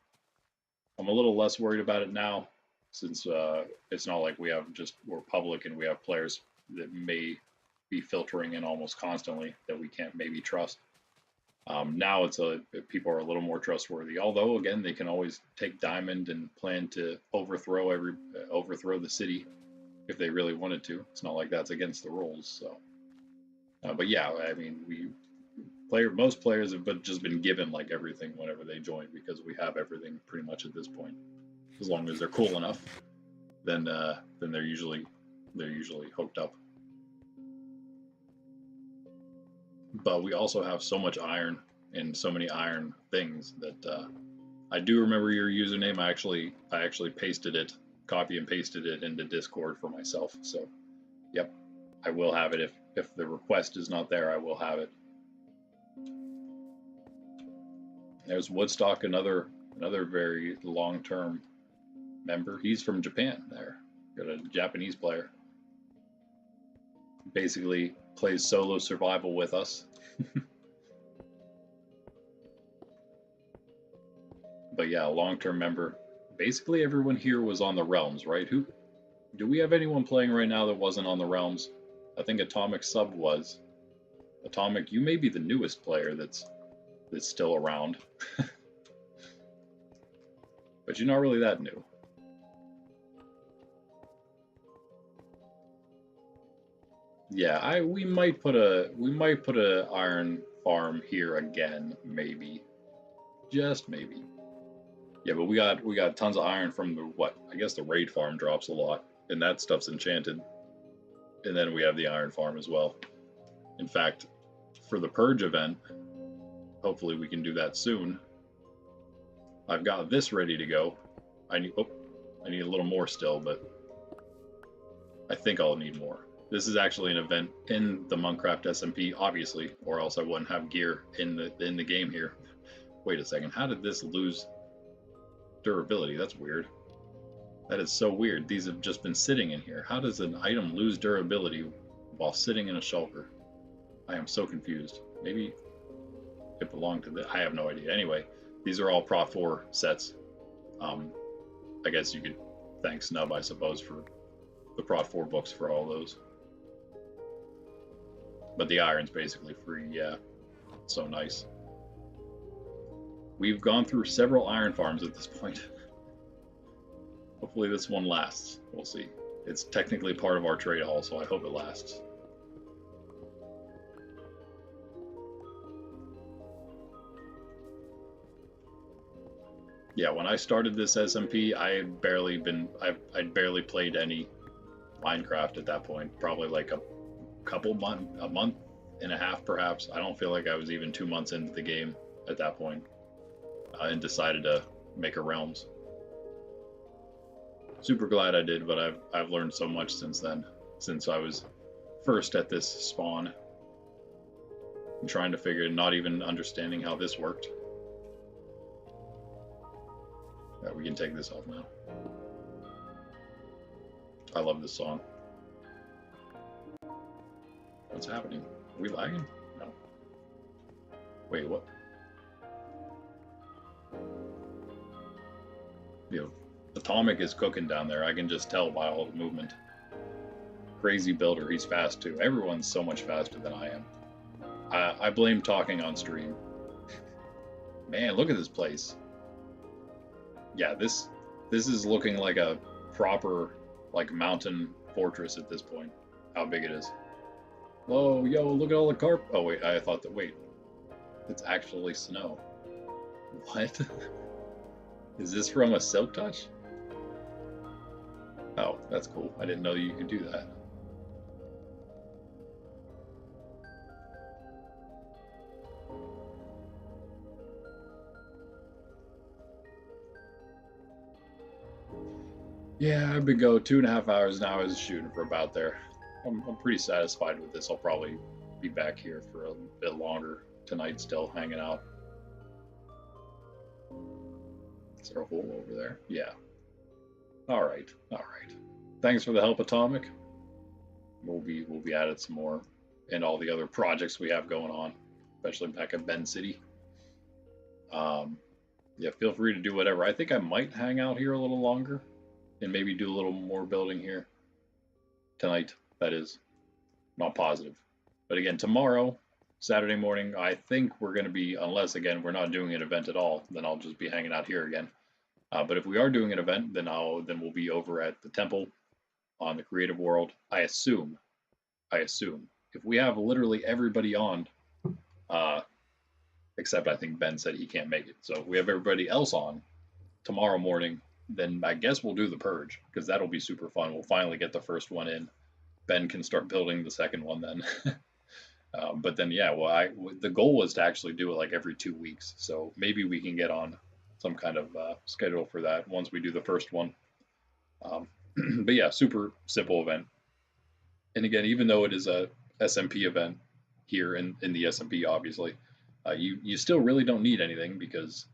I'm a little less worried about it now since it's not like we're public and we have players that may be filtering in almost constantly that we can't maybe trust. Now people are a little more trustworthy. Although again, they can always take diamond and plan to overthrow the city if they really wanted to. It's not like that's against the rules. So, but yeah, I mean, most players have just been given like everything whenever they join because we have everything pretty much at this point. As long as they're cool enough, then they're usually hooked up. But we also have so much iron and so many iron things that I do remember your username. I actually pasted it, copy and pasted it into Discord for myself. So, yep, I will have it if the request is not there. I will have it. There's Woodstock, another very long-term member. He's from Japan. There, got a Japanese player. Basically plays solo survival with us. But yeah, long-term member. Basically everyone here was on the realms, right? Do we have anyone playing right now that wasn't on the realms? I think Atomic Sub was. Atomic, you may be the newest player that's still around. But you're not really that new. Yeah, we might put a iron farm here again, maybe. Just maybe. Yeah, but we got tons of iron from I guess the raid farm drops a lot, and that stuff's enchanted. And then we have the iron farm as well. In fact, for the purge event, hopefully we can do that soon. I've got this ready to go. I need a little more still, but I think I'll need more. This is actually an event in the Monkraft SMP, obviously, or else I wouldn't have gear in the game here. Wait a second, how did this lose durability? That's weird. That is so weird. These have just been sitting in here. How does an item lose durability while sitting in a shulker? I am so confused. Maybe it belonged to I have no idea. Anyway, these are all Prot 4 sets. I guess you could thank Snub, I suppose, for the Prot 4 books for all those. But the iron's basically free, yeah. So nice. We've gone through several iron farms at this point. Hopefully this one lasts. We'll see. It's technically part of our trade hall, so I hope it lasts. Yeah, when I started this SMP, I'd barely played any Minecraft at that point. Probably like a month and a half perhaps. I don't feel like I was even 2 months into the game at that point, and decided to make a realms. Super glad I did, but I've learned so much since then. Since I was first at this spawn, and trying to figure, not even understanding how this worked. Yeah, we can take this off now. I love this song. What's happening? Are we lagging? No. Wait, what? Yo, Atomic is cooking down there. I can just tell by all the movement. Crazy builder. He's fast too. Everyone's so much faster than I am. I blame talking on stream. Man, look at this place. Yeah, this is looking like a proper like mountain fortress at this point. How big it is. Whoa, yo, look at all the carp. Oh wait, I thought that, wait. It's actually snow. What? Is this from a Silk Touch? Oh, that's cool. I didn't know you could do that. Yeah, I've been going 2.5 hours now. I was shooting for about there. I'm pretty satisfied with this. I'll probably be back here for a bit longer tonight, still hanging out. Is there a hole over there? Yeah. All right. Thanks for the help, Atomic. We'll be at it some more, and all the other projects we have going on, especially back at Ben City. Yeah, feel free to do whatever. I think I might hang out here a little longer, and maybe do a little more building here tonight. That is, not positive. But again, tomorrow, Saturday morning, I think we're going to be, unless again we're not doing an event at all, then I'll just be hanging out here again. But if we are doing an event, then we'll be over at the temple on the creative world. I assume, if we have literally everybody on, except I think Ben said he can't make it. So if we have everybody else on tomorrow morning, then I guess we'll do the purge, because that'll be super fun. We'll finally get the first one in. Ben can start building the second one then. But then, yeah, well, the goal was to actually do it like every 2 weeks. So maybe we can get on some kind of schedule for that once we do the first one. But yeah, super simple event. And again, even though it is a SMP event here in the SMP, obviously, you still really don't need anything, because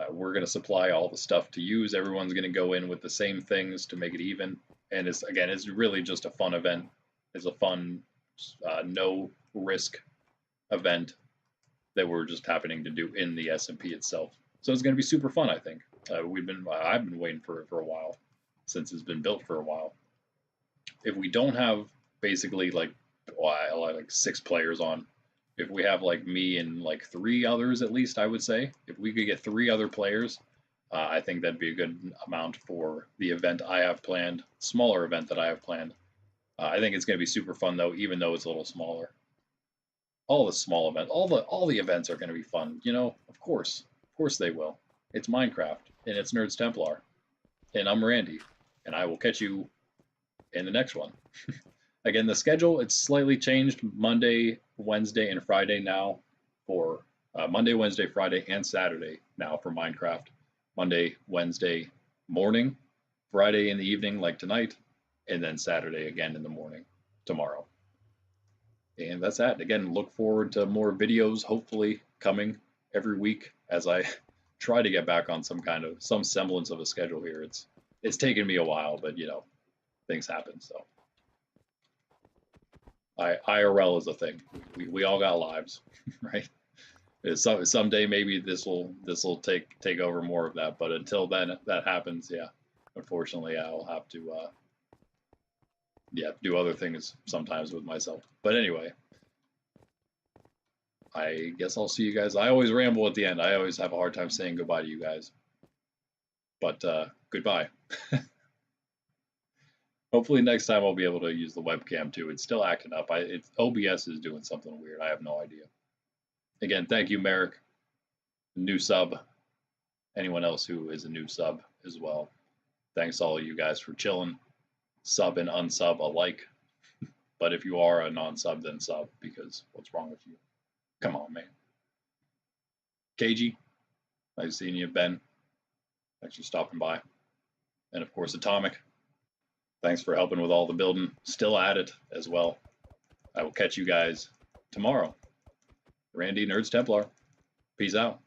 we're going to supply all the stuff to use. Everyone's going to go in with the same things to make it even. And it's really just a fun event. It's a fun, no risk event that we're just happening to do in the SMP itself. So it's going to be super fun, I think. I've been waiting for it for a while, since it's been built for a while. If we don't have basically like 6 players on, if we have like me and like 3 others at least, I would say, if we could get 3 other players, I think that'd be a good amount for the event I have planned, smaller event that I have planned. I think it's going to be super fun though, even though it's a little smaller. All the small events, all the events are going to be fun, you know. Of course they will. It's Minecraft, and it's Nerds Templar, and I'm Randy, and I will catch you in the next one. Again, the schedule, it's slightly changed. Monday, Wednesday, and Friday now for Monday, Wednesday, Friday, and Saturday now for Minecraft. Monday, Wednesday morning Friday in the evening, like tonight, and then Saturday again in the morning tomorrow. And that's that. Again, look forward to more videos, hopefully coming every week as I try to get back on some semblance of a schedule here. It's taken me a while, but you know, things happen. So IRL is a thing. We all got lives, right? Someday maybe this will take over more of that, but until then that happens, yeah, unfortunately I'll have to do other things sometimes with myself. But anyway, I guess I'll see you guys. I always ramble at the end. I always have a hard time saying goodbye to you guys. But goodbye. Hopefully next time I'll be able to use the webcam too. It's still acting up. OBS is doing something weird. I have no idea. Again, thank you, Merrick. New sub. Anyone else who is a new sub as well. Thanks all of you guys for chilling. Sub and unsub alike. But if you are a non-sub, then sub, because what's wrong with you? Come on, man. KG, nice seeing you. Ben, thanks for stopping by. And of course, Atomic, thanks for helping with all the building. Still at it as well. I will catch you guys tomorrow. Randy, Nerds Templar. Peace out.